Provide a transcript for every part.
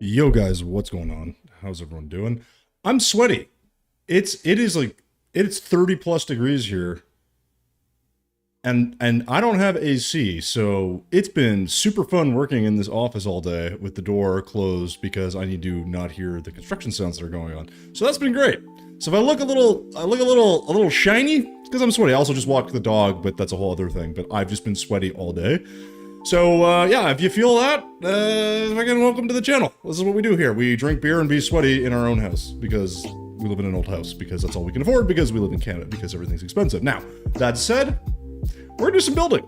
Yo guys, what's going on? How's everyone doing? I'm sweaty. It's 30 plus degrees here. And I don't have AC, so it's been super fun working in this office all day with the door closed because I need to not hear the construction sounds that are going on. So that's been great. So if I look a little shiny, it's because I'm sweaty. I also just walked the dog, but that's a whole other thing. But I've just been sweaty all day. So, yeah, if you feel that, fucking welcome to the channel. This is what we do here. We drink beer and be sweaty in our own house, because we live in an old house, because that's all we can afford, because we live in Canada, because everything's expensive. Now, that said, we're gonna do some building.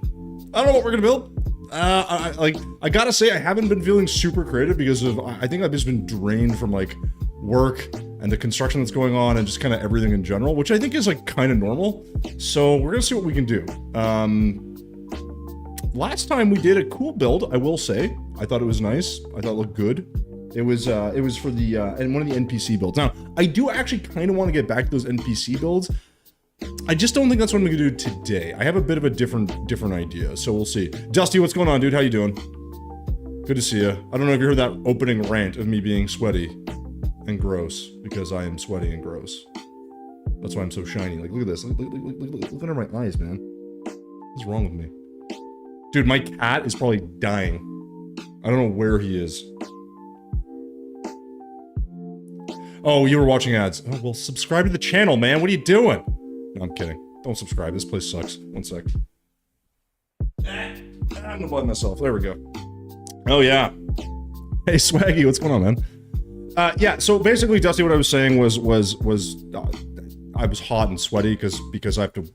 I don't know what we're gonna build. I gotta say, I haven't been feeling super creative, because of, I think I've just been drained from, like, work, and the construction that's going on, and just kind of everything in general, which I think is, like, kind of normal. So, we're gonna see what we can do. Last time we did a cool build, I will say. I thought it was nice. I thought it looked good. It was for the, and one of the NPC builds. Now, I do actually kind of want to get back to those NPC builds. I just don't think that's what I'm gonna do today. I have a bit of a different idea, so we'll see. Dusty, what's going on, dude? How you doing? Good to see you. I don't know if you heard that opening rant of me being sweaty and gross, because I am sweaty and gross. That's why I'm so shiny. Like, look at this. Look under my eyes, man. What's wrong with me? Dude, my cat is probably dying. I don't know where he is. Oh, you were watching ads. Oh, well, subscribe to the channel, man. What are you doing? No, I'm kidding. Don't subscribe. This place sucks. One sec. I'm gonna blame myself. There we go. Oh, yeah. Hey, Swaggy, what's going on, man? Yeah, so basically, Dusty, what I was saying was I was hot and sweaty because I have to...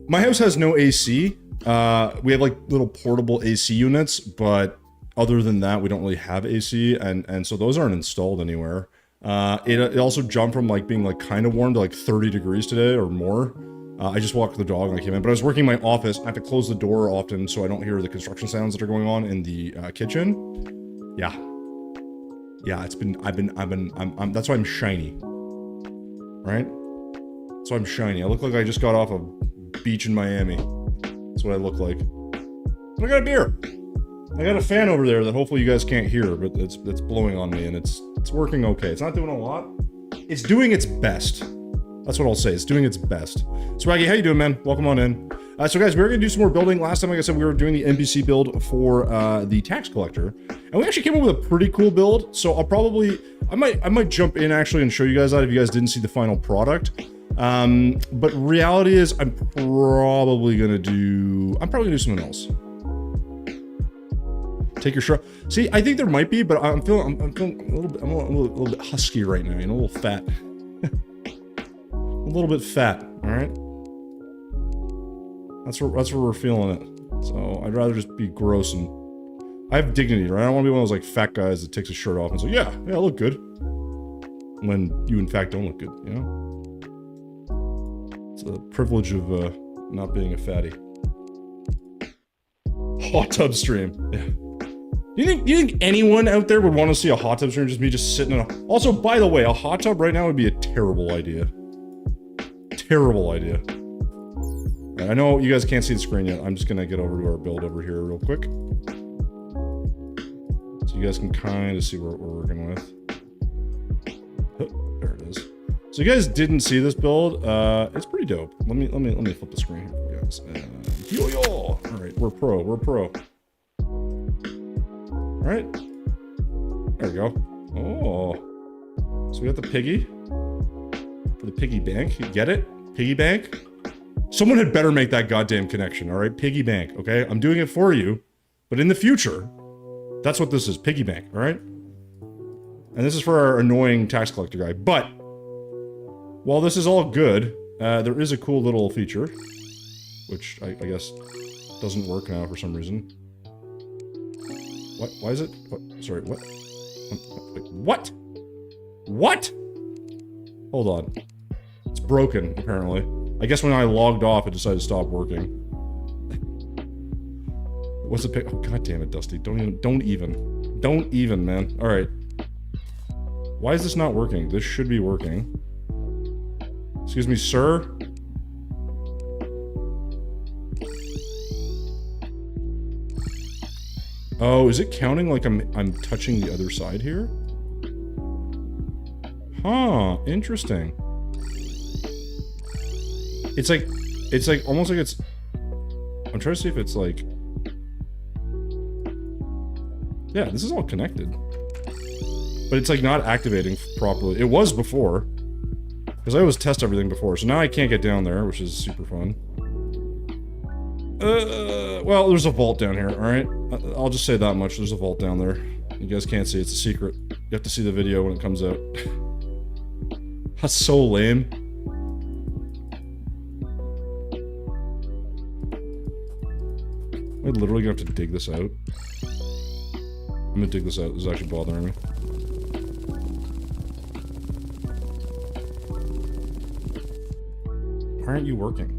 My house has no AC. We have like little portable AC units, but other than that, we don't really have AC, and so those aren't installed anywhere. It also jumped from like being like kind of warm to like 30 degrees today or more. I just walked the dog when I came in, but I was working in my office. I have to close the door often so I don't hear the construction sounds that are going on in the kitchen. Yeah, it's been, that's why I'm shiny, right? That's why I'm shiny. I look like I just got off a beach in Miami. That's what I look like. But I got a beer. I got a fan over there that hopefully you guys can't hear, but it's blowing on me, and it's working okay. It's not doing a lot. It's doing its best. That's what I'll say. It's doing its best. Swaggy, how you doing, man? Welcome on in. So guys, we're gonna do some more building. Last time, like I said, we were doing the NPC build for the tax collector, and we actually came up with a pretty cool build. So I might jump in actually and show you guys that if you guys didn't see the final product. But reality is I'm probably gonna do something else. Take your shot. See, I think there might be, but I'm feeling a little bit husky right now, you know, a little fat. A little bit fat, all right? That's where we're feeling it. So I'd rather just be gross and I have dignity, right? I don't want to be one of those like fat guys that takes his shirt off and says, yeah, I look good. When you in fact don't look good, you know? It's a privilege of not being a fatty. Hot tub stream. Yeah. Do you think anyone out there would want to see a hot tub stream? Just me sitting in a... Also, by the way, a hot tub right now would be a terrible idea. Terrible idea. Right, I know you guys can't see the screen yet. I'm just gonna get over to our build over here real quick. So you guys can kind of see what we're working with. Oh, there it is. So you guys didn't see this build. It's pretty dope. Let me flip the screen here for you guys. Yo-yo! Alright, we're pro. Alright. There we go. Oh. So we got the piggy. For the piggy bank. You get it? Piggy bank? Someone had better make that goddamn connection, alright? Piggy bank, okay? I'm doing it for you. But in the future, that's what this is. Piggy bank, alright? And this is for our annoying tax collector guy. But, while this is all good, there is a cool little feature. Which, I guess, doesn't work now for some reason. What? Why is it? What? Sorry, what? Wait, what? What? Hold on. It's broken, apparently. I guess when I logged off, it decided to stop working. What's the pic? Oh, god damn it, Dusty. Don't even, man. Alright. Why is this not working? This should be working. Excuse me, sir? Oh, is it counting like I'm touching the other side here? Huh, interesting. It's like almost like it's... I'm trying to see if it's like... Yeah, this is all connected. But it's like not activating properly. It was before. Because I always test everything before, so now I can't get down there, which is super fun. Well, there's a vault down here, alright? I'll just say that much, there's a vault down there. You guys can't see, it's a secret. You have to see the video when it comes out. That's so lame. Am I literally gonna have to dig this out? I'm gonna dig this out, this is actually bothering me. Why aren't you working?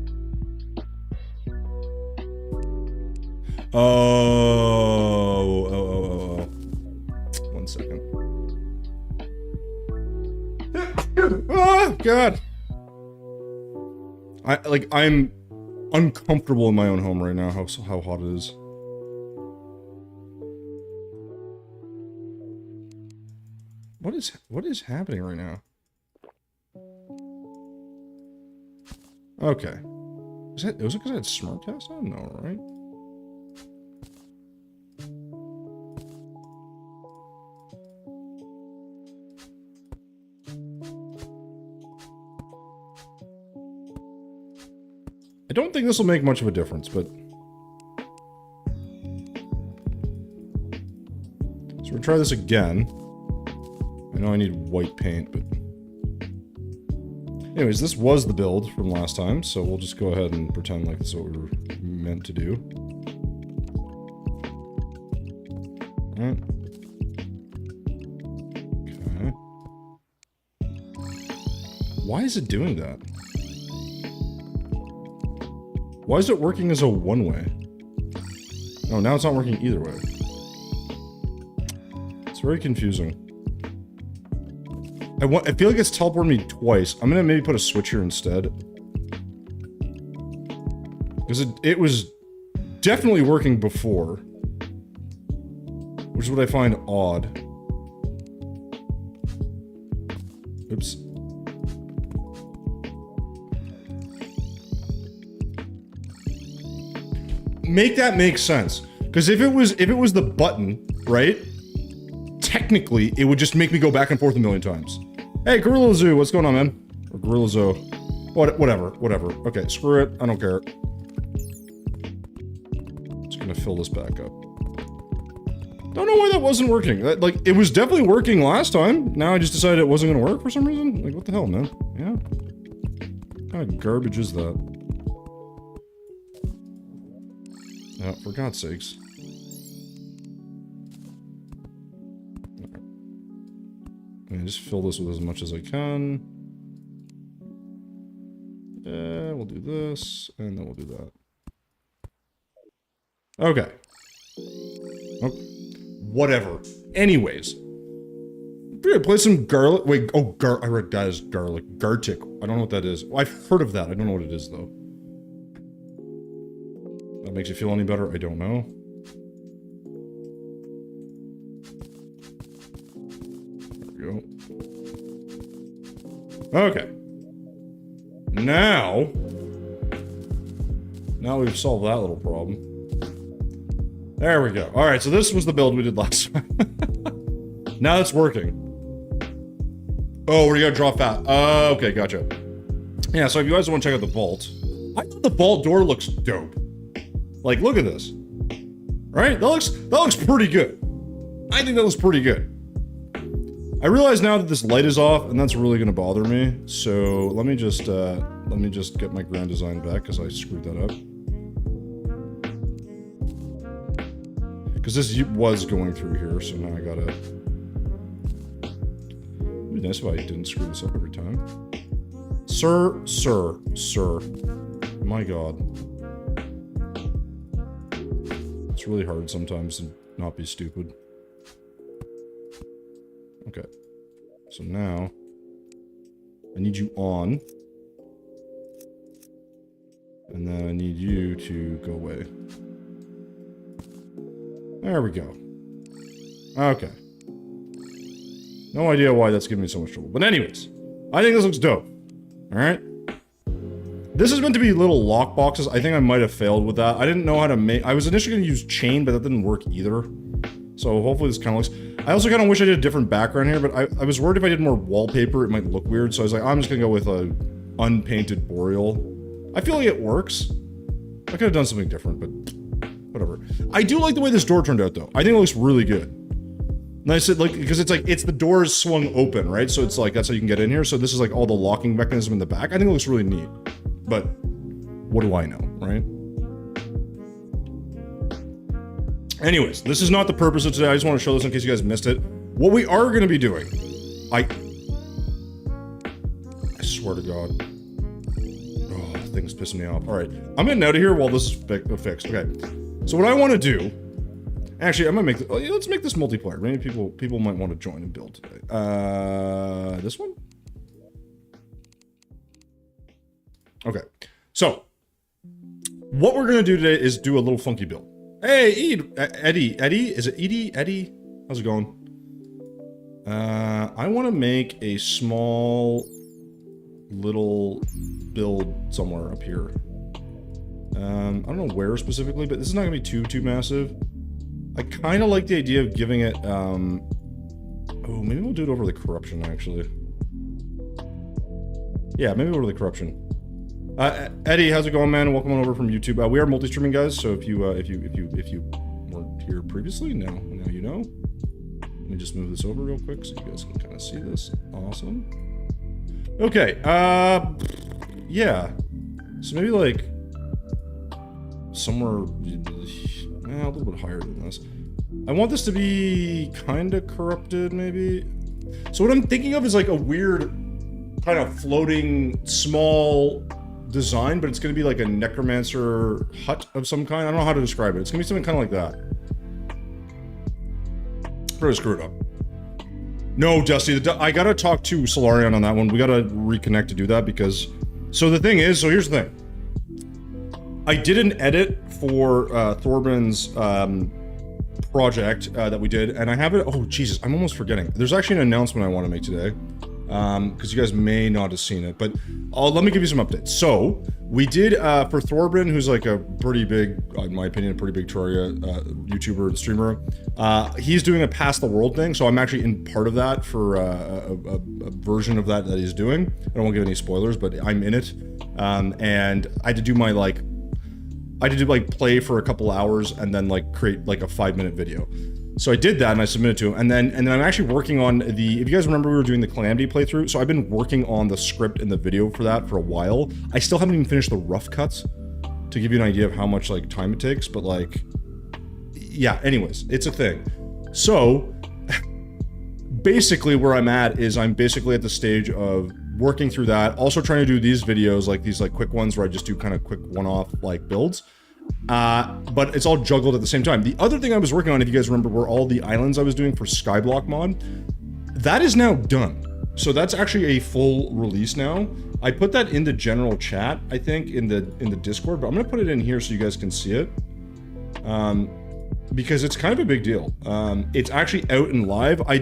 Oh. 1 second. Oh, God. I'm uncomfortable in my own home right now, how hot it is. What is happening right now? Okay. Was it because I had Smartcast on? No, right? I don't think this will make much of a difference, but... So we'll try this again. I know I need white paint, but... Anyways, this was the build from last time, so we'll just go ahead and pretend like that's what we were meant to do. Alright. Okay. Why is it doing that? Why is it working as a one-way? Oh, now it's not working either way. It's very confusing. I feel like it's teleported me twice. I'm gonna maybe put a switch here instead. Because it was definitely working before. Which is what I find odd. Oops. Make that make sense. Because if it was the button, right? Technically, it would just make me go back and forth a million times. Hey, Gorilla Zoo, what's going on, man? Or Gorilla Zoo. Whatever. Okay, screw it. I don't care. Just gonna fill this back up. Don't know why that wasn't working. Like, it was definitely working last time. Now I just decided it wasn't gonna work for some reason. Like, what the hell, man? Yeah. What kind of garbage is that? Oh, for God's sakes. And just fill this with as much as I can. We'll do this, and then we'll do that. Okay. Oh, whatever. Anyways. Play some garlic. Wait, oh, I read that as garlic. Gartic. I don't know what that is. Well, I've heard of that. I don't know what it is, though. That makes you feel any better? I don't know. There we go. Okay. Now we've solved that little problem. There we go. Alright, so this was the build we did last time. Now it's working. Oh, we gotta draw fat. Okay, gotcha. Yeah, so if you guys want to check out the vault, I thought the vault door looks dope. Like, look at this. Right? That looks pretty good. I think that looks pretty good. I realize now that this light is off, and that's really gonna bother me. So let me just get my grand design back because I screwed that up. Because this was going through here, so now I gotta. It'd be nice if I didn't screw this up every time. Sir. My God. It's really hard sometimes to not be stupid. Okay. So now, I need you on. And then I need you to go away. There we go. Okay. No idea why that's giving me so much trouble. But anyways, I think this looks dope. Alright? This is meant to be little lock boxes. I think I might have failed with that. I didn't know how to make... I was initially going to use chain, but that didn't work either. So hopefully this kind of looks... I also kind of wish I did a different background here, but I was worried if I did more wallpaper, it might look weird. So I was like, I'm just going to go with a unpainted boreal. I feel like it works. I could have done something different, but whatever. I do like the way this door turned out, though. I think it looks really good. And I said, like, because it's like, it's the doors swung open, right? So it's like, that's how you can get in here. So this is like all the locking mechanism in the back. I think it looks really neat. But what do I know, right? Anyways, this is not the purpose of today. I just want to show this in case you guys missed it. What we are going to be doing, I swear to God. Oh, the thing's pissing me off. All right, I'm getting out of here while this is fixed. Okay, so what I want to do, actually, I'm gonna make. Let's make this multiplayer. Maybe people might want to join and build today. This one. Okay, so what we're gonna do today is do a little funky build. Hey, Eddie, is it Eddie? How's it going? I want to make a small little build somewhere up here. I don't know where specifically, but this is not gonna be too massive. I kind of like the idea of giving it, oh, maybe we'll do it over the corruption, actually. Yeah, maybe over the corruption. Eddie, how's it going, man? Welcome on over from YouTube. We are multi-streaming, guys, so if you weren't here previously, now you know. Let me just move this over real quick so you guys can kind of see this. Awesome. Okay, yeah. So maybe, like, somewhere, a little bit higher than this. I want this to be kind of corrupted, maybe. So what I'm thinking of is, like, a weird kind of floating, small design, but it's going to be like a necromancer hut of some kind. I don't know how to describe it. It's going to be something kind of like that. Pretty screwed up. No, Dusty, I got to talk to Solarian on that one. We got to reconnect to do that because... So the thing is, so here's the thing. I did an edit for Thorbin's project that we did, and I have it... Oh, Jesus, I'm almost forgetting. There's actually an announcement I want to make today. Because you guys may not have seen it, but let me give you some updates. So, we did, for Thorbin, who's like a pretty big, in my opinion, a pretty big Terraria YouTuber and streamer, he's doing a Pass the World thing, so I'm actually in part of that for a version of that he's doing. I won't give any spoilers, but I'm in it. And I had to do my, like, play for a couple hours and then, like, create, like, a 5-minute video. So I did that and I submitted to him, and then I'm actually working on the, if you guys remember we were doing the Calamity playthrough, so I've been working on the script and the video for that for a while. I still haven't even finished the rough cuts. to give you an idea of how much like time it takes, but like, yeah, anyways, it's a thing. So basically where I'm at is I'm basically at the stage of working through that, also trying to do these videos, like these like quick ones where I just do kind of quick one-off like builds. But it's all juggled at the same time. The other thing I was working on, if you guys remember, were all the islands I was doing for Skyblock mod. That is now done. So that's actually a full release now. I put that in the general chat, I think, in the Discord, but I'm gonna put it in here so you guys can see it. Because it's kind of a big deal. It's actually out and live. I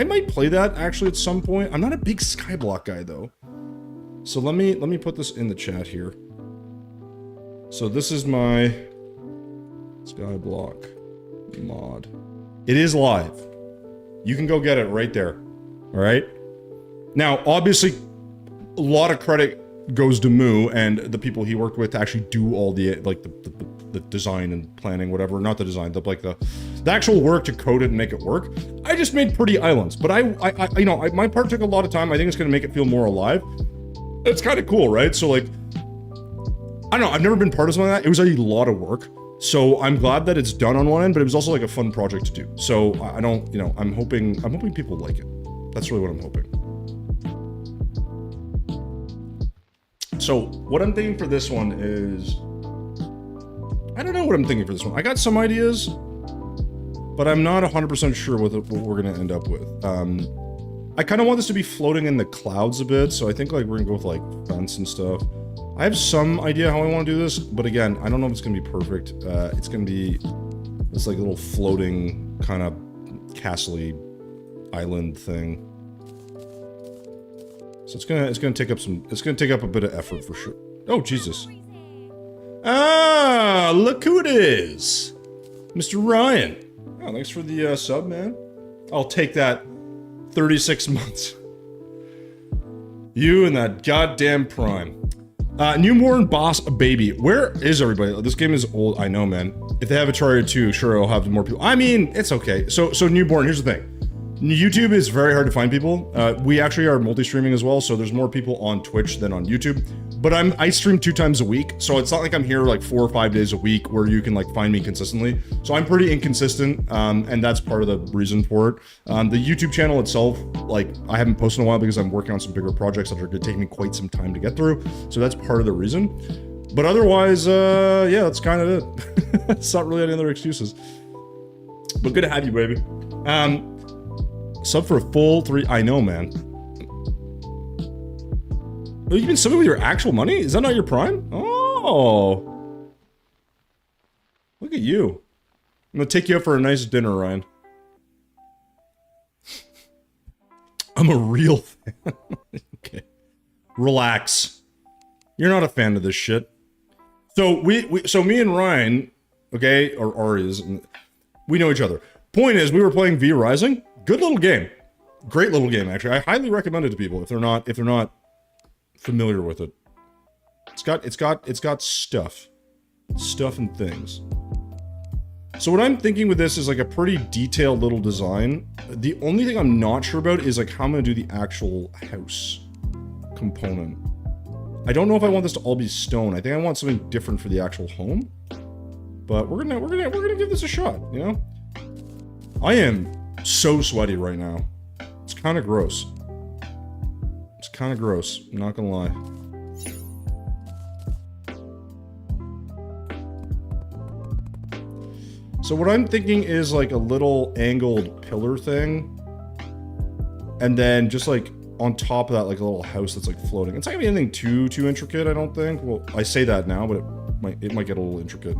might play that actually at some point. I'm not a big Skyblock guy though. So let me put this in the chat here. So this is my Skyblock mod. It is live. You can go get it right there. All right. Now, obviously, a lot of credit goes to Moo and the people he worked with to actually do all the like the design and planning, whatever. Not the design, the actual work to code it and make it work. I just made pretty islands, but you know, my part took a lot of time. I think it's gonna make it feel more alive. It's kind of cool, right? So like, I don't know. I've never been part of something like that. It was a lot of work. So I'm glad that it's done on one end, but it was also like a fun project to do. So I don't, you know, I'm hoping people like it. That's really what I'm hoping. So what I'm thinking for this one is, I don't know what I'm thinking for this one. I got some ideas, but I'm not 100% sure what we're gonna end up with. I kind of want this to be floating in the clouds a bit, so I think like we're gonna go with like fence and stuff. I have some idea how I want to do this, but again, I don't know if it's gonna be perfect. It's gonna be this like little floating kind of castle-y island thing. So it's gonna take up a bit of effort for sure. Oh Jesus! Ah, look who it is, Mr. Ryan. Oh, thanks for the sub, man. I'll take that. 36 months. You and that goddamn Prime. Newborn boss baby. Where is everybody? This game is old. I know, man. If they have a Terraria 2, sure, I'll have more people. I mean, it's okay. So Newborn, here's the thing. YouTube is very hard to find people. We actually are multi-streaming as well, so there's more people on Twitch than on YouTube. But I stream 2 times a week, so it's not like I'm here like 4 or 5 days a week where you can like find me consistently. So I'm pretty inconsistent, and that's part of the reason for it. The YouTube channel itself, like I haven't posted in a while because I'm working on some bigger projects that are gonna take me quite some time to get through. So that's part of the reason. But otherwise, yeah, that's kind of it. It's not really any other excuses. But good to have you, baby. Sub for a full 3. I know, man. Oh, you've been subbing with your actual money? Is that not your Prime? Oh. Look at you. I'm gonna take you out for a nice dinner, Ryan. I'm a real fan. Okay. Relax. You're not a fan of this shit. So so me and Ryan, okay, or Ari is, we know each other. Point is, we were playing V Rising. Good little game. Great little game, actually. I highly recommend it to people if they're not familiar with it. It's got stuff and things. So what I'm thinking with this is like a pretty detailed little design. The only thing I'm not sure about is like how I'm gonna do the actual house component. I don't know if I want this to all be stone. I think I want something different for the actual home. But we're gonna give this a shot, you know? I am so sweaty right now. It's kind of gross. It's kind of gross, I'm not gonna lie. So what I'm thinking is like a little angled pillar thing. And then just like on top of that, like a little house that's like floating. It's not gonna be anything too intricate, I don't think. Well, I say that now, but it might get a little intricate.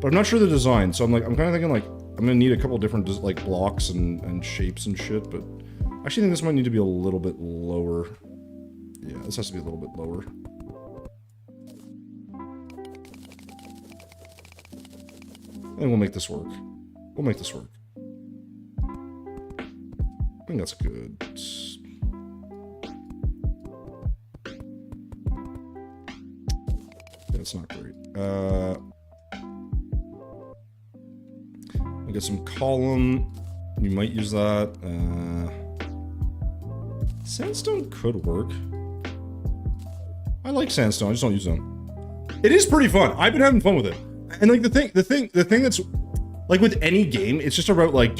But I'm not sure the design, so I'm kind of thinking like, I'm gonna need a couple different like blocks and shapes and shit, but I actually think this might need to be a little bit lower. Yeah, this has to be a little bit lower. I think we'll make this work. We'll make this work. I think that's good. Yeah, it's not great. I get some column. You might use that. Sandstone could work. I like sandstone, I just don't use them. It is pretty fun. I've been having fun with it. And like the thing that's like with any game, it's just about like,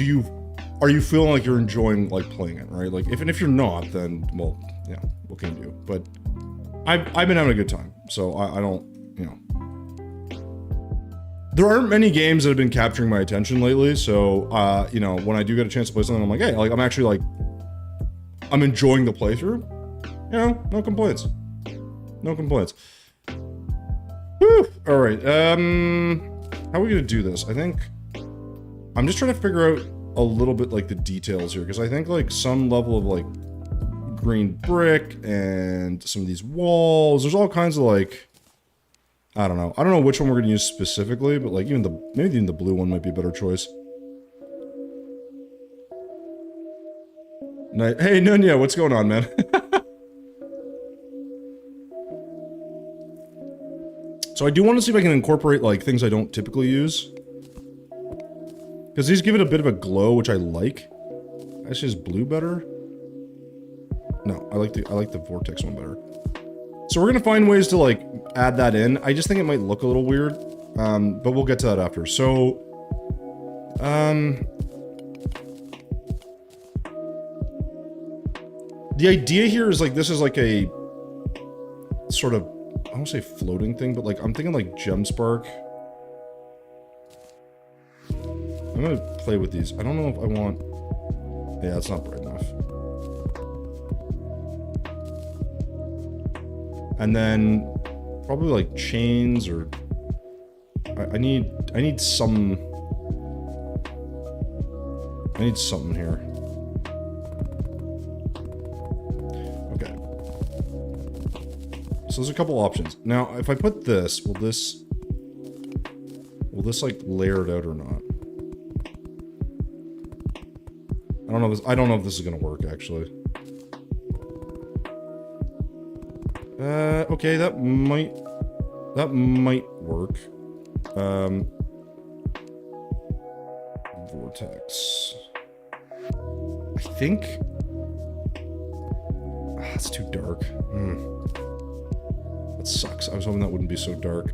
are you feeling like you're enjoying like playing it, right? Like if you're not, then well, yeah, what can you do? But I've been having a good time, so I don't, you know. There aren't many games that have been capturing my attention lately, so you know, when I do get a chance to play something, I'm like, hey, like I'm actually like, I'm enjoying the playthrough. You know, no complaints. No complaints. Whew. All right. How are we gonna do this? I think I'm just trying to figure out a little bit like the details here, because I think like some level of like green brick and some of these walls, there's all kinds of like, I don't know which one we're gonna use specifically, but like maybe even the blue one might be a better choice. Hey Nunya, what's going on, man? So I do want to see if I can incorporate like things I don't typically use, because these give it a bit of a glow, which I like. Actually, is blue better? No, I like the vortex one better. So we're gonna find ways to like add that in. I just think it might look a little weird, but we'll get to that after. So, the idea here is like this is like a sort of, I don't say floating thing, but like I'm thinking like gem spark. I'm gonna play with these. I don't know if I want. Yeah, it's not bright enough. And then probably like chains, or I need something here. Okay. So there's a couple options. Now, if I put this, will this like layer it out or not? I don't know if this is gonna work actually. Okay, that might work. Vortex. I think it's too dark. That sucks. I was hoping that wouldn't be so dark.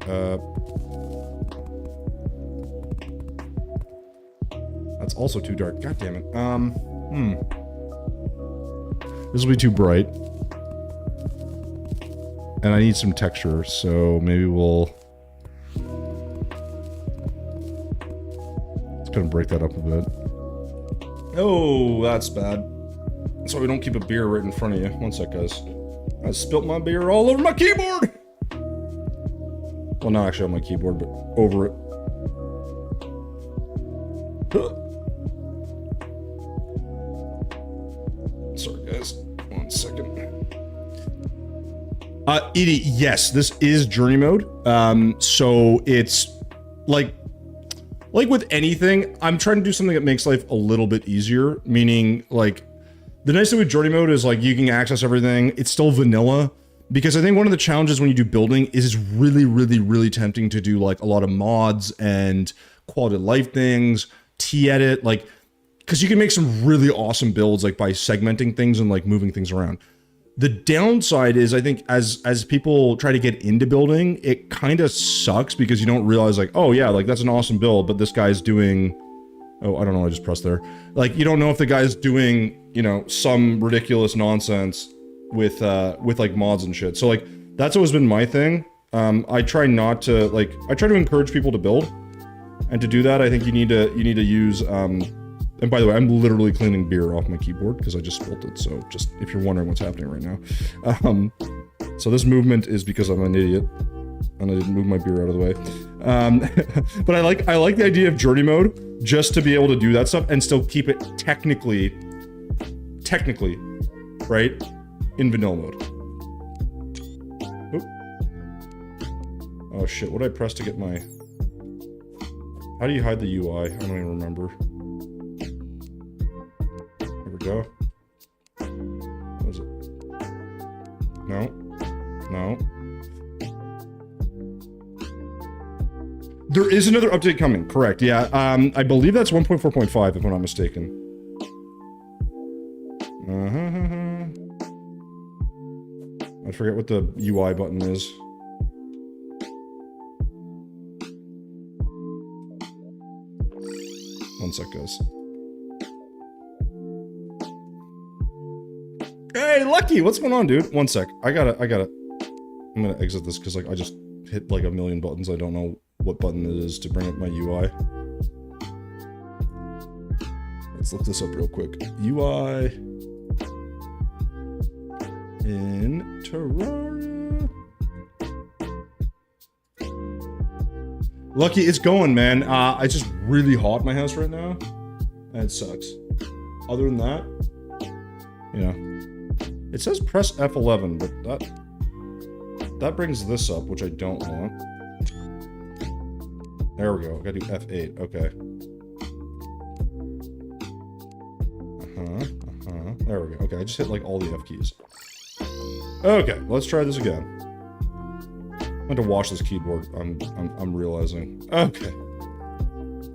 That's also too dark. God damn it. This will be too bright. And I need some texture, so maybe we'll... It's gonna break that up a bit. Oh, that's bad. So we don't keep a beer right in front of you. One sec, guys. I spilt my beer all over my keyboard! Well, not actually on my keyboard, but over it. Sorry, guys. One second. Edie, yes, this is journey mode. So it's like with anything, I'm trying to do something that makes life a little bit easier. Meaning, like, the nice thing with journey mode is like you can access everything. It's still vanilla, because I think one of the challenges when you do building is it's really, really, really tempting to do like a lot of mods and quality of life things, T-edit, like, because you can make some really awesome builds like by segmenting things and like moving things around. The downside is, I think, as people try to get into building, it kind of sucks because you don't realize like, oh yeah, like that's an awesome build, but this guy's doing, oh, I don't know, I just pressed there. Like, you don't know if the guy's doing, you know, some ridiculous nonsense with like mods and shit. So like, that's always been my thing. I try not to, like, I try to encourage people to build, and to do that, I think you need to use, and by the way, I'm literally cleaning beer off my keyboard because I just spilled it, so just if you're wondering what's happening right now. So this movement is because I'm an idiot, and I didn't move my beer out of the way. But I like the idea of journey mode, just to be able to do that stuff and still keep it technically, right, in vanilla mode. Oop. Oh shit, what did I press to get my... How do you hide the UI? I don't even remember. Go. What is it? No. No. There is another update coming, correct. Yeah, I believe that's 1.4.5 if I'm not mistaken. I forget what the UI button is. One sec, guys. Hey, Lucky, what's going on, dude? One sec. I gotta. I'm gonna exit this because like I just hit like a million buttons. I don't know what button it is to bring up my UI. Let's look this up real quick. UI in Terraria. Lucky, it's going, man. It's just really hot in my house right now, and it sucks. Other than that, you know, it says press F11, but that brings this up, which I don't want. There we go. I gotta do F8. Okay. There we go. Okay, I just hit like all the F keys. Okay, let's try this again. I have to wash this keyboard. I'm realizing. Okay.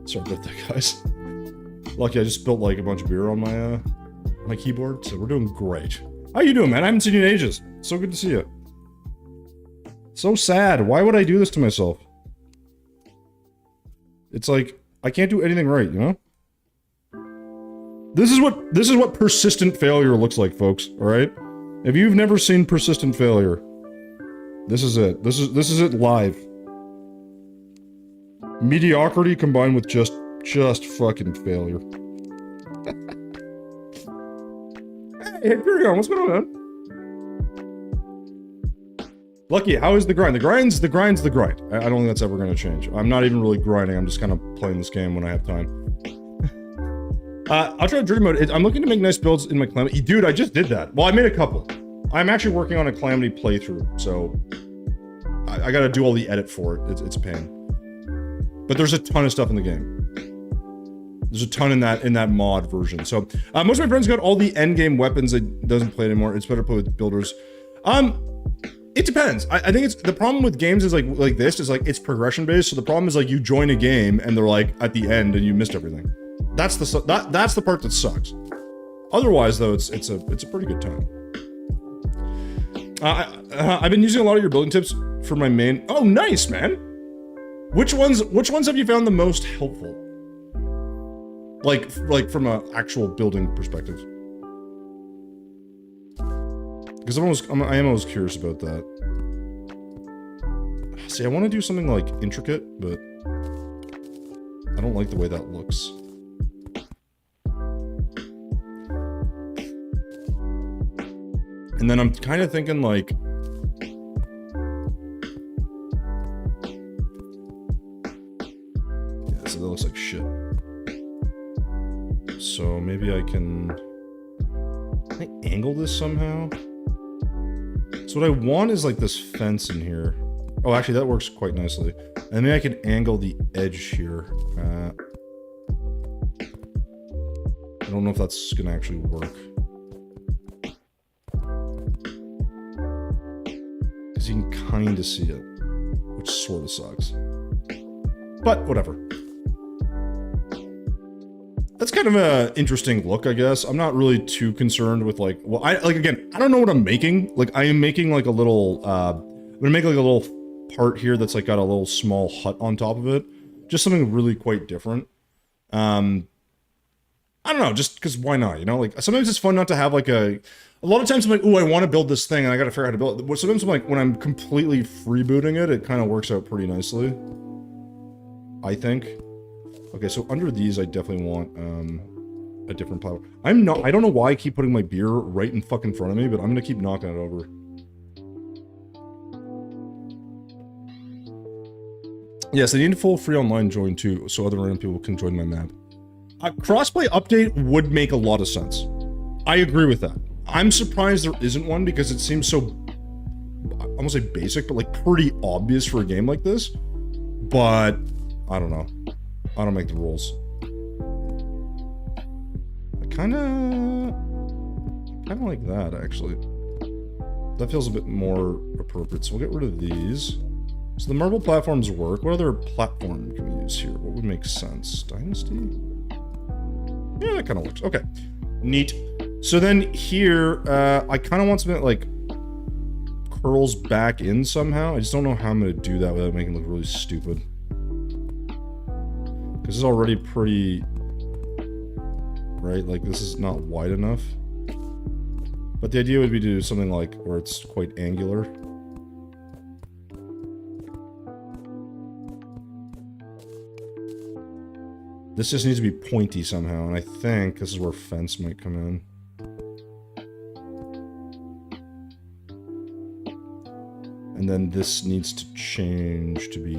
Sorry about that, guys. Lucky, I just spilled like a bunch of beer on my my keyboard, so we're doing great. How you doing, man? I haven't seen you in ages. So good to see you. So sad. Why would I do this to myself? It's like I can't do anything right, you know? This is what persistent failure looks like, folks, all right? If you've never seen persistent failure, this is it. This is it live. Mediocrity combined with just fucking failure. Hey, Imperion, what's going on, man? Lucky, how is the grind? The grind's the grind. I don't think that's ever going to change. I'm not even really grinding. I'm just kind of playing this game when I have time. I'll try Dream Mode. I'm looking to make nice builds in my Calamity. Dude, I just did that. Well, I made a couple. I'm actually working on a Calamity playthrough, so I gotta do all the edit for it. It's a pain. But there's a ton of stuff in the game. There's a ton in that mod version. So most of my friends got all the endgame weapons. It doesn't play anymore. It's better to play with builders. It depends. I think it's the problem with games is like this is like it's progression based. So the problem is like you join a game and they're like at the end and you missed everything. That's the part that sucks. Otherwise, though, it's a pretty good time. I've been using a lot of your building tips for my main. Oh, nice, man. Which ones have you found the most helpful? Like from an actual building perspective. Because I am always curious about that. See, I want to do something like intricate, but I don't like the way that looks. And then I'm kind of thinking like, yeah, so that looks like shit. So maybe I can angle this somehow? So what I want is like this fence in here. Oh, actually that works quite nicely. And maybe I can angle the edge here. I don't know if that's gonna actually work. Because you can kind of see it, which sort of sucks. But whatever. That's kind of an interesting look, I guess. I'm not really too concerned with like, well, again, I don't know what I'm making. Like I am making like a little, I'm gonna make like a little part here that's like got a little small hut on top of it. Just something really quite different. I don't know, just because why not, you know? Like sometimes it's fun not to have like a lot of times I'm like, ooh, I want to build this thing and I gotta figure out how to build it. Sometimes I'm like, when I'm completely freebooting it, it kind of works out pretty nicely. I think. Okay, so under these, I definitely want a different platform. I don't know why I keep putting my beer right in fucking front of me, but I'm gonna keep knocking it over. Yes, I need a full free online join too, so other random people can join my map. A crossplay update would make a lot of sense. I agree with that. I'm surprised there isn't one because it seems so, I won't say basic, but like pretty obvious for a game like this. But, I don't know. I don't make the rules. I kinda like that, actually. That feels a bit more appropriate, so we'll get rid of these. So the marble platforms work. What other platform can we use here? What would make sense? Dynasty? Yeah, that kind of works. Okay. Neat. So then here, I kind of want something that like curls back in somehow. I just don't know how I'm going to do that without making it look really stupid. This is already pretty right? Like, this is not wide enough. But the idea would be to do something like where it's quite angular. This just needs to be pointy somehow, and I think this is where fence might come in. And then this needs to change to be...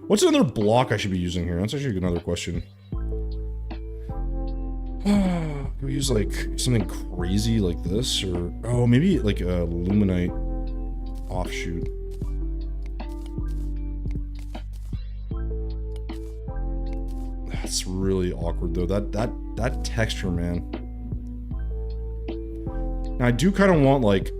What's another block I should be using here? That's actually another question. Can we use, like, something crazy like this? Or... Oh, maybe, like, a luminite offshoot. That's really awkward, though. That texture, man. Now, I do kind of want, like...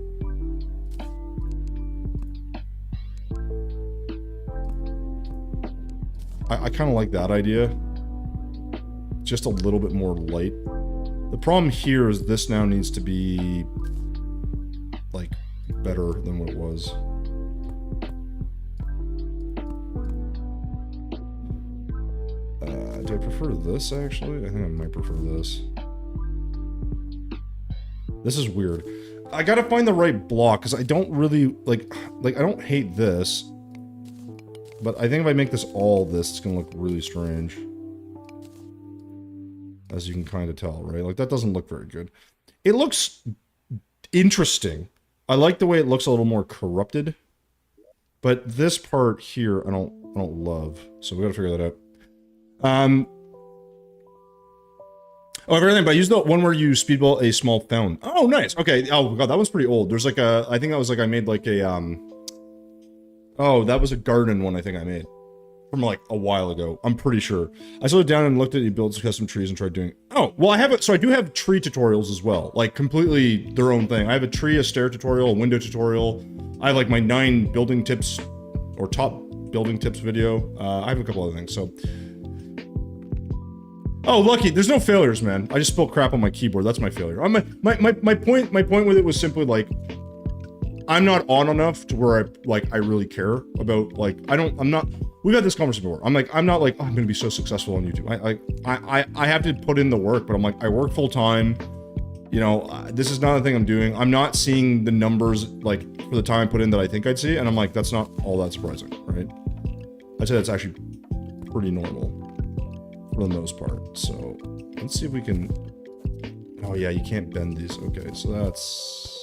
I kind of like that idea. Just a little bit more light. The problem here is this now needs to be... like, better than what it was. Do I prefer this, actually? I think I might prefer this. This is weird. I gotta find the right block, because I don't really, like, I don't hate this. But I think if I make this all this, it's gonna look really strange. As you can kind of tell, right? Like, that doesn't look very good. It looks interesting. I like the way it looks a little more corrupted. But this part here, I don't love. So we gotta figure that out. Oh, everything, but I used the one where you speedball a small fountain. Oh, nice. Okay. Oh, God, that one's pretty old. There's like a, I think that was like, I made like a, oh, that was a garden one I think I made. From like a while ago. I'm pretty sure. I slowed down and looked at you build custom trees and tried doing, oh, well, I have it. So I do have tree tutorials as well. Like completely their own thing. I have a tree, a stair tutorial, a window tutorial. I have like my 9 building tips or top building tips video. I have a couple other things. So, oh, lucky. There's no failures, man. I just spilled crap on my keyboard. That's my failure. My point with it was simply like, I'm not on enough to where I really care about, like, I'm not, we've had this conversation before. I'm not like, oh, I'm gonna be so successful on YouTube. I have to put in the work, but I'm like, I work full time. You know, this is not a thing I'm doing. I'm not seeing the numbers, like, for the time I put in that I think I'd see, and I'm like, that's not all that surprising, right? I'd say that's actually pretty normal. For the most part. So let's see if we can. Oh yeah, you can't bend these. Okay, so that's.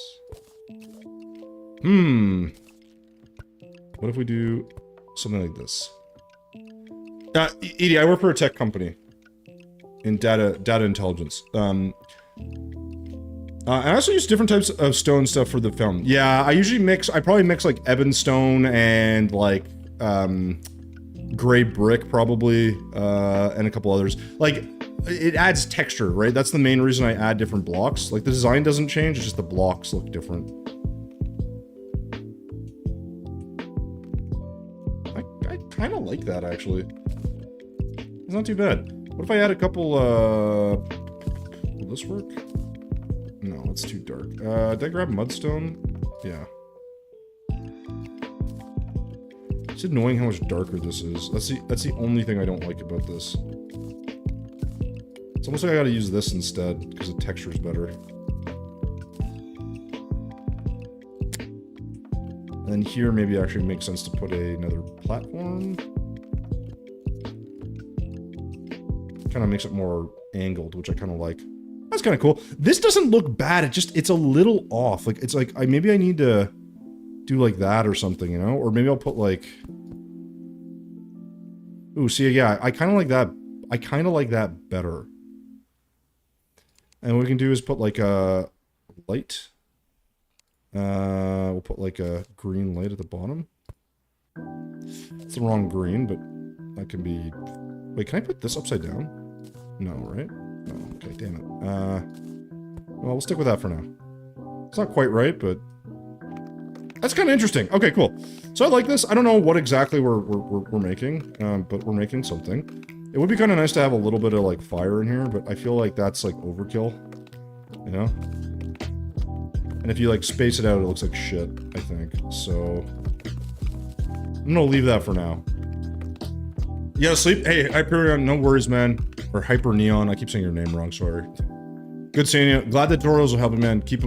What if we do something like this? Edie, I work for a tech company in data intelligence. I also use different types of stone stuff for the film. Yeah, I probably mix like ebon stone and like gray brick probably, and a couple others. Like, it adds texture, right? That's the main reason I add different blocks. Like, the design doesn't change, it's just the blocks look different. I kind of like that, actually. It's not too bad. What if I add a couple, will this work? No, it's too dark. Did I grab mudstone? Yeah. It's annoying how much darker this is. That's the only thing I don't like about this. It's almost like I gotta use this instead, because the texture's better. And then here, maybe it actually makes sense to put another platform. Kind of makes it more angled, which I kind of like. That's kind of cool. This doesn't look bad, it's a little off. Like, it's like, maybe I need to do like that or something, you know? Or maybe I'll put like... Ooh, see, yeah, I kind of like that. I kind of like that better. And what we can do is put like a light. We'll put like a green light at the bottom. It's the wrong green, but that can be... Wait, can I put this upside down? No, right? Oh, okay, damn it. Well, we'll stick with that for now. It's not quite right, but... That's kind of interesting. Okay, cool. So I like this. I don't know what exactly we're making, but we're making something. It would be kind of nice to have a little bit of, like, fire in here, but I feel like that's, like, overkill. You know? And if you, like, space it out, it looks like shit, I think. So... I'm gonna leave that for now. Yeah, sleep. Hey, Hyperion, no worries, man. Or Hyper Neon. I keep saying your name wrong. Sorry. Good seeing you. Glad the tutorials will help you, man. Keep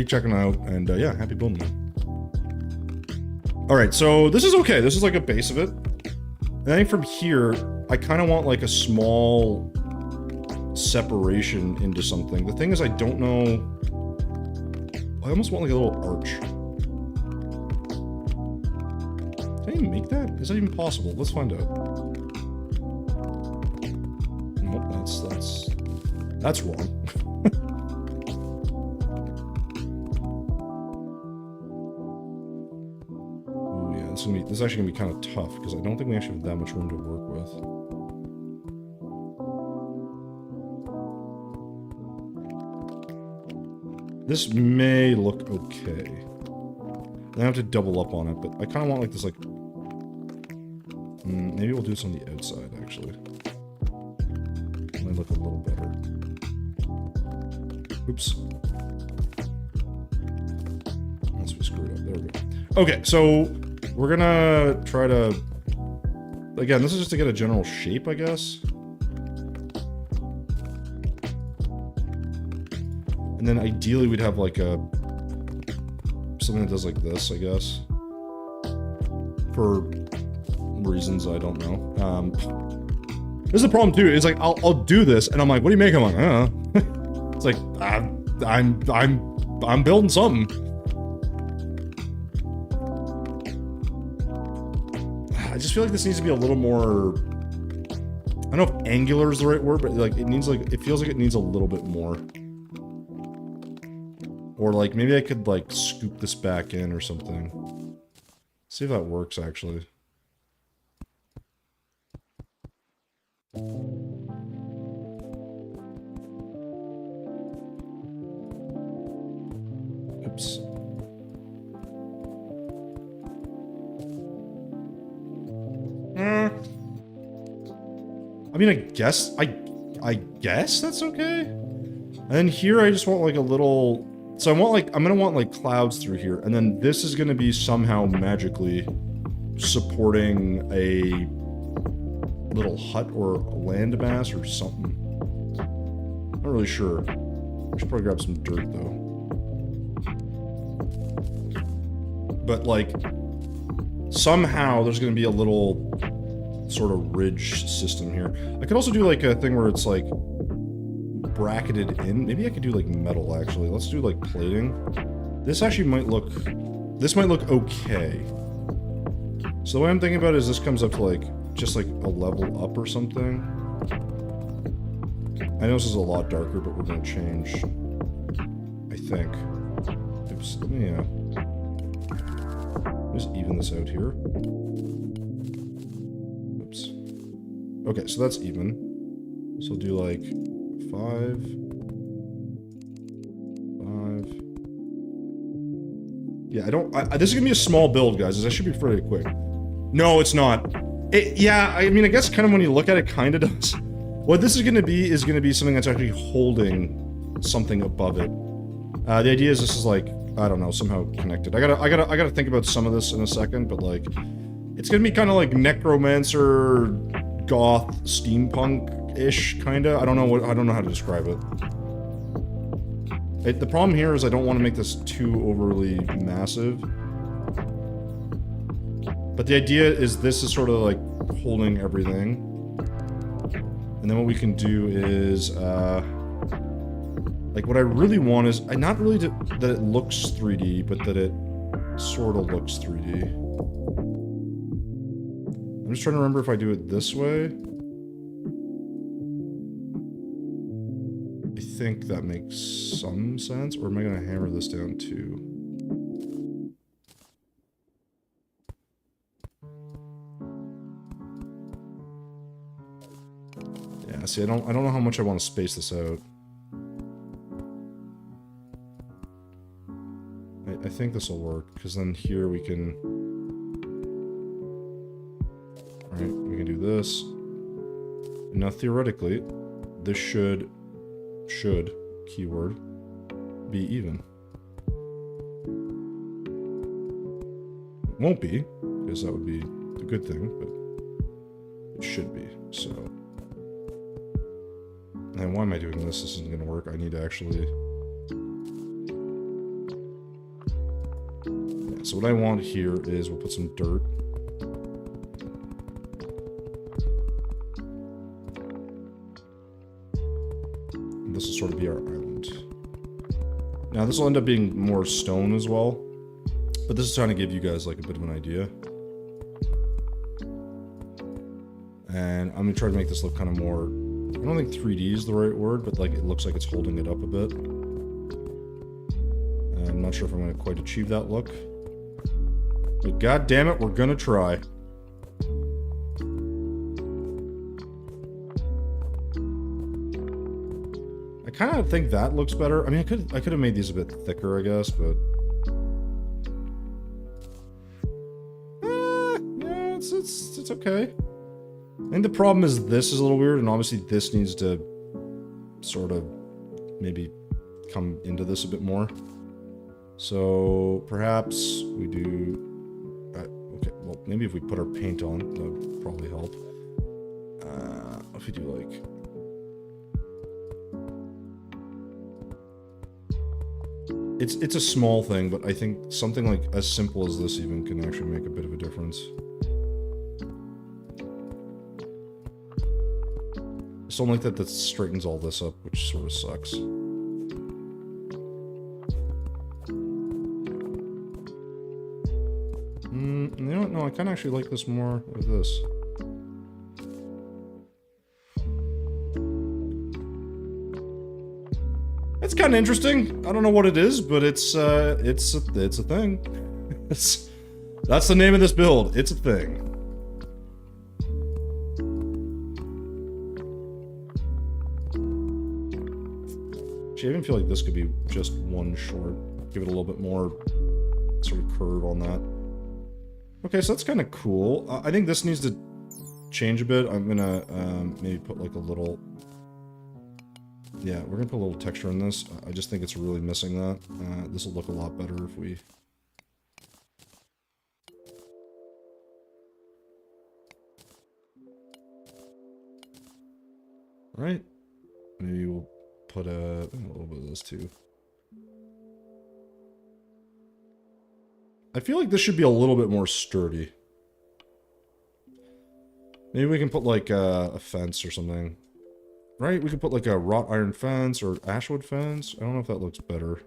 checking out, and yeah, happy building, man. All right, so this is okay. This is like a base of it. And I think from here, I kind of want like a small separation into something. The thing is, I don't know. I almost want like a little arch. Can I even make that? Is that even possible? Let's find out. Nope, that's wrong. Ooh, yeah, this is actually gonna be kind of tough because I don't think we actually have that much room to work with. This may look okay. I have to double up on it, but I kind of want like this, like... maybe we'll do this on the outside, actually. Might look a little better. Oops. Unless we screwed up. There we go. Okay, so we're gonna try to... Again, this is just to get a general shape, I guess. And then ideally we'd have like a... something that does like this, I guess. For reasons I don't know. This is the problem too, is like, I'll do this, and I'm like, what do you make? I'm like, I don't know. It's like, I'm building something. I just feel like this needs to be a little more... I don't know if angular is the right word, but like, it needs like, it feels like it needs a little bit more. Or like, maybe I could like scoop this back in or something. See if that works actually. Oops. I mean, I guess that's okay. And then here I just want like a little... So I'm gonna want like clouds through here, and then this is gonna be somehow magically supporting a little hut or a landmass or something. Not really sure. I should probably grab some dirt though. But like, somehow there's gonna be a little sort of ridge system here. I could also do like a thing where it's like bracketed in. Maybe I could do like metal actually. Let's do like plating. This actually might look... This might look okay. So the way I'm thinking about it is this comes up to like, just like a level up or something. I know this is a lot darker, but we're gonna change, I think. Oops, let me just even this out here. Oops. Okay, so that's even. So I'll do like 5. Yeah, this is gonna be a small build, guys. This should be pretty quick. No, it's not. Yeah, I mean, I guess kind of when you look at it, kind of does. What this is gonna be something that's actually holding something above it. The idea is this is like, I don't know, somehow connected. I gotta think about some of this in a second, but like, it's gonna be kind of like necromancer, goth, steampunk-ish, kinda. I don't know how to describe it. The problem here is I don't want to make this too overly massive. But the idea is this is sort of like holding everything. And then what we can do is, like what I really want is, not really that it looks 3D, but that it sort of looks 3D. I'm just trying to remember if I do it this way. I think that makes some sense, or am I going to hammer this down too? Yeah, see, I don't know how much I want to space this out. I think this will work, because then here we can... Alright, we can do this. And now theoretically, this should, keyword, be even. It won't be, because that would be a good thing, but It should be, so. And why am I doing this? This isn't gonna work. I need to actually... Yeah, so what I want here is we'll put some dirt. And this will sort of be our island. Now this will end up being more stone as well. But this is trying to give you guys like a bit of an idea. And I'm gonna try to make this look kind of more... I don't think 3D is the right word, but like it looks like it's holding it up a bit. And I'm not sure if I'm gonna quite achieve that look. But god damn it, we're gonna try. I kind of think that looks better. I mean, I could have made these a bit thicker, I guess, but... yeah, it's okay. I think the problem is this is a little weird, and obviously this needs to sort of maybe come into this a bit more. So perhaps we do... okay, well, maybe if we put our paint on, that would probably help. If we do like... It's a small thing, but I think something like as simple as this even can actually make a bit of a difference. I just don't like that straightens all this up, which sort of sucks. You know what? No, I kind of actually like this more with this. It's kind of interesting. I don't know what it is, but it's a thing. That's the name of this build. It's a thing. Actually, I even feel like this could be just one short. Give it a little bit more sort of curve on that. Okay, so that's kind of cool. I think this needs to change a bit. I'm gonna maybe put like a little... Yeah, we're gonna put a little texture in this. I just think it's really missing that. This will look a lot better if we... Right? Maybe we'll put a little bit of this too. I feel like this should be a little bit more sturdy. Maybe we can put like a fence or something. Right? We could put like a wrought iron fence or ashwood fence. I don't know if that looks better.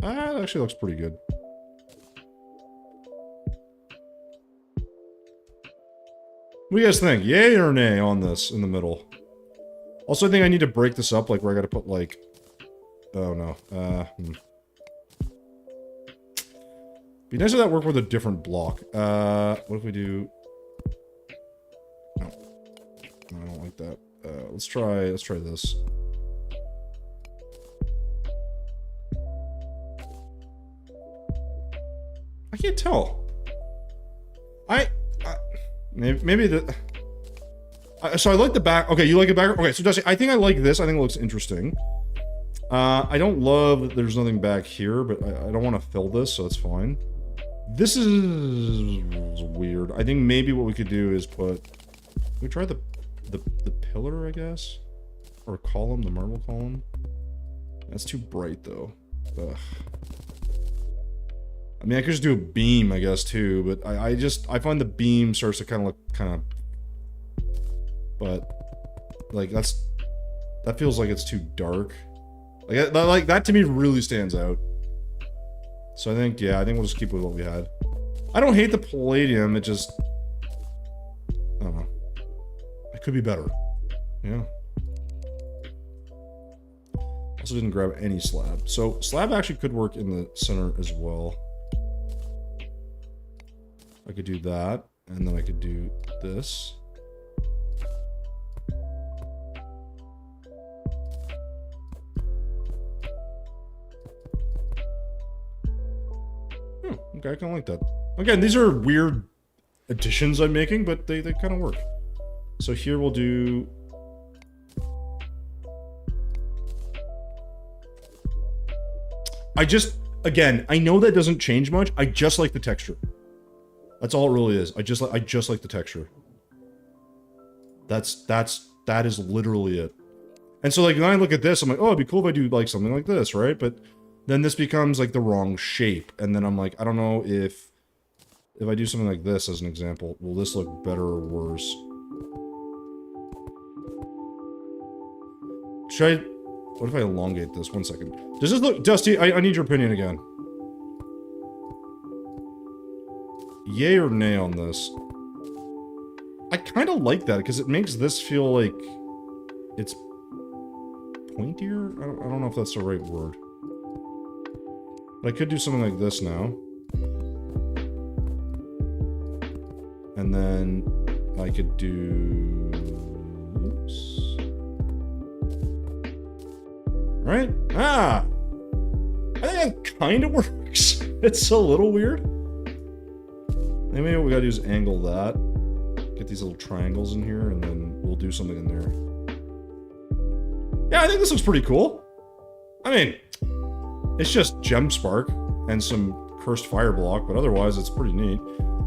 It actually looks pretty good. What do you guys think? Yay or nay on this in the middle? Also, I think I need to break this up, like where I gotta put like... Oh no. Be nice if that worked with a different block. What if we do... No. I don't like that. Let's try this. I can't tell. Maybe the... so I like the back... Okay, you like the back... Okay, so Dusty, I think I like this. I think it looks interesting. I don't love that there's nothing back here, but I don't want to fill this, so that's fine. This is weird. I think maybe what we could do is put... We try the pillar, I guess? Or column, the marble column? That's too bright, though. Ugh. I mean, I could just do a beam, I guess, too, but I find the beam starts to kind of look kind of... But, like, that feels like it's too dark. Like, that to me really stands out. So I think, yeah, I think we'll just keep with what we had. I don't hate the palladium, it just... I don't know. It could be better. Yeah. Also didn't grab any slab. So, slab actually could work in the center as well. I could do that, and then I could do this. Okay, I kind of like that. Again, these are weird additions I'm making, but they kind of work. So here we'll do... Again, I know that doesn't change much. I just like the texture. That's all it really is. I just like the texture. That is literally it. And so like when I look at this, I'm like, oh, it'd be cool if I do like something like this, right? But then this becomes like the wrong shape, and then I'm like, I don't know if I do something like this as an example, will this look better or worse? Should I? What if I elongate this? 1 second. Does this look Dusty? I need your opinion again. Yay or nay on this? I kind of like that because it makes this feel like it's pointier. I don't know if that's the right word. But I could do something like this now. And then I could do... Oops. Right? Ah! I think that kind of works. It's a little weird. Maybe what we gotta do is angle that. Get these little triangles in here, and then we'll do something in there. Yeah, I think this looks pretty cool. I mean, it's just gem spark and some cursed fire block, but otherwise it's pretty neat.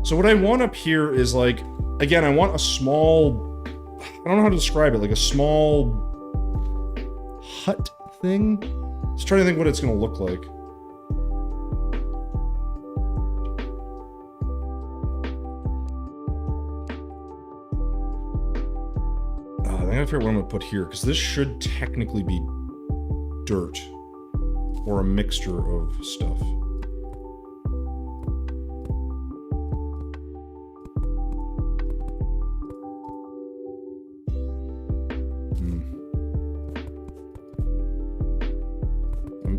So what I want up here is like, again, I want a small, I don't know how to describe it, like a small hut thing. Just trying to think what it's gonna look like. I gotta figure out what I'm gonna put here, because this should technically be dirt. Or a mixture of stuff.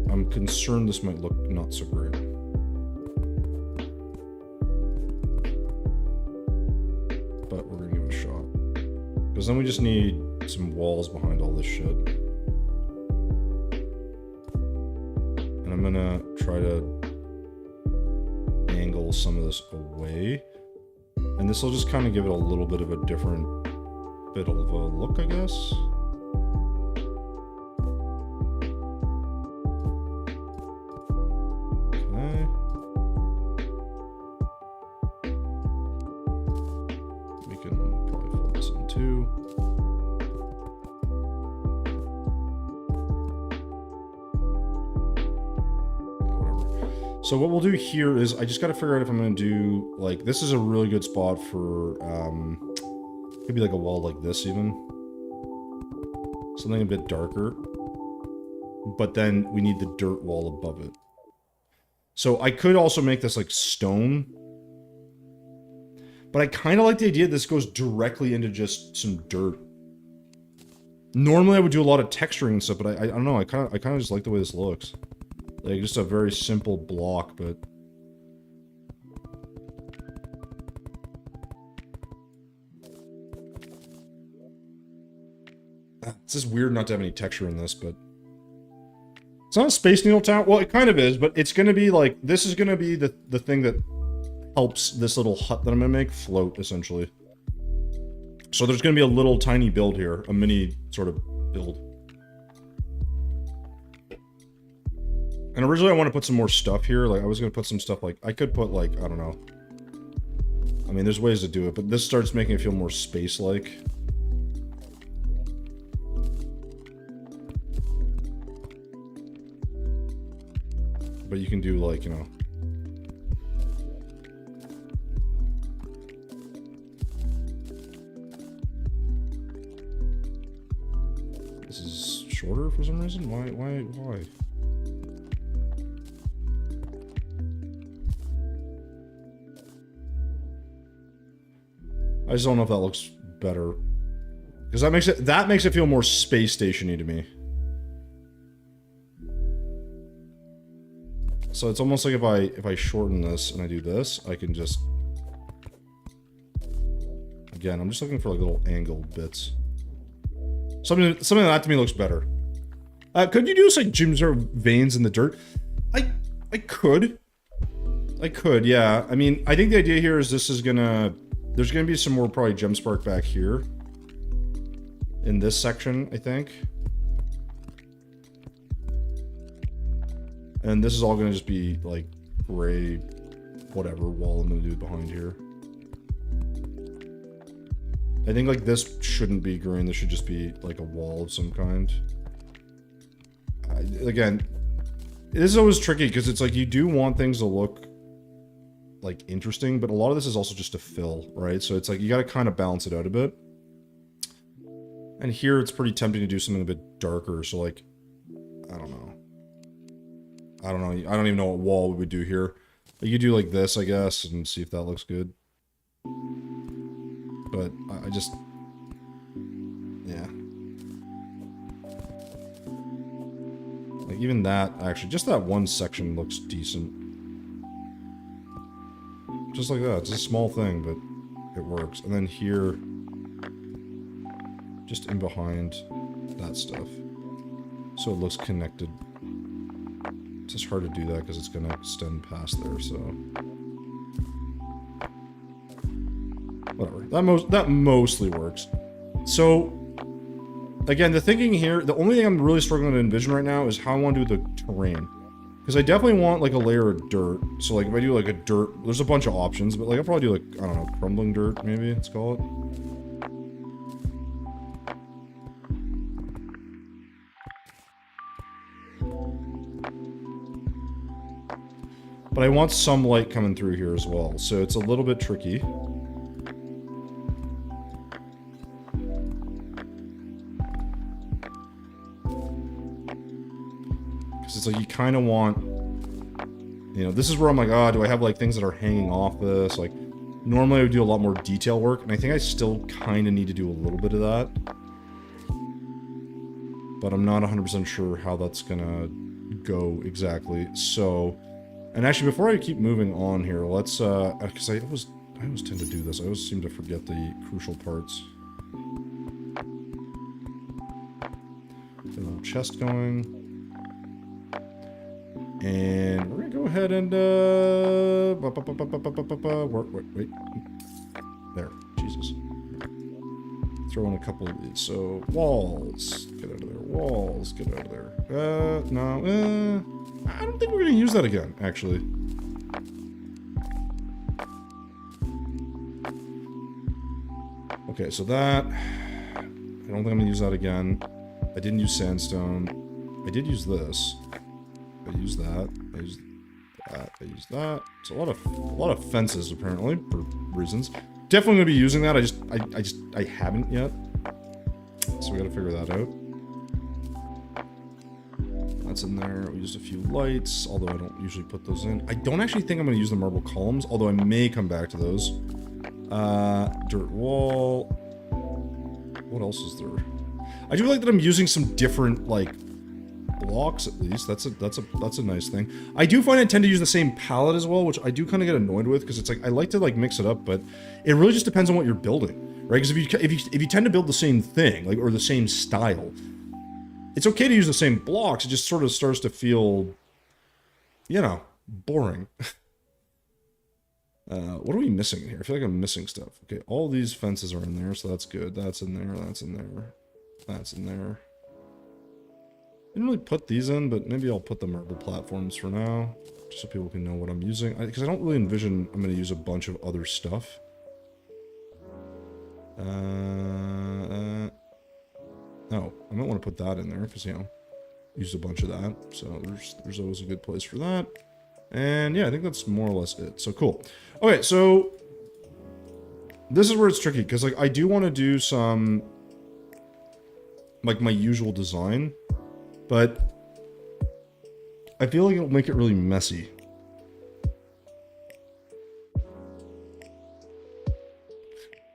I'm concerned this might look not so great. But we're gonna give it a shot. Because then we just need some walls behind all this shit. And I'm gonna try to angle some of this away. And this will just kind of give it a little bit of a different bit of a look, I guess. Okay. We can probably fill this in too. So what we'll do here is, I just gotta figure out if I'm gonna do, like, this is a really good spot for, could be like a wall like this even. Something a bit darker. But then we need the dirt wall above it. So I could also make this like stone. But I kind of like the idea this goes directly into just some dirt. Normally I would do a lot of texturing and stuff, but I don't know, I kind of just like the way this looks. Like, just a very simple block, but... It's just weird not to have any texture in this, but... It's not a Space Needle tower. Well, it kind of is, but it's gonna be like... This is gonna be the thing that helps this little hut that I'm gonna make float, essentially. So there's gonna be a little tiny build here. A mini sort of build. And originally I want to put some more stuff here, like I was going to put some stuff like, I could put like, I don't know. I mean, there's ways to do it, but this starts making it feel more space-like. But you can do like, you know. This is shorter for some reason? Why? I just don't know if that looks better. Because that makes it feel more space station-y to me. So it's almost like if I shorten this and I do this, I can just... Again, I'm just looking for like little angled bits. Something like that to me looks better. Could you do this like sort of veins in the dirt? I could. I could, yeah. I mean, I think the idea here is this is gonna... There's gonna be some more probably gem spark back here. In this section, I think. And this is all gonna just be like gray whatever wall I'm gonna do behind here. I think like this shouldn't be green. This should just be like a wall of some kind. Again, this is always tricky because it's like you do want things to look like interesting, but a lot of this is also just to fill, right? So it's like you got to kind of balance it out a bit. And here it's pretty tempting to do something a bit darker. So like, I don't know. I don't even know what wall we would do here. Like you do like this, I guess, and see if that looks good. But I just, yeah. Like even that, actually, just that one section looks decent. Just like that. It's a small thing, but it works. And then here, just in behind that stuff. So it looks connected. It's just hard to do that because it's going to extend past there, so... Whatever. That mostly works. So, again, the thinking here, the only thing I'm really struggling to envision right now is how I want to do the terrain. Because I definitely want, like, a layer of dirt. So, like, if I do, like, a dirt... There's a bunch of options, but, like, I'll probably do, like, I don't know, crumbling dirt, maybe, let's call it. But I want some light coming through here as well, so it's a little bit tricky. Because it's like you kind of want... You know, this is where I'm like, ah, do I have like things that are hanging off this? Like, normally I would do a lot more detail work, and I think I still kind of need to do a little bit of that. But I'm not 100% sure how that's gonna go exactly, so... And actually, before I keep moving on here, let's, because I always tend to do this. I always seem to forget the crucial parts. Get a little chest going. And we're gonna go ahead and, wait. There, Jesus. Throw in a couple of these. So, walls. Get out of there. Walls. Get out of there. No, I don't think we're going to use that again, actually. Okay, so that... I don't think I'm going to use that again. I didn't use sandstone. I did use this. I used that. I used that. I used that. It's a lot of fences, apparently, for reasons. Definitely going to be using that. I haven't yet. So we got to figure that out. That's in there. We used a few lights, although I don't usually put those in. I don't actually think I'm going to use the marble columns, although I may come back to those. Dirt wall. What else is there? I do like that I'm using some different, like, blocks at least. That's a nice thing. I do find I tend to use the same palette as well, which I do kind of get annoyed with, because it's like I like to like mix it up, but it really just depends on what you're building, right? Because if you tend to build the same thing, like, or the same style, it's okay to use the same blocks. It just sort of starts to feel, you know, boring. What are we missing in here? I feel like I'm missing stuff. Okay, all these fences are in there, so that's good. That's in there, that's in there, that's in there. Didn't really put these in, but maybe I'll put the marble platforms for now, just so people can know what I'm using. Because I don't really envision I'm going to use a bunch of other stuff. No, I might want to put that in there, because, you know, used a bunch of that. So there's always a good place for that. And yeah, I think that's more or less it. So cool. Okay, so this is where it's tricky, because like I do want to do some like my usual design, but I feel like it'll make it really messy.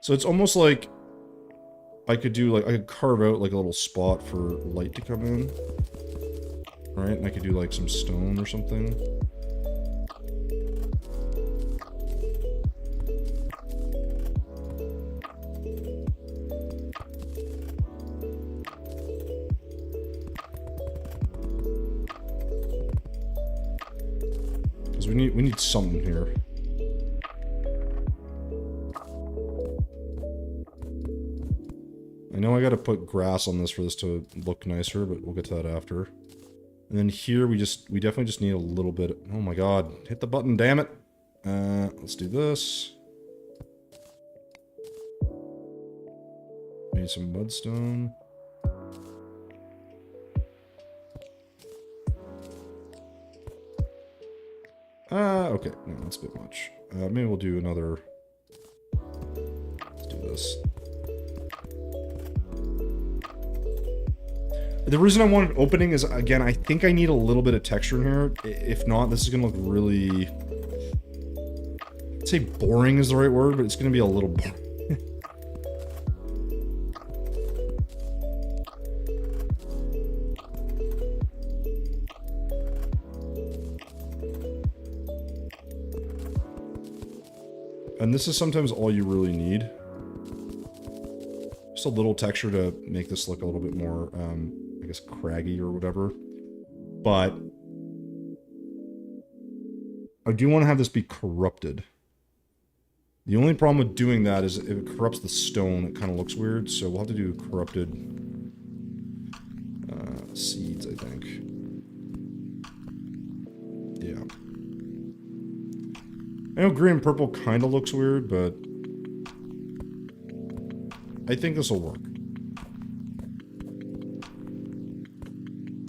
So it's almost like I could do like, I could carve out like a little spot for light to come in. Right? And I could do like some stone or something. Because we need something here. I know I gotta put grass on this for this to look nicer, but we'll get to that after. And then here we definitely just need a little bit. Oh my god, hit the button, damn it. Let's do this. Maybe some mudstone. Okay, no, that's a bit much. Maybe we'll do another. Let's do this. The reason I wanted opening is, again, I think I need a little bit of texture in here. If not, this is gonna look really... I'd say boring is the right word, but it's gonna be a little boring. And this is sometimes all you really need. Just a little texture to make this look a little bit more, I guess, craggy or whatever. But I do want to have this be corrupted. The only problem with doing that is if it corrupts the stone, it kind of looks weird. So we'll have to do corrupted seeds, I think. Yeah. I know green and purple kind of looks weird, but I think this will work.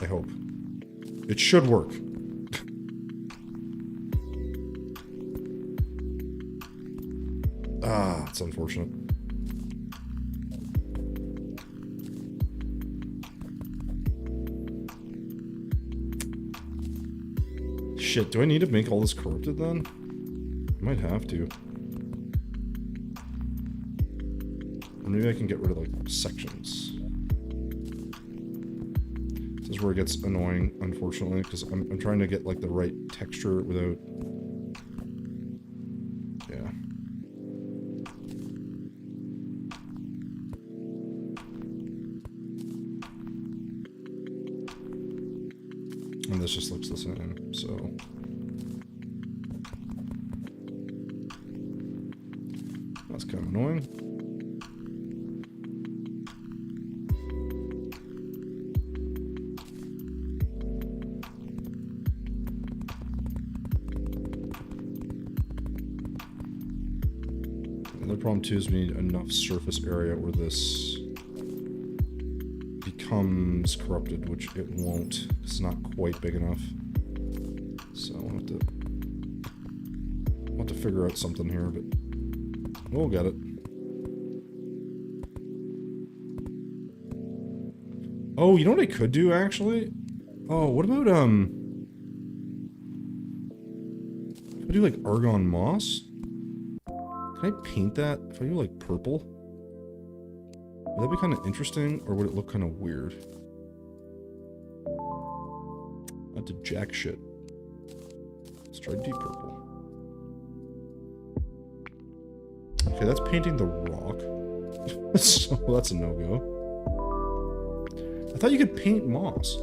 I hope. It should work. It's unfortunate. Shit, do I need to make all this corrupted then? I might have to. Or maybe I can get rid of, like, sections. This is where it gets annoying, unfortunately, because I'm trying to get, like, the right texture without... Yeah. And this just looks the same, so... That's kind of annoying. Another problem too is we need enough surface area where this becomes corrupted, which it won't. It's not quite big enough. So we'll have to figure out something here, but we'll get it. Oh, you know what I could do, actually? Oh, what about, if I do, like, argon moss? Can I paint that? If I do, like, purple? Would that be kind of interesting, or would it look kind of weird? Not to jack shit. Let's try deep purple. Okay, that's painting the rock. So that's a no-go. I thought you could paint moss.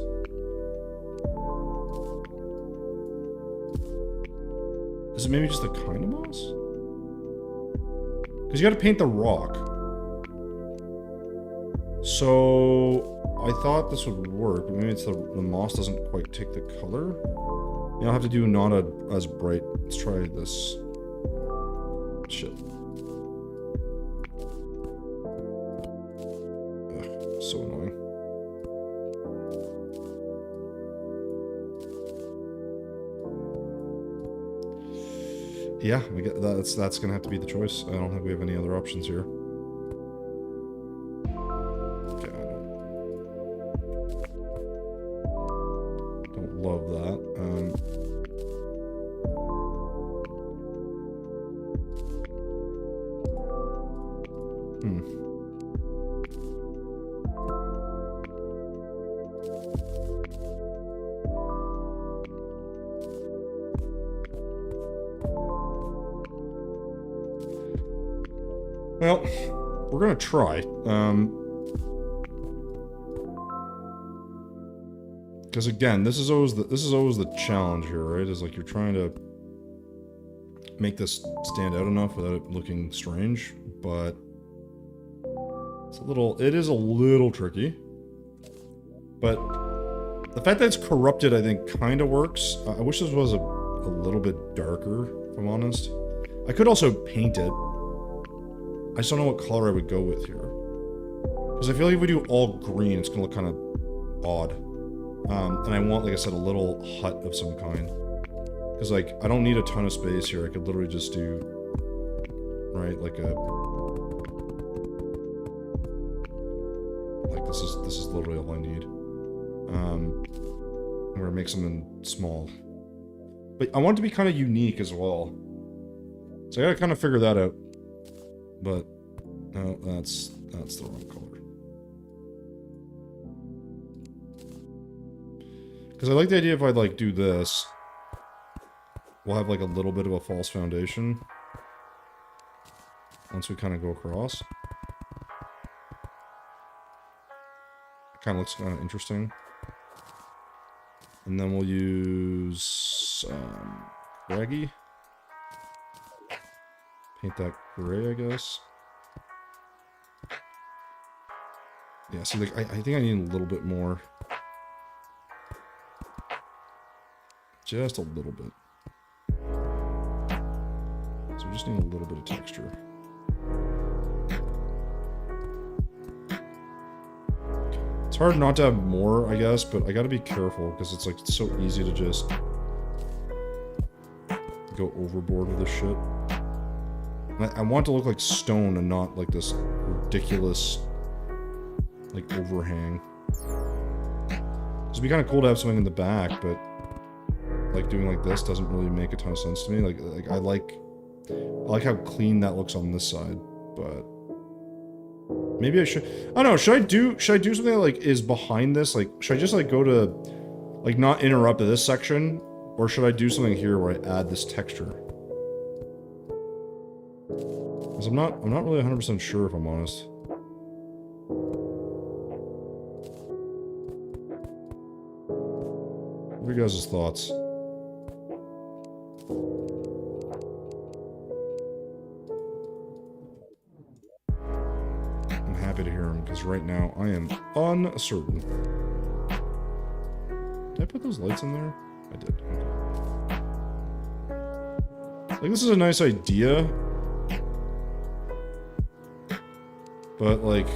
Is it maybe just the kind of moss? Because you gotta paint the rock. So I thought this would work, but maybe it's the moss doesn't quite take the color. Yeah, I'll have to do not as bright. Let's try this. Shit. Ugh, so annoying. Yeah, we get that's gonna have to be the choice. I don't think we have any other options here. Okay, I don't love that. Well, we're gonna try. Because again, this is always the challenge here, right? Is like you're trying to make this stand out enough without it looking strange, but it is a little tricky. But the fact that it's corrupted, I think, kind of works. I wish this was a little bit darker, if I'm honest. I could also paint it. I just don't know what color I would go with here. Because I feel like if we do all green, it's gonna look kind of odd. And I want, like I said, a little hut of some kind. Because, like, I don't need a ton of space here. I could literally just do, right, like a... Like, this is literally all I need. I'm gonna make something small. But I want it to be kind of unique as well. So I gotta kind of figure that out. But, no, that's the wrong color. Because I like the idea if I, like, do this, we'll have, like, a little bit of a false foundation. Once we kind of go across. Kind of looks kind of interesting. And then we'll use, Craggy. Paint that gray, I guess. Yeah, see, like, I think I need a little bit more. Just a little bit. So we just need a little bit of texture. It's hard not to have more, I guess, but I gotta be careful because it's like so easy to just go overboard with this shit. I want to look like stone and not like this ridiculous like overhang. It'd be kind of cool to have something in the back, but like doing like this doesn't really make a ton of sense to me. Like I like how clean that looks on this side, but maybe I should. I don't know. Should I do something that like is behind this? Like, should I just like go to like not interrupt this section, or should I do something here where I add this texture? Because I'm not really 100% sure if I'm honest. What are you guys' thoughts? I'm happy to hear them, because right now I am uncertain. Did I put those lights in there? I did. Okay. Like, this is a nice idea. But, like...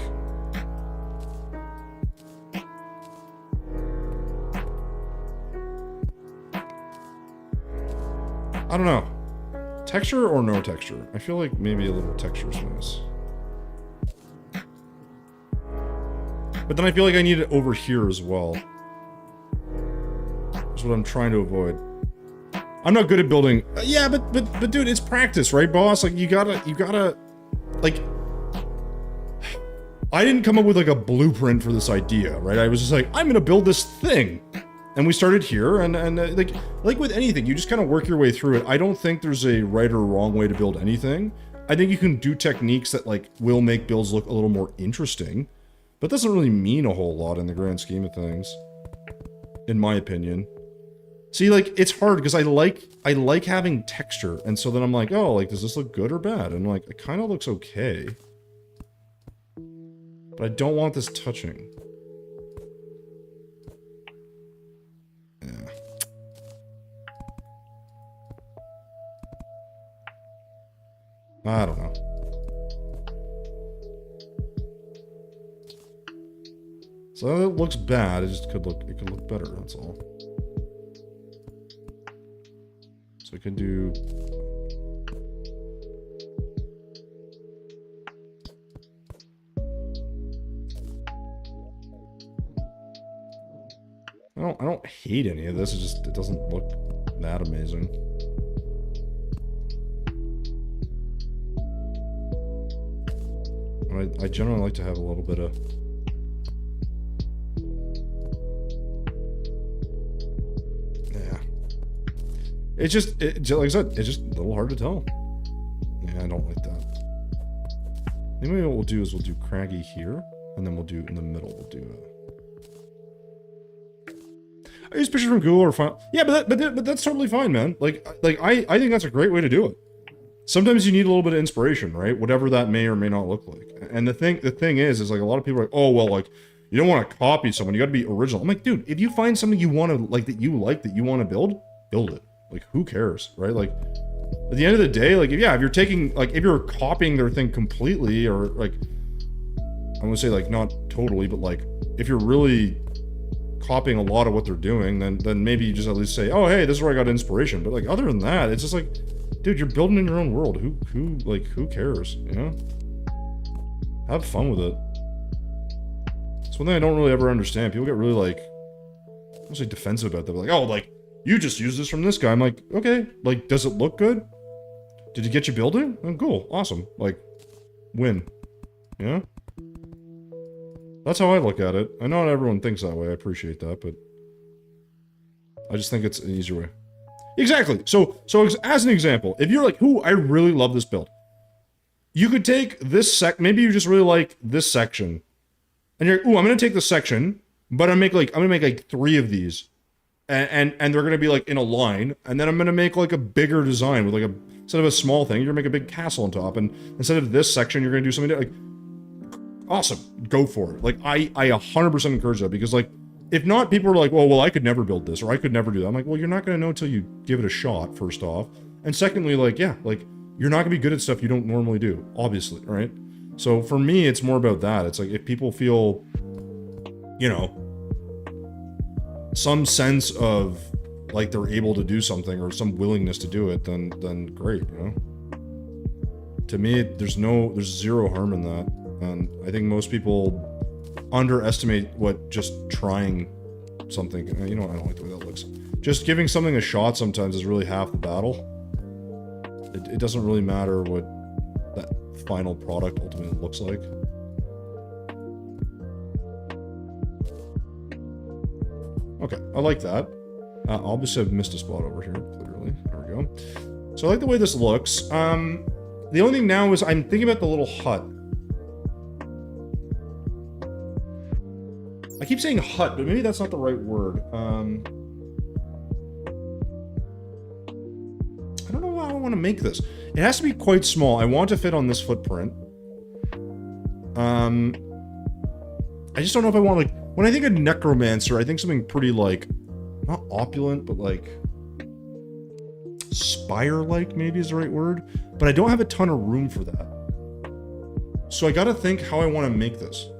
I don't know. Texture or no texture? I feel like maybe a little texture is nice. But then I feel like I need it over here as well. That's what I'm trying to avoid. I'm not good at building... yeah, but dude, it's practice, right, boss? Like, you gotta... Like... I didn't come up with, like, a blueprint for this idea, right? I was just like, I'm gonna build this thing. And we started here, and like with anything, you just kind of work your way through it. I don't think there's a right or wrong way to build anything. I think you can do techniques that, like, will make builds look a little more interesting. But it doesn't really mean a whole lot in the grand scheme of things. In my opinion. See, like, it's hard, because I like having texture, and so then I'm like, oh, like, does this look good or bad? And, like, it kind of looks okay. But I don't want this touching. Yeah. I don't know. So it looks bad, it just could look better, that's all. So we can do... I don't hate any of this, it doesn't look that amazing. I generally like to have a little bit of... yeah. It's just, like I said, it's just a little hard to tell. Yeah, I don't like that. Maybe what we'll do is we'll do Craggy here, and then we'll do, in the middle, we'll do I use pictures from Google or file. Yeah, but that's totally fine, man. Like I think that's a great way to do it. Sometimes you need a little bit of inspiration, right? Whatever that may or may not look like. And the thing is like a lot of people are like, oh well, like you don't want to copy someone. You got to be original. I'm like, dude, if you find something you want to that you want to build it. Like, who cares, right? Like, at the end of the day, like, if you're taking, like, if you're copying their thing completely, or, like, I'm gonna say, like, not totally, but, like, if you're really copying a lot of what they're doing, then maybe you just at least say, oh, hey, this is where I got inspiration. But, like, other than that, it's just like, dude, you're building in your own world. Who cares, you know? Have fun with it. It's one thing I don't really ever understand. People get really, like, I say defensive about that. Like, oh, like, you just use this from this guy. I'm like, okay, like, does it look good? Did it get you building? Oh, cool, awesome. Like, win. Yeah? That's how I look at it. I know not everyone thinks that way. I appreciate that, but I just think it's an easier way. Exactly. So as an example, if you're like, ooh, I really love this build. You could take this maybe you just really like this section. And you're, ooh, I'm gonna take this section, but I'm gonna make like 3 of these. And they're gonna be like in a line, and then I'm gonna make like a bigger design with like instead of a small thing, you're gonna make a big castle on top, and instead of this section, you're gonna do something like, awesome, go for it. Like, I 100% encourage that, because like, if not, people are like, well, I could never build this, or I could never do that. I'm like, well, you're not gonna know until you give it a shot, first off. And secondly, like, yeah, like, you're not gonna be good at stuff you don't normally do, obviously, right? So for me, it's more about that. It's like, if people feel, you know, some sense of like they're able to do something or some willingness to do it, then great, you know? To me, there's zero harm in that. And I think most people underestimate what just trying something, you know, I don't like the way that looks. Just giving something a shot sometimes is really half the battle. It doesn't really matter what that final product ultimately looks like. Okay, I like that. Obviously I've missed a spot over here, clearly. There we go. So I like the way this looks. The only thing now is I'm thinking about the little hut. I keep saying hut, but maybe that's not the right word. I don't know how I want to make this. It has to be quite small. I want to fit on this footprint. I just don't know if I want, like, when I think of necromancer, I think something pretty, like, not opulent, but like spire-like maybe is the right word. But I don't have a ton of room for that. So I gotta think how I want to make this.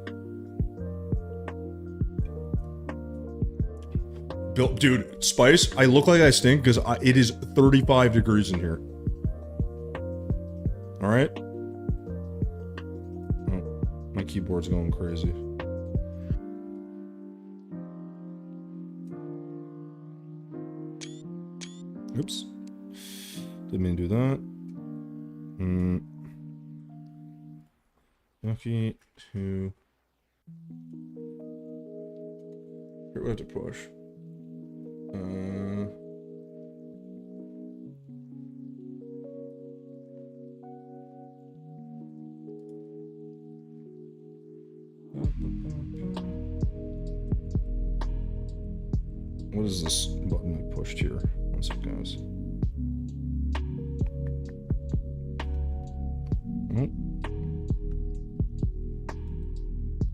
Dude, Spice, I look like I stink because it is 35 degrees in here. Alright? Oh, my keyboard's going crazy. Oops. Didn't mean to do that. Lucky to... Here we have to push. What is this button I pushed here? One sec, guys. Oh.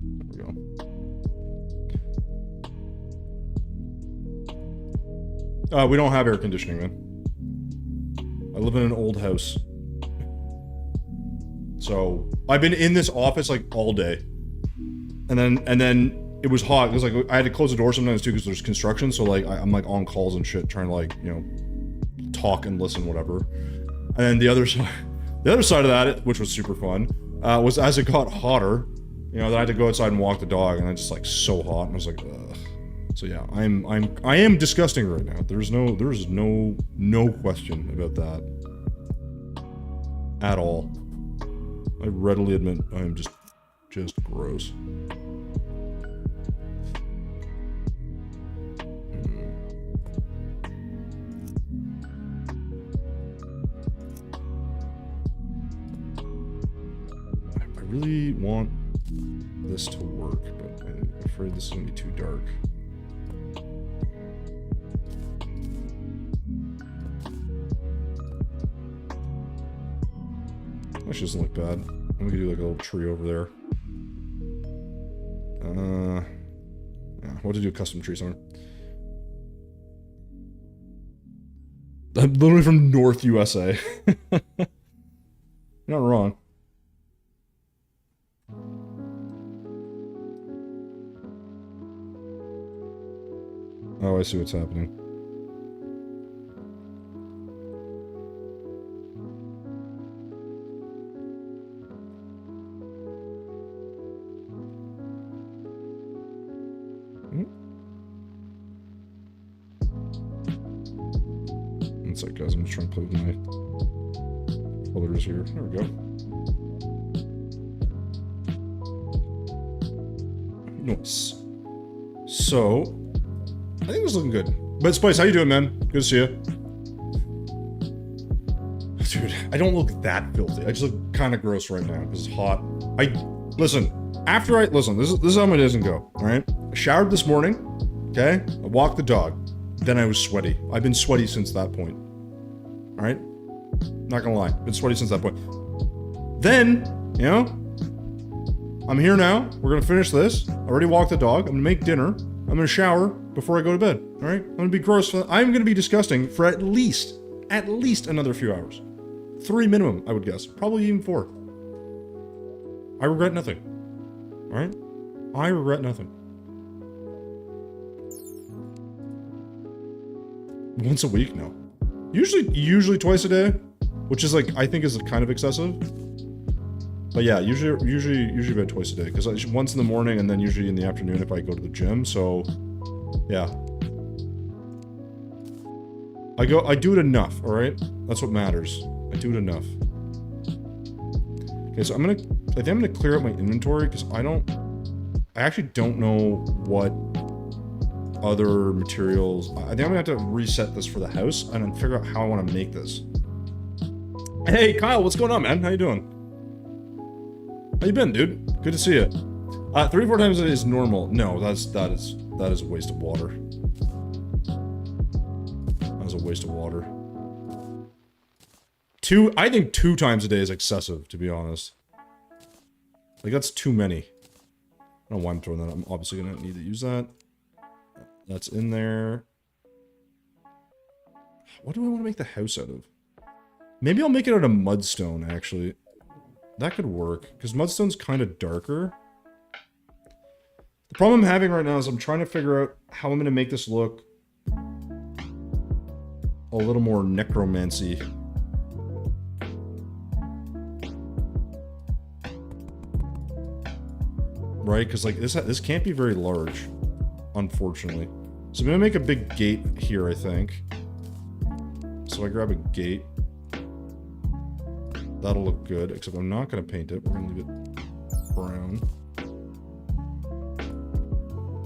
There we go. We don't have air conditioning, man. I live in an old house. So, I've been in this office, like, all day. And then it was hot. It was like, I had to close the door sometimes, too, because there's construction. So, like, I'm, like, on calls and shit, trying to, like, you know, talk and listen, whatever. And then the other side of that, which was super fun, was as it got hotter, you know, then I had to go outside and walk the dog, and it's just, like, so hot. And I was like, ugh. So yeah, I am disgusting right now. There's no question about that at all. I readily admit I am just gross. I really want this to work, but I'm afraid this is gonna be too dark. That doesn't look bad. We could do like a little tree over there. Yeah, we'll have to do a custom tree somewhere. I'm literally from North USA. You're not wrong. Oh, I see what's happening. One sec, guys. I'm just trying to play with my colors here. There we go. Nice. So, I think it's looking good. But Spice, how you doing, man? Good to see you. Dude, I don't look that filthy. I just look kind of gross right now because it's hot. Listen, this is how my days can go, alright? I showered this morning, okay? I walked the dog. Then I was sweaty. I've been sweaty since that point. Alright? Not gonna lie. Been sweaty since that point. Then, you know, I'm here now. We're gonna finish this. I already walked the dog. I'm gonna make dinner. I'm gonna shower before I go to bed. Alright? I'm gonna be gross. I'm gonna be disgusting for at least another few hours. 3 minimum, I would guess. Probably even 4. I regret nothing. Alright? I regret nothing. Once a week? No. Usually twice a day, which is like, I think is kind of excessive. But yeah, usually about twice a day, because once in the morning and then usually in the afternoon if I go to the gym, so yeah. I do it enough, alright? That's what matters. I do it enough. Okay, so I think I'm gonna clear out my inventory, because I actually don't know what other materials. I think I'm gonna have to reset this for the house and then figure out how I want to make this. Hey Kyle, what's going on, man? How you doing? How you been, dude? Good to see you. 3-4 times a day is normal. No, that is a waste of water. That was a waste of water. I think 2 times a day is excessive, to be honest. Like, that's too many. I don't know why I'm throwing that. I'm obviously gonna need to use that. That's in there. What do I want to make the house out of? Maybe I'll make it out of mudstone, actually. That could work, because mudstone's kind of darker. The problem I'm having right now is I'm trying to figure out how I'm going to make this look a little more necromancy. Right? Because like this can't be very large, unfortunately. So I'm going to make a big gate here, I think. So I grab a gate. That'll look good, except I'm not going to paint it. We're going to leave it brown.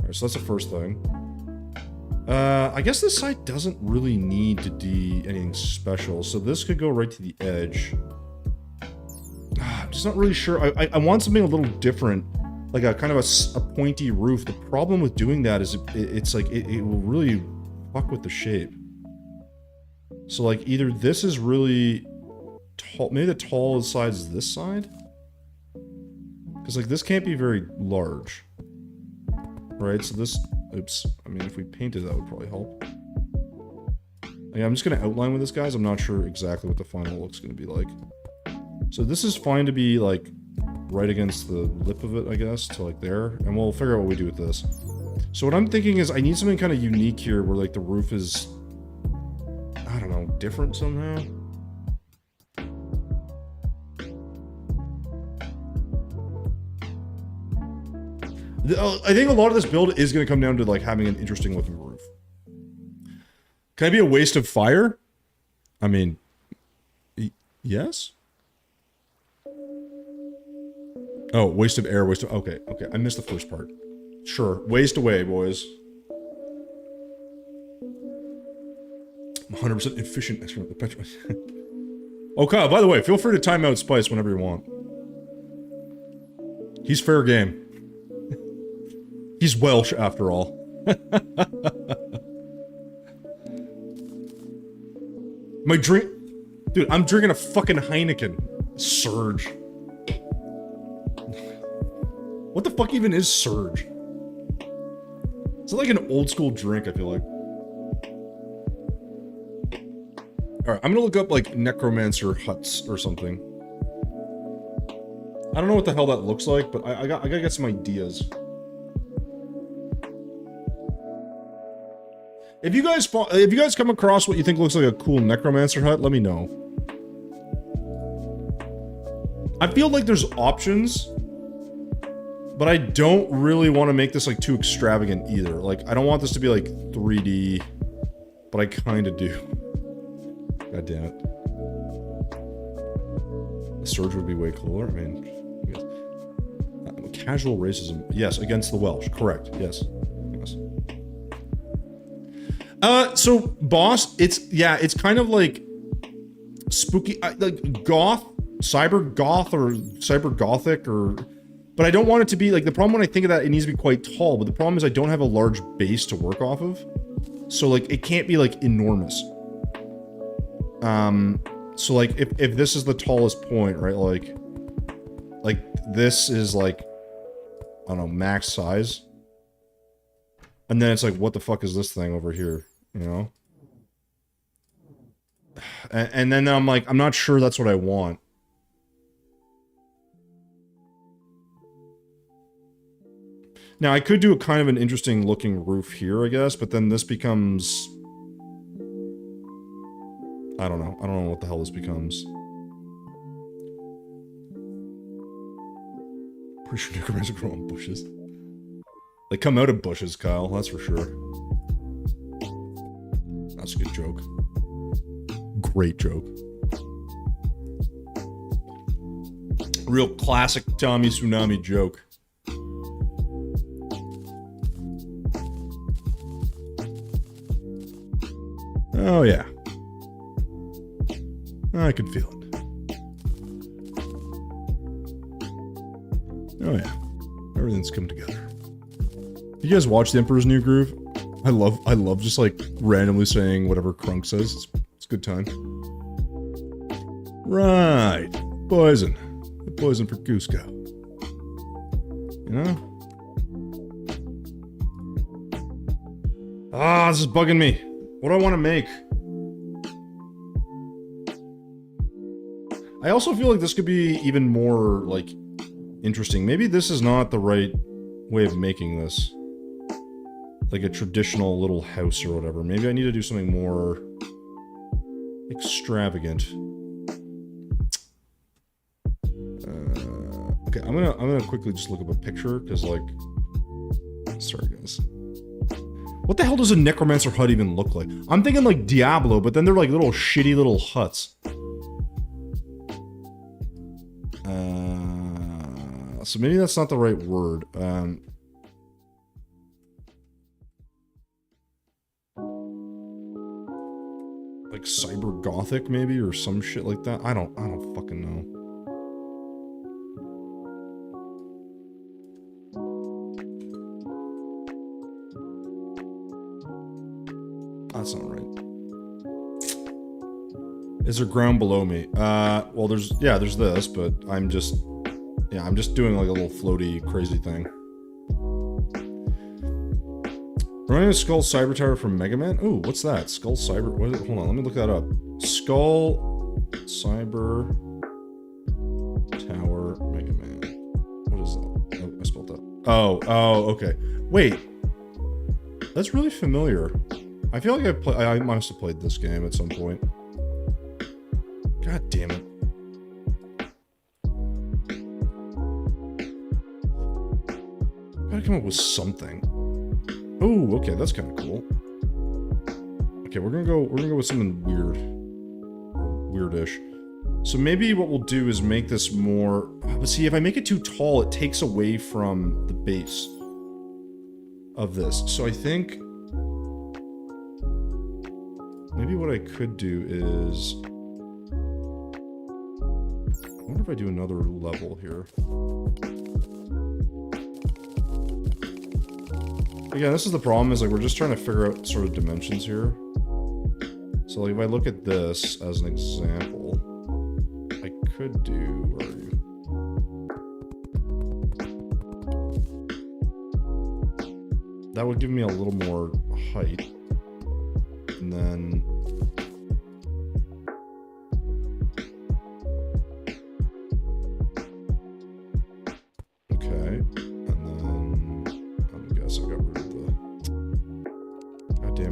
Alright, so that's the first thing. I guess this side doesn't really need to be anything special, so this could go right to the edge. I'm just not really sure. I want something a little different, like a kind of a pointy roof. The problem with doing that is it's like, it will really fuck with the shape. So like either this is really tall, maybe the tall side is this side? Because like this can't be very large. Right, so this, oops, I mean if we painted that would probably help. Yeah, I'm just going to outline with this, guys. I'm not sure exactly what the final look's going to be like. So this is fine to be like right against the lip of it, I guess, to like there, and we'll figure out what we do with this. So what I'm thinking is I need something kind of unique here where like the roof is, I don't know, different somehow. I think a lot of this build is going to come down to like having an interesting looking roof. Can I be a waste of fire? I mean, yes? Oh, waste of air, waste of... Okay, I missed the first part. Sure, waste away, boys. 100% efficient excrement. Oh, Kyle, by the way, feel free to time out Spice whenever you want. He's fair game. He's Welsh, after all. My drink... Dude, I'm drinking a fucking Heineken. Surge. What the fuck even is Surge? It's like an old school drink, I feel like. Alright, I'm gonna look up, like, necromancer huts or something. I don't know what the hell that looks like, but I gotta get some ideas. If you guys come across what you think looks like a cool necromancer hut, let me know. I feel like there's options, but I don't really want to make this, like, too extravagant either. Like, I don't want this to be, like, 3D, but I kinda do. God damn it. The surge would be way cooler. I mean, casual racism. Yes, against the Welsh. Correct. Yes. Yes. So, boss, it's kind of like spooky, like goth, cyber goth or cyber gothic or, but I don't want it to be like, the problem when I think of that, it needs to be quite tall, but the problem is I don't have a large base to work off of. So like, it can't be like enormous. So like, if this is the tallest point, right, like this is like, I don't know, max size. And then it's like, what the fuck is this thing over here, you know? And then I'm like, I'm not sure that's what I want. Now, I could do a kind of an interesting looking roof here, I guess, but then this becomes... I don't know. I don't know what the hell this becomes. Pretty sure necromancers grow on bushes. They come out of bushes, Kyle, that's for sure. That's a good joke. Great joke. Real classic Tommy Tsunami joke. Oh yeah. I can feel it. Oh yeah. Everything's come together. You guys watch The Emperor's New Groove? I love just like randomly saying whatever Crunk says. It's a good time. Right. Poison. The poison for Cusco. You know? Ah, this is bugging me. What do I want to make? I also feel like this could be even more, like, interesting. Maybe this is not the right way of making this. Like a traditional little house or whatever. Maybe I need to do something more extravagant. Okay, I'm gonna quickly just look up a picture, because, like... Sorry, guys. What the hell does a necromancer hut even look like? I'm thinking like Diablo, but then they're like little shitty little huts. So maybe that's not the right word. Like cyber gothic maybe, or some shit like that. I don't fucking know. That's not right. Is there ground below me? Well, there's this, but I'm just doing like a little floaty, crazy thing. Running a Skull Cyber Tower from Mega Man? Ooh, what's that? Skull Cyber, what is it? Hold on, let me look that up. Skull Cyber Tower Mega Man. What is that? Oh, I spelled that. Oh, okay. Wait. That's really familiar. I feel like I must have played this game at some point. God damn it. Gotta come up with something. Oh, okay, that's kind of cool. Okay, we're gonna go with something weird. Weirdish. So maybe what we'll do is make this more... But see, if I make it too tall, it takes away from the base of this. So I think... Maybe what I could do is... I wonder if I do another level here. Again, this is the problem, is like we're just trying to figure out sort of dimensions here. So like if I look at this as an example, I could do... Where are you? That would give me a little more height. And then...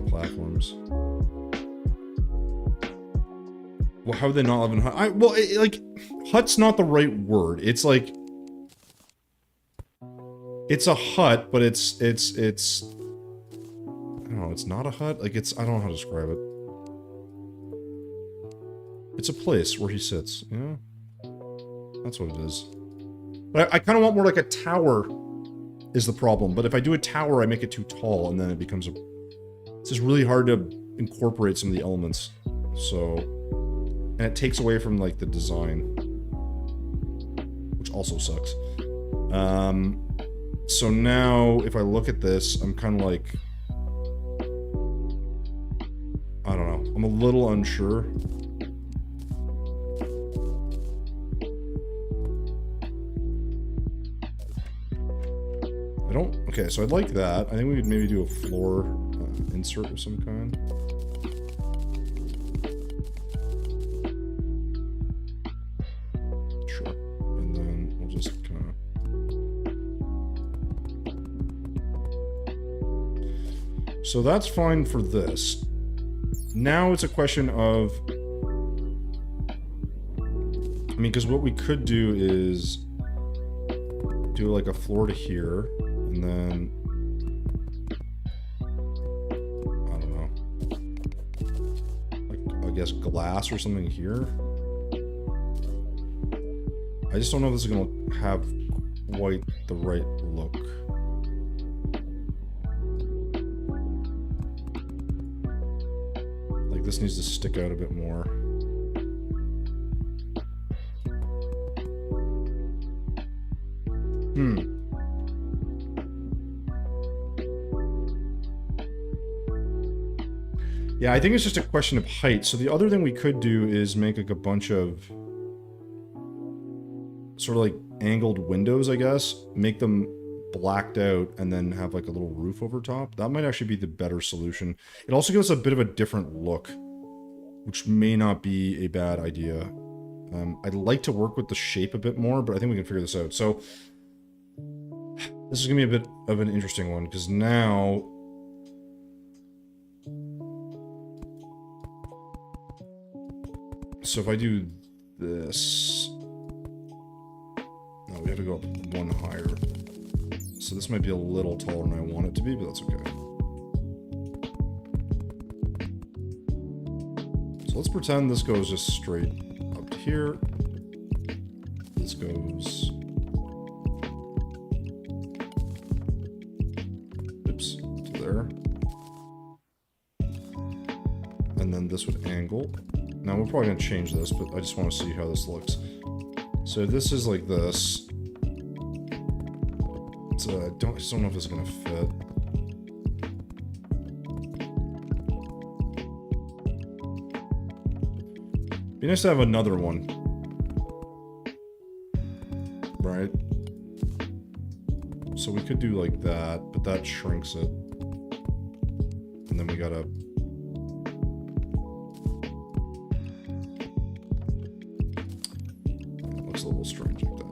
platforms. Well, how would they not live in hut? Well, like, hut's not the right word. It's like, it's a hut, but it's, I don't know, it's not a hut? Like, it's, I don't know how to describe it. It's a place where he sits, you know? That's what it is. But I kind of want more like a tower is the problem. But if I do a tower, I make it too tall, and then it becomes a... It's just really hard to incorporate some of the elements. So... And it takes away from, like, the design. Which also sucks. So now, if I look at this, I'm kind of like... I don't know. I'm a little unsure. I don't... Okay, so I'd like that. I think we could maybe do a floor insert of some kind. Sure. And then we'll just kind of... So that's fine for this. Now it's a question of... I mean, because what we could do is... do like a floor to here. And then, I don't know, like, I guess glass or something here. I just don't know if this is going to have quite the right look. Like, this needs to stick out a bit more. Yeah, I think it's just a question of height. So the other thing we could do is make like a bunch of sort of like angled windows, I guess. Make them blacked out and then have like a little roof over top. That might actually be the better solution. It also gives us a bit of a different look, which may not be a bad idea. I'd like to work with the shape a bit more, but I think we can figure this out. So this is going to be a bit of an interesting one, because now... So if I do this... No, we have to go up one higher. So this might be a little taller than I want it to be, but that's okay. So let's pretend this goes just straight up to here. This goes... Oops, to there. And then this would angle. Now, we're probably going to change this, but I just want to see how this looks. So this is like this. It's, I just don't know if it's going to fit. Be nice to have another one. Right? So we could do like that, but that shrinks it. And then we gotta... A little strange like that.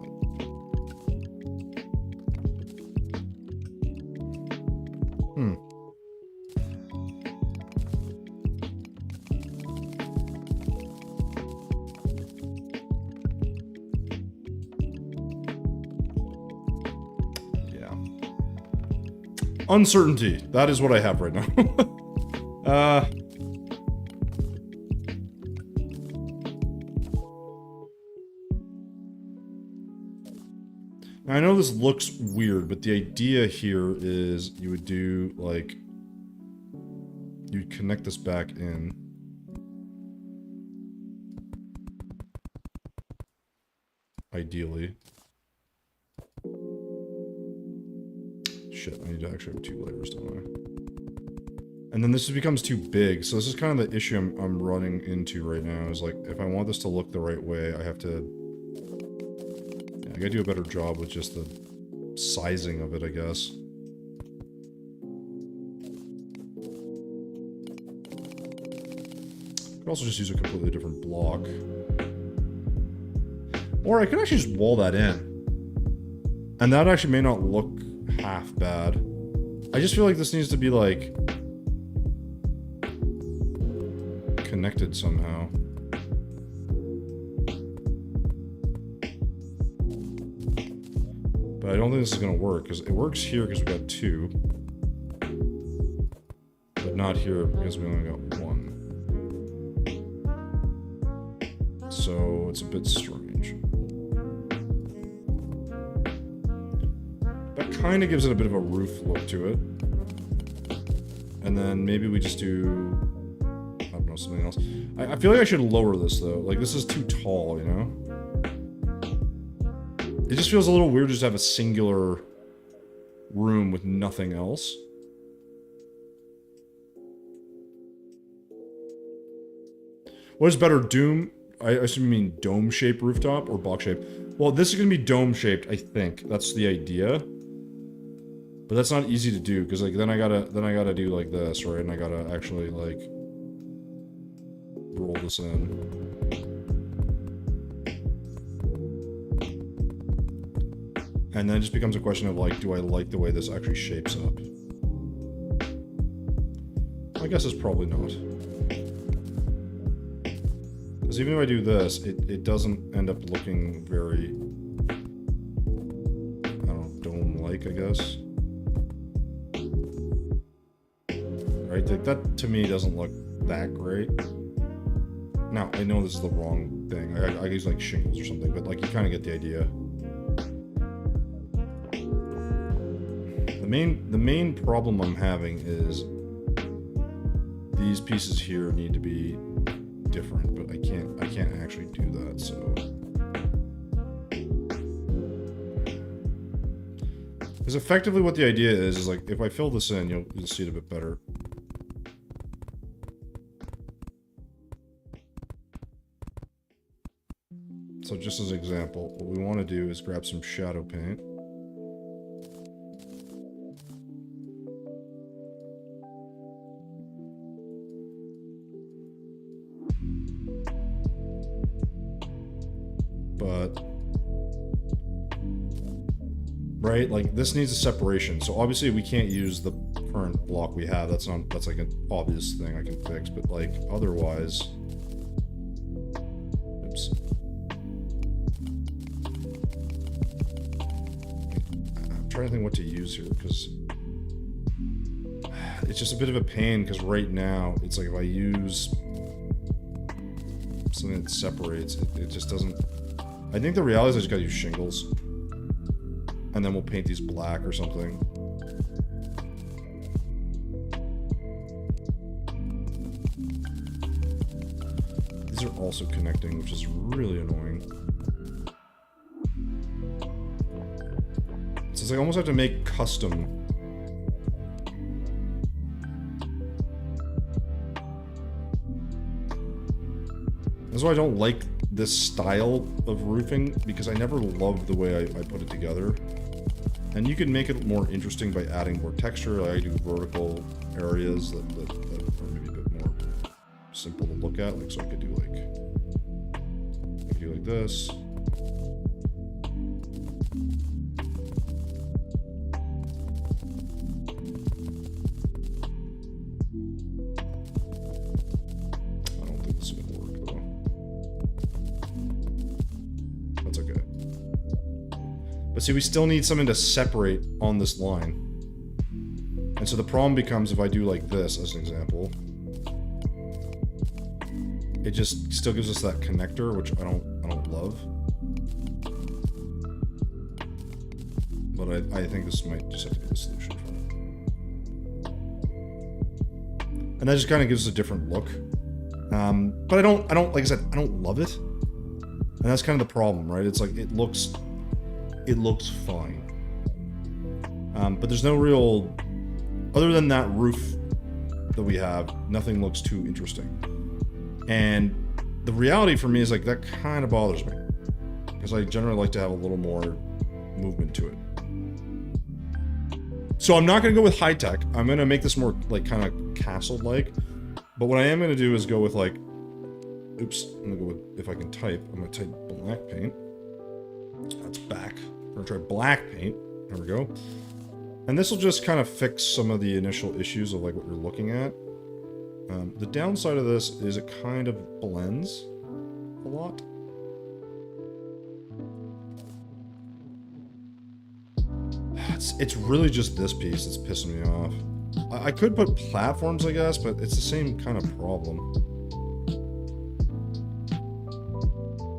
Yeah. Uncertainty. That is what I have right now. I know this looks weird, but the idea here is you would do, like, you'd connect this back in. Ideally. Shit, I need to actually have 2 layers, don't I? And then this becomes too big, so this is kind of the issue I'm running into right now, is like, if I want this to look the right way, I have to... I gotta do a better job with just the sizing of it, I guess. I could also just use a completely different block. Or I could actually just wall that in. And that actually may not look half bad. I just feel like this needs to be like... connected somehow. But I don't think this is gonna work, because it works here because we got 2. But not here because we only got 1. So it's a bit strange. That kind of gives it a bit of a roof look to it. And then maybe we just do, I don't know, something else. I feel like I should lower this though. Like, this is too tall, you know? It just feels a little weird just to have a singular room with nothing else. What is better, Doom? I assume you mean dome-shaped rooftop or box-shaped. Well, this is gonna be dome-shaped, I think. That's the idea. But that's not easy to do, because like then I gotta do like this, right? And I gotta actually like roll this in. And then it just becomes a question of like, do I like the way this actually shapes up? I guess it's probably not. Because even if I do this, it doesn't end up looking very, I don't know, dome-like, I guess. Right, like that to me doesn't look that great. Now, I know this is the wrong thing. I use like shingles or something, but like you kind of get the idea. The main problem I'm having is these pieces here need to be different, but I can't actually do that, so. Because effectively what the idea is like if I fill this in, you'll see it a bit better. So just as an example, what we want to do is grab some shadow paint. But, right, like this needs a separation. So obviously we can't use the current block we have. That's like an obvious thing I can fix, but like otherwise, oops. I'm trying to think what to use here because it's just a bit of a pain because right now it's like if I use something that separates, it just doesn't. I think the reality is I just gotta use shingles. And then we'll paint these black or something. These are also connecting, which is really annoying. So it's like I almost have to make custom. That's why I don't like this style of roofing, because I never loved the way I put it together. And you can make it more interesting by adding more texture. Like I do vertical areas that are maybe a bit more simple to look at. Like, so I could do like this. I don't think this is gonna work though. That's okay. But see, we still need something to separate on this line. And so the problem becomes if I do like this as an example, it just still gives us that connector, which I don't love. But I think this might just have to be the solution for it. And that just kind of gives us a different look. But I don't, like I said, I don't love it. And that's kind of the problem, right? It's like, it looks fine. But there's no real, other than that roof that we have, nothing looks too interesting. And the reality for me is like, that kind of bothers me. Because I generally like to have a little more movement to it. So I'm not going to go with high tech. I'm going to make this more like kind of castle-like. But what I am going to do is go with like, oops, I'm going to go with, if I can type, I'm going to type black paint. That's back. We're going to try black paint. There we go. And this will just kind of fix some of the initial issues of like what you're looking at. The downside of this is it kind of blends a lot. It's really just this piece that's pissing me off. I could put platforms, I guess, but it's the same kind of problem.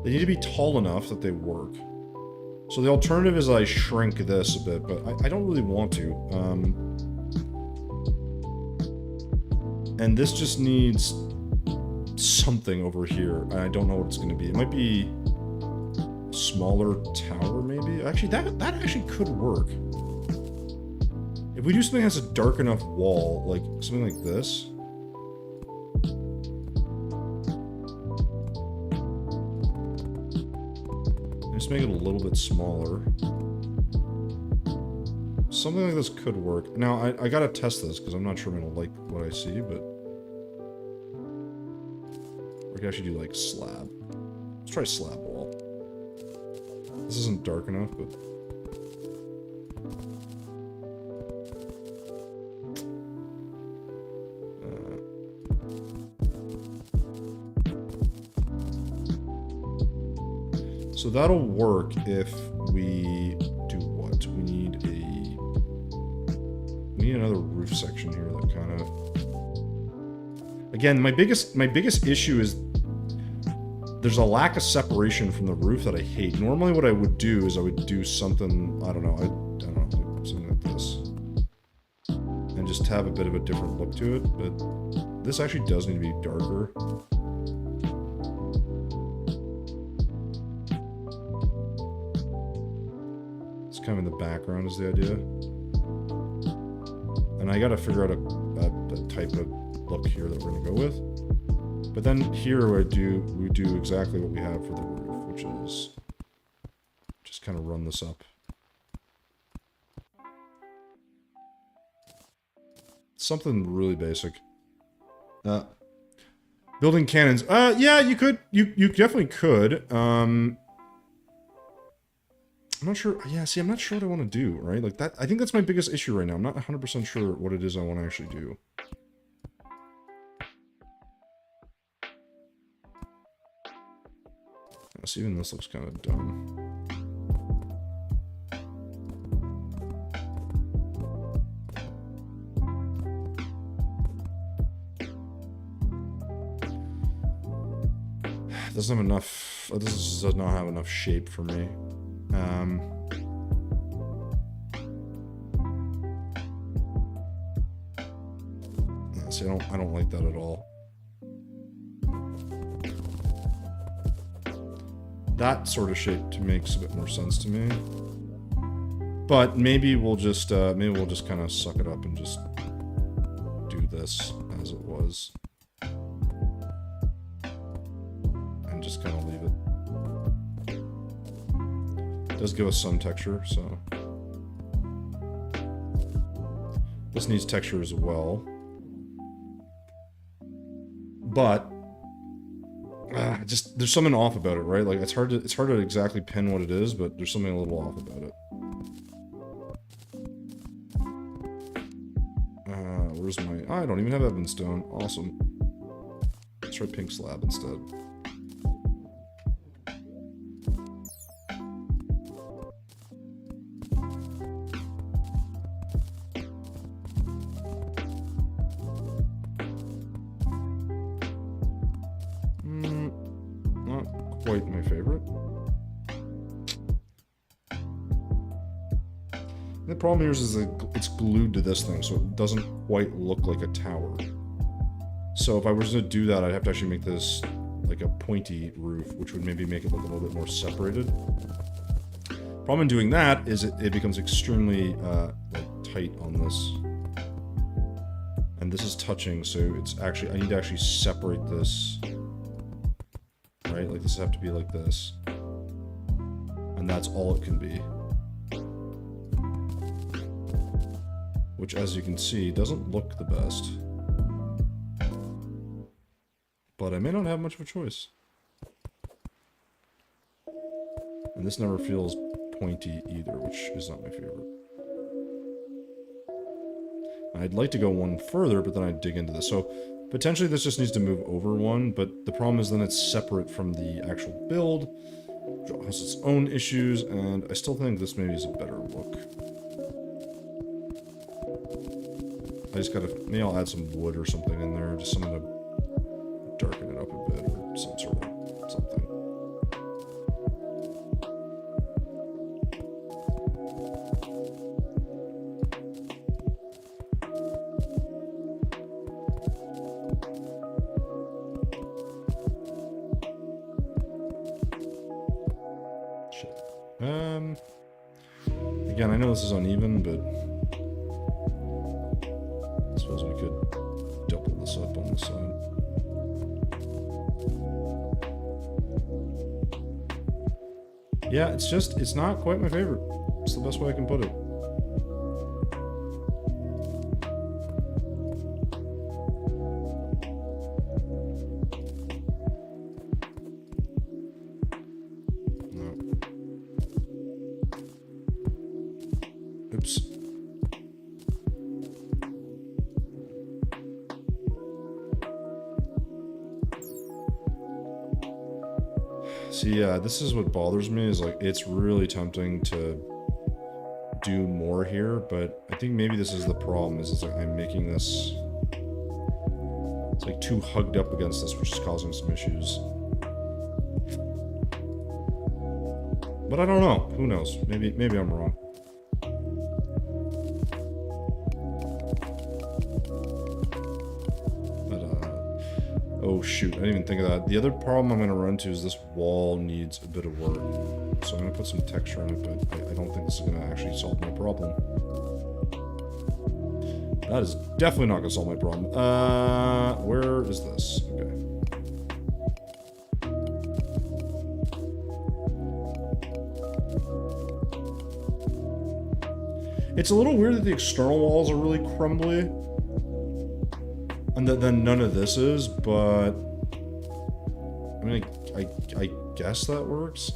They need to be tall enough that they work. So the alternative is I shrink this a bit, but I don't really want to. And this just needs something over here. I don't know what it's going to be. It might be a smaller tower, maybe? Actually, that actually could work. If we do something that has a dark enough wall, like something like this. Just make it a little bit smaller. Something like this could work. Now, I gotta test this, because I'm not sure I'm gonna like what I see, but... we can actually do, like, slab. Let's try slab wall. This isn't dark enough, but... So that'll work if we do what? We need another roof section here that kind of... Again, my biggest issue is there's a lack of separation from the roof that I hate. Normally what I would do is I would do something, I don't know, like something like this. And just have a bit of a different look to it, but this actually does need to be darker. Kind of in the background is the idea. And I gotta figure out a type of look here that we're gonna go with. But then here we do exactly what we have for the roof, which is just kind of run this up. Something really basic. Building cannons. Yeah, you definitely could. I'm not sure. Yeah, see, I'm not sure what I want to do, right? Like that. I think that's my biggest issue right now. I'm not 100% sure what it is I want to actually do. Yes, even this looks kind of dumb. Doesn't have enough. This does not have enough shape for me. Yeah, see, I don't like that at all. That sort of shape makes a bit more sense to me. But maybe we'll just kind of suck it up and just do this as it was. And just kind of leave it. It does give us some texture, so. This needs texture as well. But just there's something off about it, right? Like it's hard to exactly pin what it is, but there's something a little off about it. Where's my... I don't even have Ebon stone. Awesome. Let's try pink slab instead. Not quite my favorite. The problem here is that it's glued to this thing, so it doesn't quite look like a tower. So if I was to do that, I'd have to actually make this like a pointy roof, which would maybe make it look a little bit more separated. Problem in doing that is it becomes extremely like tight on this. And this is touching, so it's actually, I need to actually separate this. Right? Like this would have to be like this. And that's all it can be. Which, as you can see, doesn't look the best. But I may not have much of a choice. And this never feels pointy either, which is not my favorite. I'd like to go one further, but then I'd dig into this. So, Potentially this just needs to move over one, but the problem is then it's separate from the actual build, which has its own issues, and I still think this maybe is a better look. I just gotta, maybe I'll add some wood or something in there, just something to darken it up a bit, or some sort of something. Again, I know this is uneven, but I suppose we could double this up on this side. Yeah, it's not quite my favorite. It's the best way I can put it. Oops. See, yeah, this is what bothers me, is like, it's really tempting to do more here, but I think maybe this is the problem, is it's like I'm making this, it's like too hugged up against this, which is causing some issues. But I don't know, who knows, maybe I'm wrong. Oh shoot, I didn't even think of that. The other problem I'm going to run into is this wall needs a bit of work. So I'm going to put some texture on it, but I don't think this is going to actually solve my problem. That is definitely not going to solve my problem. Where is this? Okay. It's a little weird that the external walls are really crumbly. And then none of this is, but I mean, I guess that works.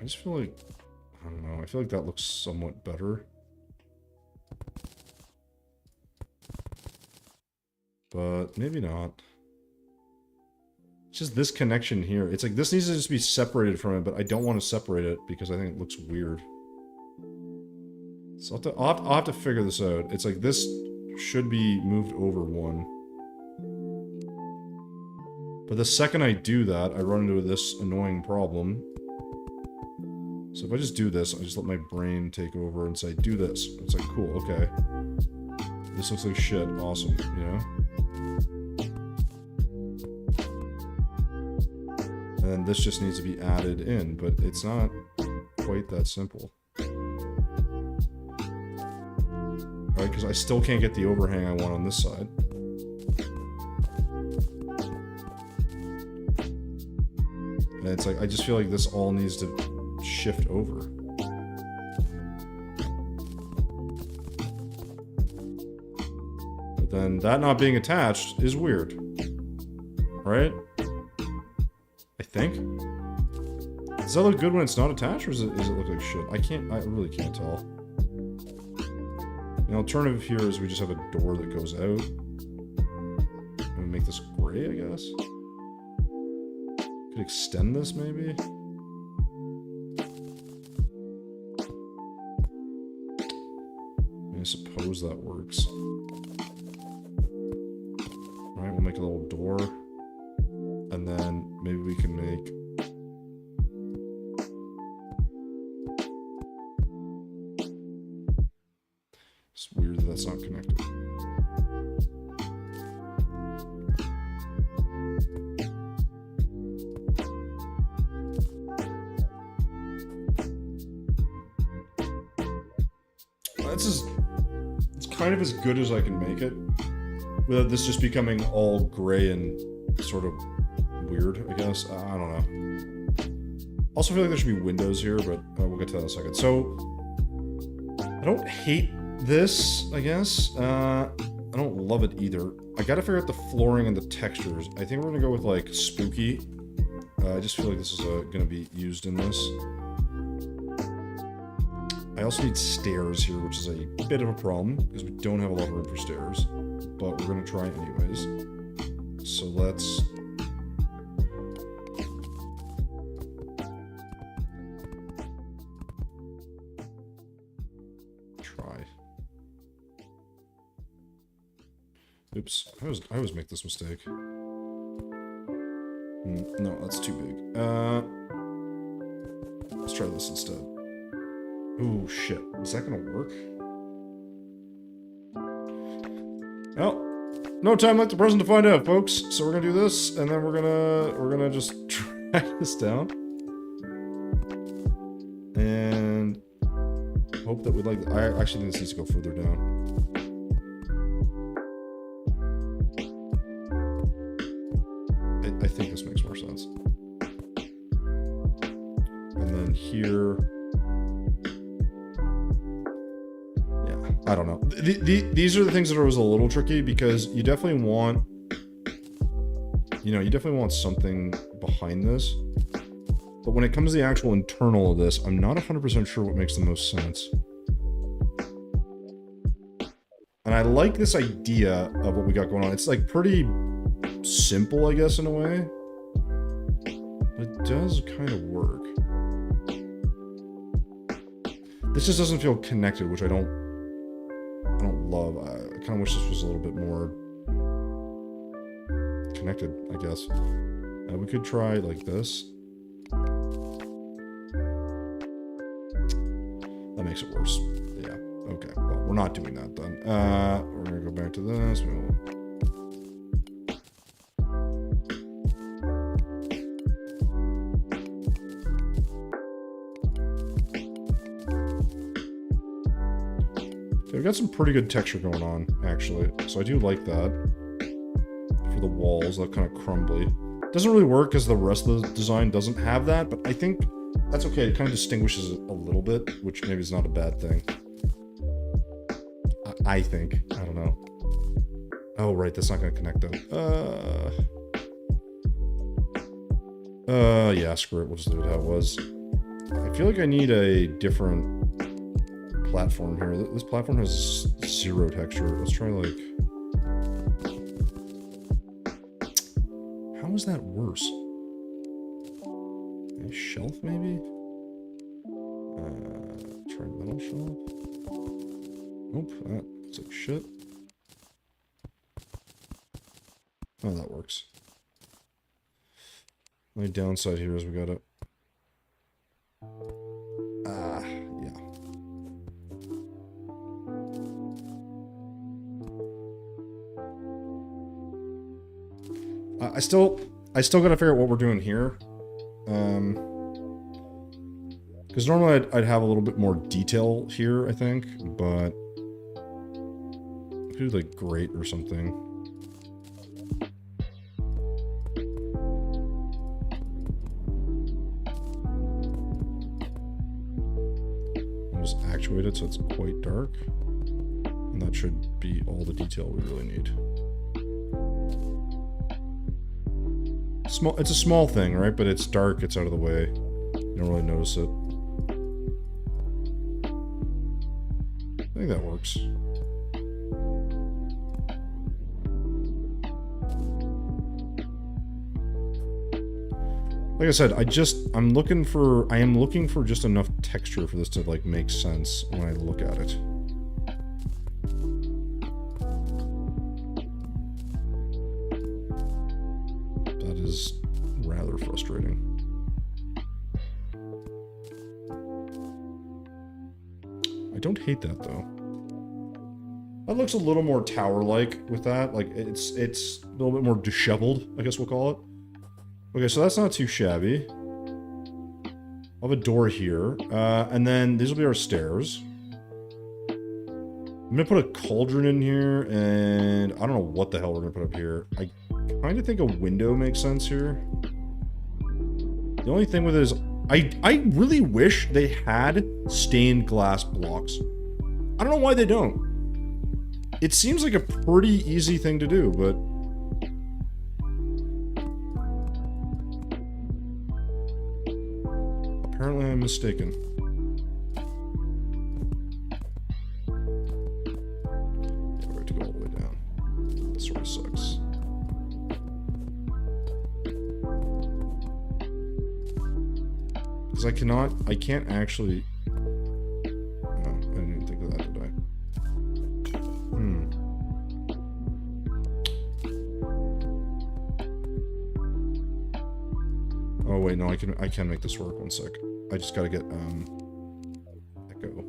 I just feel like, I don't know, I feel like that looks somewhat better. But maybe not. It's just this connection here. It's like this needs to just be separated from it, but I don't want to separate it because I think it looks weird. So I'll have to figure this out. It's like this should be moved over one. But the second I do that, I run into this annoying problem. So if I just do this, I just let my brain take over and say, do this. It's like, cool, okay. This looks like shit, awesome, you know? And then this just needs to be added in, but it's not quite that simple. Right, because I still can't get the overhang I want on this side. And it's like, I just feel like this all needs to shift over. But then that not being attached is weird. Right? I think. Does that look good when it's not attached, or does it look like shit? I really can't tell. The alternative here is we just have a door that goes out. And we make this gray, I guess. Could extend this, maybe? I suppose that works. Alright, we'll make a little door. And then maybe we can make... It's weird that that's not connected. It's kind of as good as I can make it, without this just becoming all gray and sort of weird, I guess. I don't know. Also feel like there should be windows here, but we'll get to that in a second. So, I don't hate this, I guess. I don't love it either. I gotta figure out the flooring and the textures. I think we're gonna go with, like, spooky. I just feel like this is going to be used in this. I also need stairs here, which is a bit of a problem, because we don't have a lot of room for stairs. But we're going to try anyways. So let's... try. Oops, I always make this mistake. No, that's too big. Let's try this instead. Ooh, shit. Is that gonna work? Well, no time like the present to find out, folks. So we're gonna do this, and then we're gonna just drag this down. And hope that we like... I actually think this needs to go further down. I think this makes more sense. And then here... yeah, I don't know. These are the things that are always a little tricky, because you definitely want... you know, you definitely want something behind this. But when it comes to the actual internal of this, I'm not 100% sure what makes the most sense. And I like this idea of what we got going on. It's like pretty simple, I guess, in a way. But it does kind of work. This just doesn't feel connected, which I don't love. I kind of wish this was a little bit more connected, I guess. We could try like this. That makes it worse. Yeah. Okay. Well, we're not doing that then. We're gonna go back to this. Okay, we've got some pretty good texture going on, actually. So I do like that. For the walls, that kind of crumbly. Doesn't really work because the rest of the design doesn't have that, but I think that's okay. It kind of distinguishes it a little bit, which maybe is not a bad thing. I think. I don't know. Oh, right. That's not going to connect, though. Yeah, screw it. We'll just leave it how it was. I feel like I need a different platform here. This platform has zero texture. Let's try, like... how is that worse? A shelf, maybe? Try metal shelf. Nope, that's like shit. Oh, that works. My downside here is we gotta... yeah. I still gotta figure out what we're doing here. Because normally I'd have a little bit more detail here, I think, but... I could do like grate or something. I'll just actuate it so it's quite dark. And that should be all the detail we really need. It's a small thing, right? But it's dark, it's out of the way. You don't really notice it. I think that works. Like I said, I am looking for just enough texture for this to like make sense when I look at it. That is rather frustrating. I don't hate that though. That looks a little more tower-like with that. Like it's a little bit more disheveled, I guess we'll call it. Okay, so that's not too shabby. I'll have a door here, and then these will be our stairs. I'm gonna put a cauldron in here, and I don't know what the hell we're gonna put up here. I kind of think a window makes sense here. The only thing with it is, I really wish they had stained glass blocks. I don't know why they don't. It seems like a pretty easy thing to do, but... I mistaken? Yeah, we have to go all the way down. That sort of sucks. Because I can't actually... Oh, I didn't even think of that, did I? Oh wait, no, I can make this work. One sec. I just gotta get echo.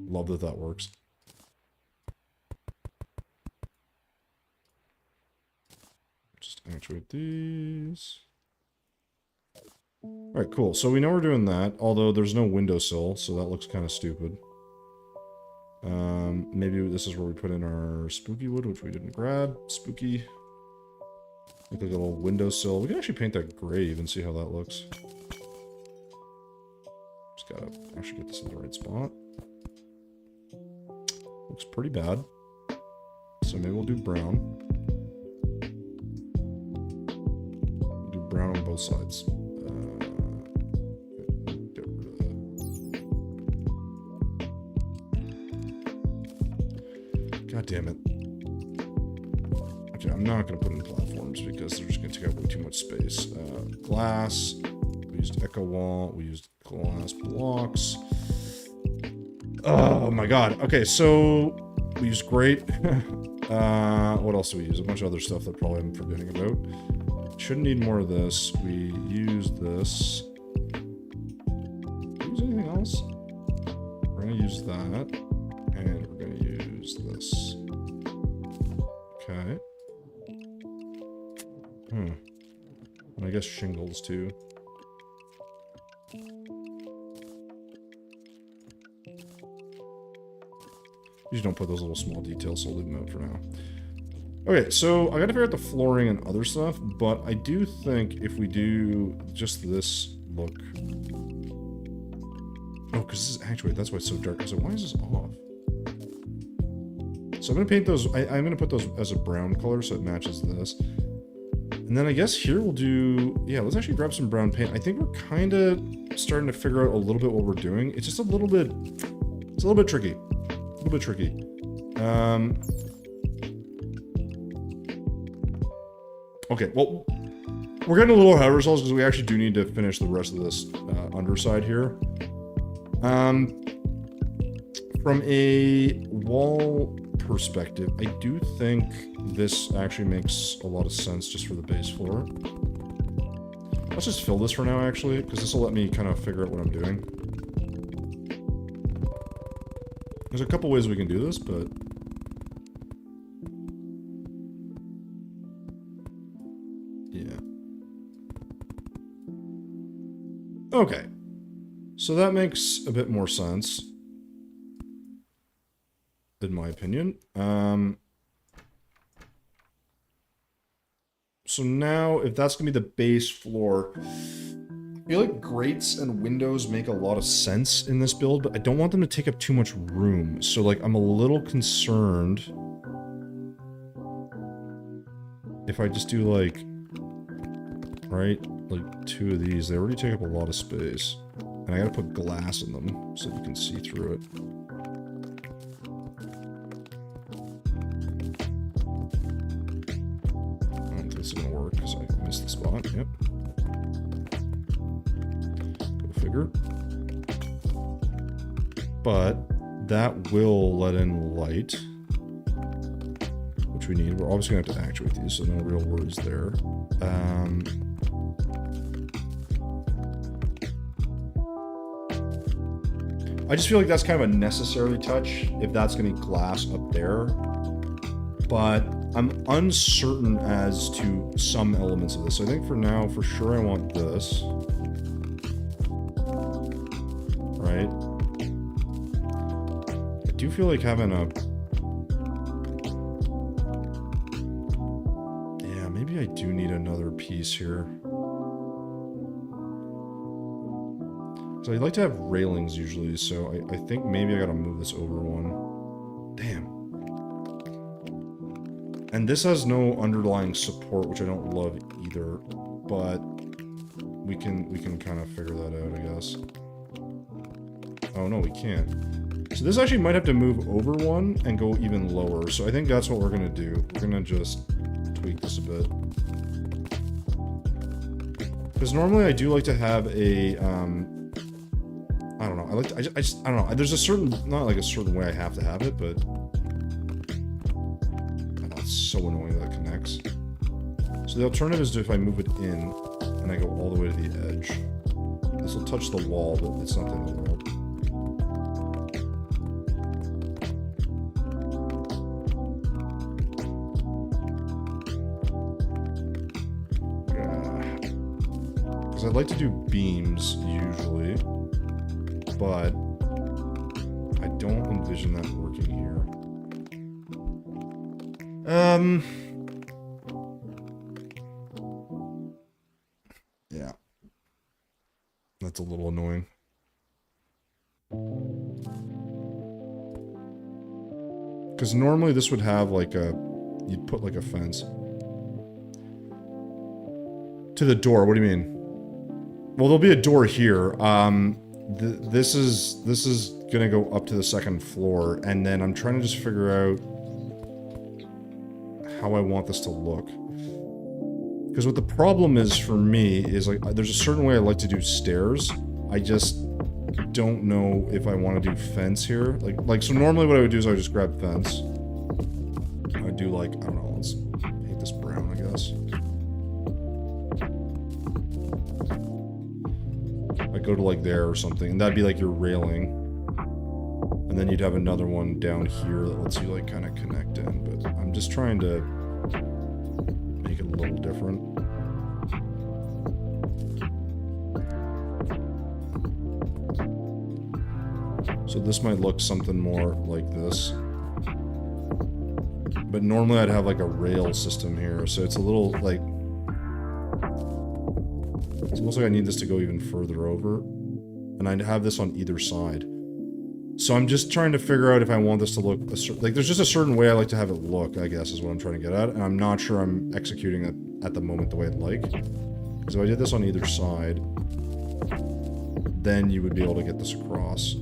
Love that that works. Just actuate these. Alright, cool. So we know we're doing that, although there's no windowsill, so that looks kind of stupid. Maybe this is where we put in our spooky wood, which we didn't grab. Spooky. Make like a little windowsill. We can actually paint that gray and see how that looks. Just gotta actually get this in the right spot. Looks pretty bad. So maybe we'll do brown. We'll do brown on both sides. God damn it. Okay, I'm not going to put in platforms because they're just going to take up way too much space. Glass. We used echo wall. We used glass blocks. Oh my god. Okay, so we used grate. What else do we use? A bunch of other stuff that probably I'm forgetting about. Shouldn't need more of this. We used this. Did we use anything else? We're going to use that. And we're going to use this. Okay. And I guess shingles too. You don't put those little small details, so I'll leave them out for now. Okay, so I gotta figure out the flooring and other stuff, but I do think if we do just this look... Oh, because this is actually, that's why it's so dark. So why is this off? So I'm going to paint those, I'm going to put those as a brown color so it matches this. And then I guess here we'll do, yeah, let's actually grab some brown paint. I think we're kind of starting to figure out a little bit what we're doing. It's just a little bit, it's a little bit tricky. A little bit tricky. Okay, well, we're getting a little ahead of ourselves because we actually do need to finish the rest of this underside here. From a wall perspective, I do think this actually makes a lot of sense just for the base floor. Let's just fill this for now, actually, because this will let me kind of figure out what I'm doing. There's a couple ways we can do this, but... yeah. Okay. So that makes a bit more sense. In my opinion. So now, if that's going to be the base floor, I feel like grates and windows make a lot of sense in this build, but I don't want them to take up too much room. So, like, I'm a little concerned if I just do, like, right, like 2 of these. They already take up a lot of space. And I gotta put glass in them so you can see through it. This is gonna work because I missed the spot. Yep. Go figure. But that will let in light, which we need. We're obviously gonna have to actuate these, so no real worries there. I just feel like that's kind of a necessary touch if that's gonna be glass up there. But I'm uncertain as to some elements of this. So I think for now, for sure, I want this. Right? I do feel like having a... yeah, maybe I do need another piece here. So I like to have railings usually, so I think maybe I gotta move this over one. Damn. And this has no underlying support, which I don't love either, but we can kind of figure that out, I guess. Oh no, we can't. So this actually might have to move over one and go even lower. So I think that's what we're gonna do. We're gonna just tweak this a bit. Because normally I do like to have a, I don't know. I like to, I don't know. There's a certain, not like a certain way I have to have it, but oh, it's so annoying that it connects. So the alternative is if I move it in and I go all the way to the edge. This will touch the wall, but it's not the end of the world. Because I'd like to do beams usually, but I don't envision that working here. Yeah. That's a little annoying. Because normally this would have like a, you'd put like a fence. To the door, what do you mean? Well, there'll be a door here. This is gonna go up to the second floor, and then I'm trying to just figure out how I want this to look. Because what the problem is for me is, like, there's a certain way I like to do stairs. I just don't know if I want to do fence here. So normally what I would do is I would just grab fence. I would do, like, I don't know, let's paint this brown, I guess. I'd go to, like, there or something, and that'd be, like, your railing. And then you'd have another one down here that lets you, like, kind of connect in. But I'm just trying to make it a little different. So this might look something more like this. But normally I'd have like a rail system here, so it's a little like... It's almost like I need this to go even further over. And I'd have this on either side. So I'm just trying to figure out if I want this to look... Like, there's just a certain way I like to have it look, I guess, is what I'm trying to get at. And I'm not sure I'm executing it at the moment the way I'd like. Because if I did this on either side, then you would be able to get this across.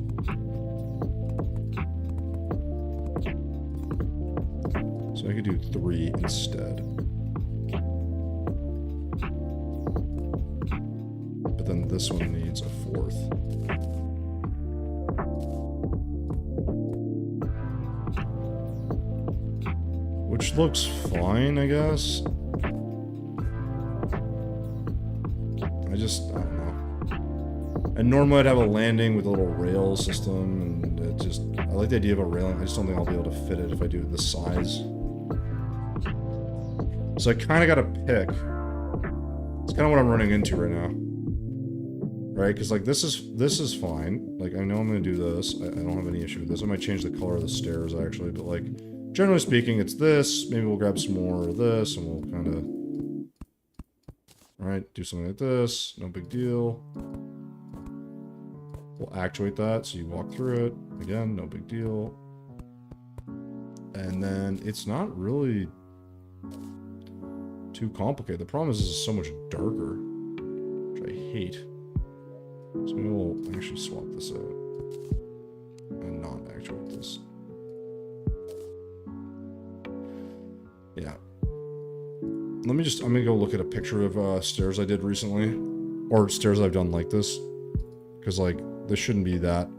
So I could do 3 instead. But then this one needs a 4th. Which looks fine, I guess. I don't know. And normally I'd have a landing with a little rail system, and it just... I like the idea of a railing, I just don't think I'll be able to fit it if I do it this size. So I kind of got to pick. It's kind of what I'm running into right now. Right? Because, like, this is fine. Like, I know I'm going to do this. I don't have any issue with this. I might change the color of the stairs, actually, but, like... Generally speaking, it's this. Maybe we'll grab some more of this, and we'll kind of... Alright, do something like this. No big deal. We'll actuate that, so you walk through it. Again, no big deal. And then it's not really too complicated. The problem is this is so much darker, which I hate. So maybe we'll actually swap this out. And not actuate this. Yeah. I'm gonna go look at a picture of stairs I did recently. Or stairs I've done like this. Because, like, this shouldn't be that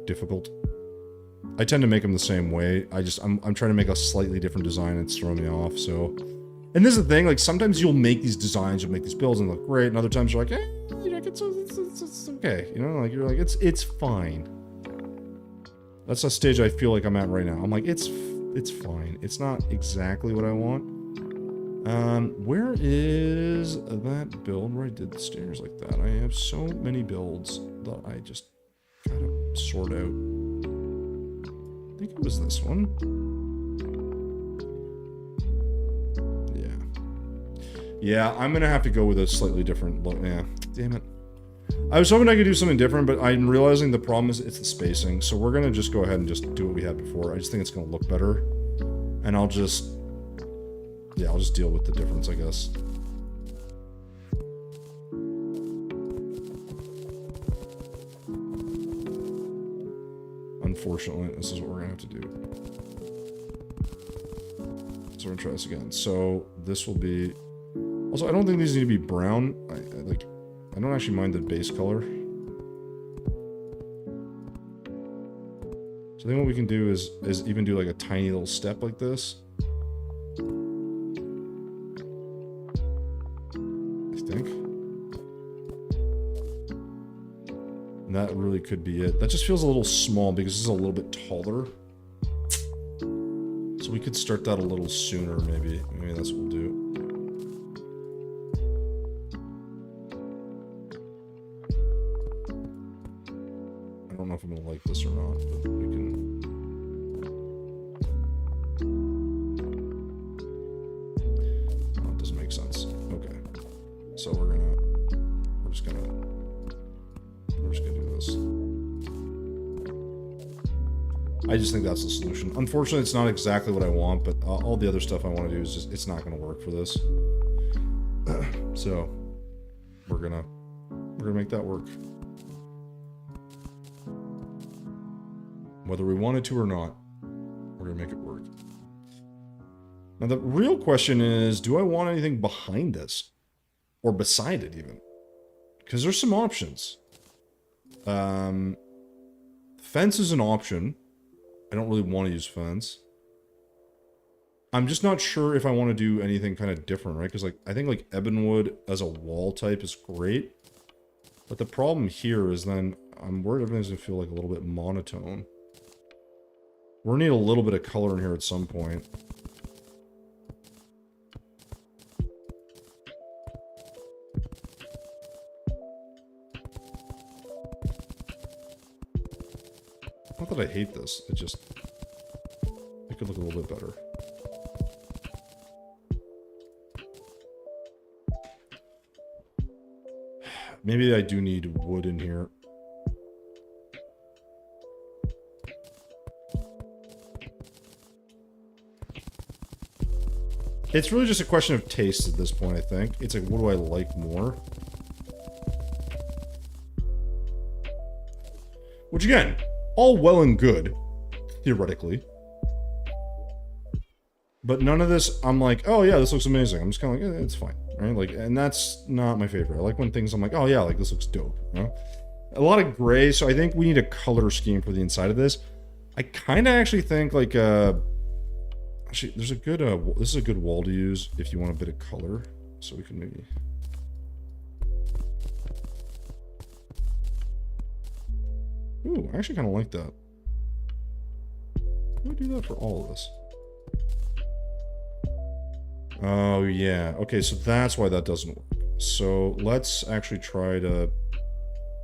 difficult. I tend to make them the same way. I'm trying to make a slightly different design and it's throwing me off, so... And this is the thing, like, sometimes you'll make these designs, you'll make these builds and look great, and other times you're like, it's okay. You know, like, you're like, it's fine. That's a stage I feel like I'm at right now. I'm like, it's fine. It's not exactly what I want. Where is that build where I did the stairs like that? I have so many builds that I just gotta sort out. I think it was this one. Yeah, I'm gonna have to go with a slightly different look. Yeah, damn it. I was hoping I could do something different, but I'm realizing the problem is it's the spacing. So we're gonna just go ahead and just do what we had before. I just think it's gonna look better. And I'll just yeah, I'll just deal with the difference, I guess. Unfortunately, this is what we're gonna have to do. So we're gonna try this again. So this will be... Also, I don't think these need to be brown. I don't actually mind the base color. So I think what we can do is even do like a tiny little step like this. I think. And that really could be it. That just feels a little small because this is a little bit taller. So we could start that a little sooner, maybe. Maybe that's what we'll do. I don't know if I'm gonna like this or not, but we can... Oh, it doesn't make sense. Okay. So we're just gonna do this. I just think that's the solution. Unfortunately, it's not exactly what I want, but all the other stuff I want to do is just, it's not going to work for this. So, we're gonna make that work. Whether we wanted to or not, we're gonna make it work. Now, the real question is, do I want anything behind this? Or beside it, even? Because there's some options. Fence is an option. I don't really want to use fence. I'm just not sure if I want to do anything kind of different, right? Because like I think like Ebonwood as a wall type is great. But the problem here is then I'm worried everything's going to feel like a little bit monotone. We're going to need a little bit of color in here at some point. Not that I hate this, it just... it could look a little bit better. Maybe I do need wood in here. It's really just a question of taste at this point, I think. It's like, what do I like more? Which again... all well and good, theoretically. But none of this, I'm like, oh yeah, this looks amazing. I'm just kind of like, it's fine, right? Like, and that's not my favorite. I like when things I'm like, oh yeah, like this looks dope, you know? A lot of gray, so I think we need a color scheme for the inside of this. I kind of actually think like, actually, there's a good, this is a good wall to use if you want a bit of color. So we can maybe... Ooh, I actually kind of like that. Why do I do that for all of this? Oh, yeah. Okay, so that's why that doesn't work. So let's actually try to...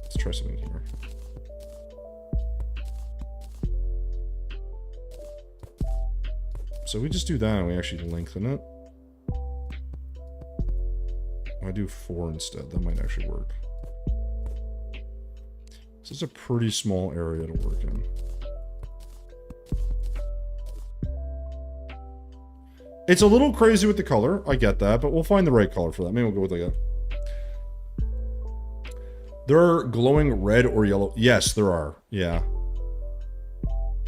let's try something here. So we just do that and we actually lengthen it. I do 4 instead. That might actually work. So it's a pretty small area to work in. It's a little crazy with the color, I get that, but we'll find the right color for that. Maybe we'll go with like a... There are glowing red or yellow. Yes, there are. Yeah.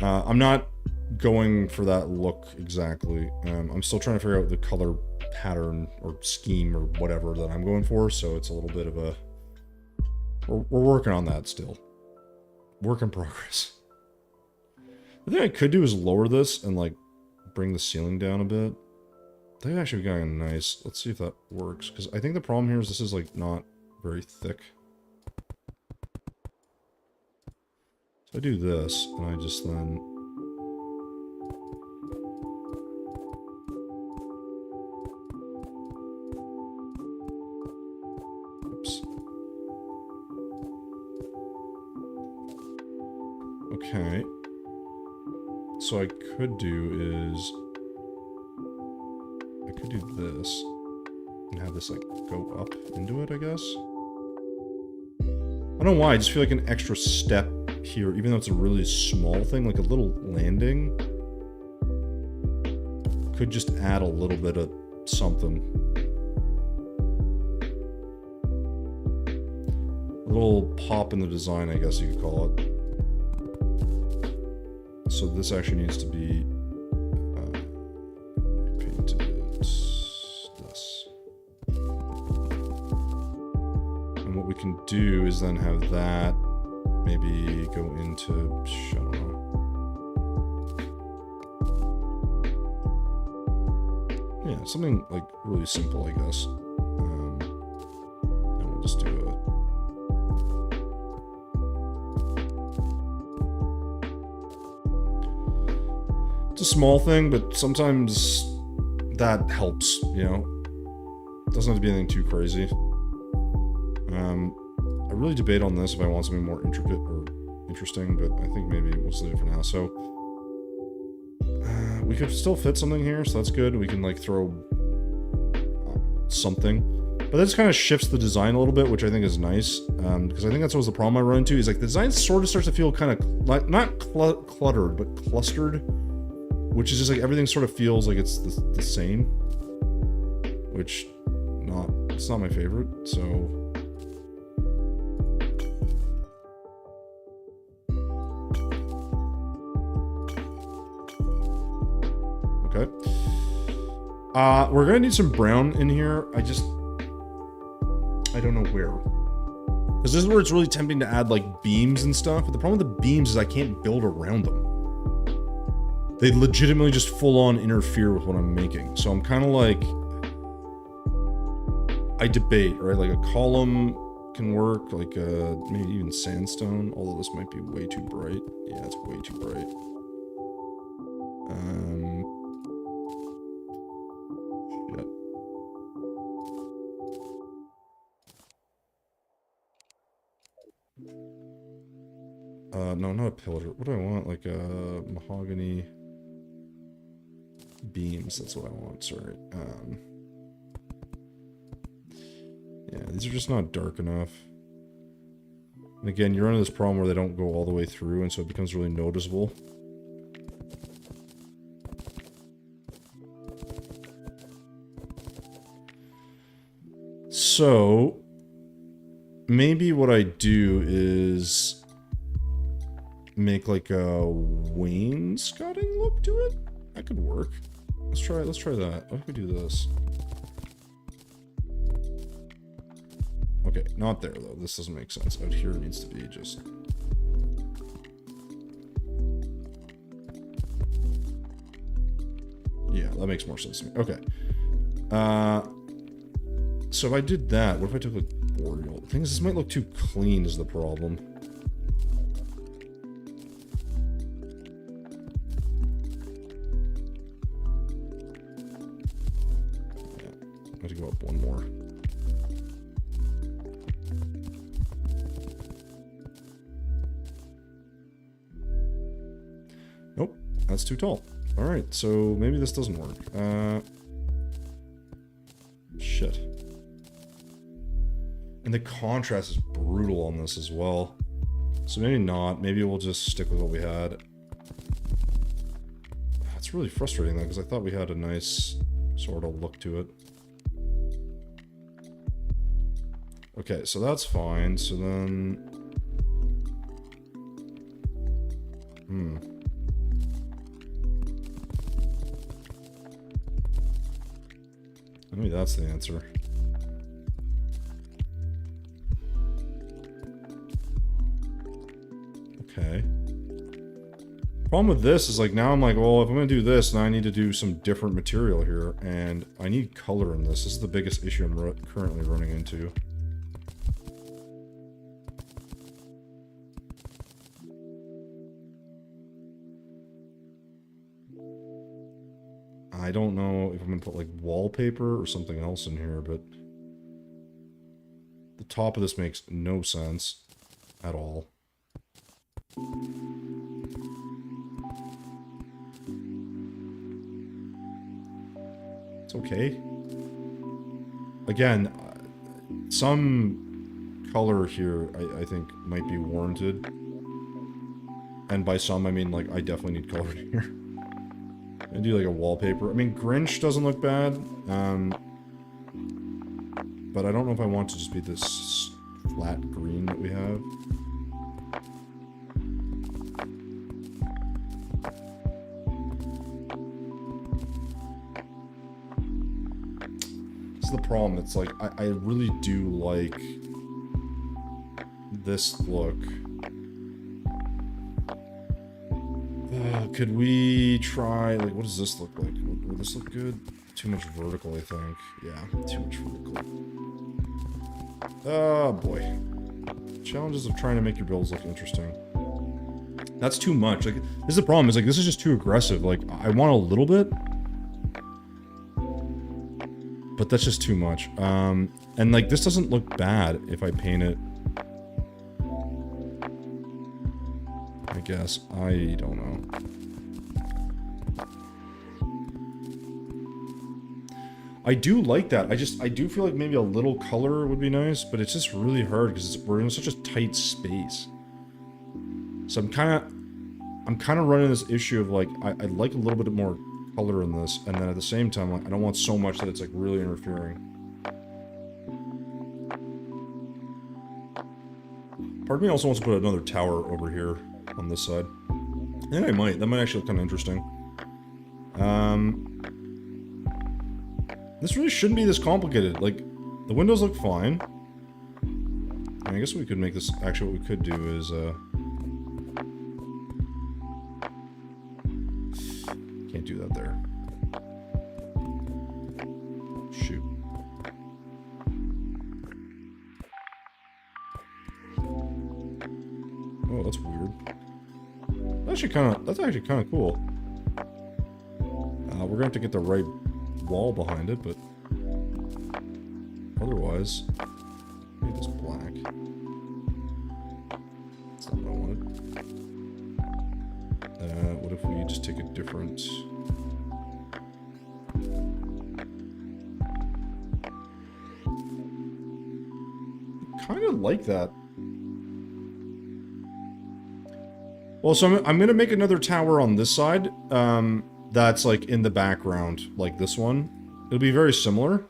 I'm not going for that look exactly. I'm still trying to figure out the color pattern or scheme or whatever that I'm going for, so it's a little bit of a... We're working on that still. Work in progress. The thing I could do is lower this and like bring the ceiling down a bit. That would actually be kind of nice. Let's see if that works. Because I think the problem here is this is like not very thick. So I do this and I just then... oops. Okay. So I could do is... I could do this. And have this, like, go up into it, I guess? I don't know why, I just feel like an extra step here, even though it's a really small thing, like a little landing, could just add a little bit of something. A little pop in the design, I guess you could call it. So this actually needs to be painted this. And what we can do is then have that maybe go into, I don't know. Yeah, something like really simple, I guess. And we'll just do it's a small thing, but sometimes that helps, you know? It doesn't have to be anything too crazy. I really debate on this if I want something more intricate or interesting, but I think maybe we'll just leave it for now. So, we could still fit something here, so that's good. We can, like, throw something. But that just kind of shifts the design a little bit, which I think is nice. Because I think that's always the problem I run into, is, like, the design sort of starts to feel kind of, like, not cluttered, but clustered. Which is just, like, everything sort of feels like it's the same. Which, it's not my favorite, so... Okay. We're gonna need some brown in here. I don't know where. Because this is where it's really tempting to add, like, beams and stuff. But the problem with the beams is I can't build around them. They legitimately just full-on interfere with what I'm making. So I'm kind of like... I debate, right? Like, a column can work. Like, maybe even sandstone. Although this might be way too bright. Yeah, it's way too bright. No, not a pillar. What do I want? Like, mahogany beams. That's what I want, sorry. Yeah, these are just not dark enough. And again, you're under this problem where they don't go all the way through, and so it becomes really noticeable. So, maybe what I do is make like a wainscoting look to it. That could work. Let's try that. What if we do this? Okay, not there though. This doesn't make sense. Out here it needs to be just... Yeah, that makes more sense to me. Okay. So if I did that, what if I took like Boreal? The thing is, this might look too clean is the problem. Yeah, I have to go up one more. Nope, that's too tall. Alright, so maybe this doesn't work. Shit. And the contrast is brutal on this as well. So maybe not. Maybe we'll just stick with what we had. It's really frustrating though, because I thought we had a nice sort of look to it. Okay, so that's fine. So then... Maybe that's the answer. Okay. Problem with this is like now I'm like, well, if I'm gonna do this, then I need to do some different material here, and I need color in this. This is the biggest issue I'm currently running into. I don't know if I'm gonna put like wallpaper or something else in here, but the top of this makes no sense at all. It's okay. Again, some color here I think might be warranted. And by some I mean like I definitely need color in here. I do like a wallpaper. I mean, Grinch doesn't look bad. But I don't know if I want to just be this flat green that we have. This is the problem. It's like, I really do like this look. Could we try, like, what does this look like? Would this look good? Too much vertical, I think. Yeah, too much vertical. Oh, boy. Challenges of trying to make your builds look interesting. That's too much. Like, this is the problem, is like, this is just too aggressive. Like, I want a little bit, but that's just too much. And like, this doesn't look bad if I paint it. I guess. I don't know. I do like that. I do feel like maybe a little color would be nice, but it's just really hard because we're in such a tight space. So I'm kind of running this issue of like, I'd like a little bit more color in this, and then at the same time, like, I don't want so much that it's like really interfering. Part of me also wants to put another tower over here on this side. I think I might. That might actually look kind of interesting. This really shouldn't be this complicated. Like, the windows look fine. I guess we could make this... Actually, what we could do is, can't do that there. Shoot. Oh, that's weird. That's actually kind of cool. We're gonna have to get the right wall behind it, but otherwise, make this black. That's not what I wanted. What if we just take a different... kind of like that. Well, so I'm gonna make another tower on this side, that's like in the background, like this one. It'll be very similar.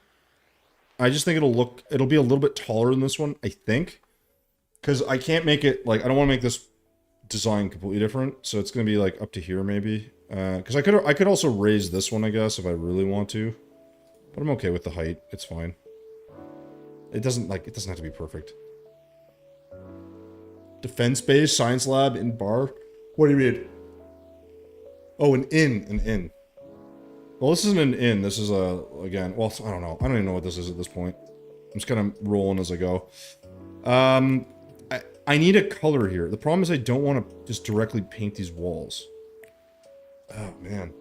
I just think it'll be a little bit taller than this one, I think. Because I can't make it, like, I don't want to make this design completely different, so it's gonna be like up to here maybe. Because I could also raise this one, I guess, if I really want to. But I'm okay with the height, it's fine. It doesn't have to be perfect. Defense base, science lab, in bar. What do you mean? Oh, an inn. Well, this isn't an inn. This is again, well, I don't know. I don't even know what this is at this point. I'm just kind of rolling as I go. I need a color here. The problem is I don't want to just directly paint these walls. Oh, man.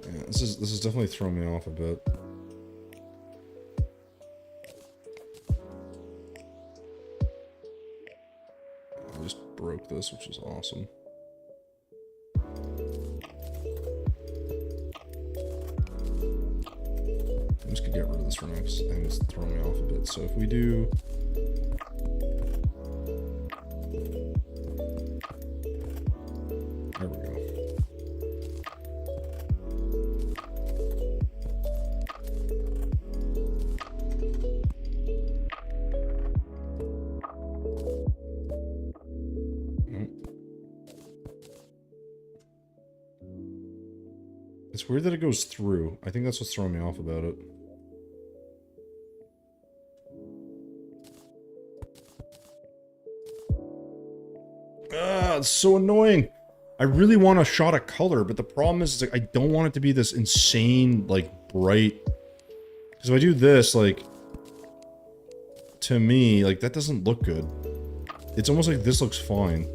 Yeah, this is definitely throwing me off a bit. I just broke this, which is awesome. I'm just gonna get rid of this for now because I think it's throwing me off a bit. So if we do... There we go. It's weird that it goes through. I think that's what's throwing me off about it. Ah, it's so annoying. I really want a shot of color, but the problem is like, I don't want it to be this insane, like, bright. Because if I do this, like, to me, like, that doesn't look good. It's almost like this looks fine.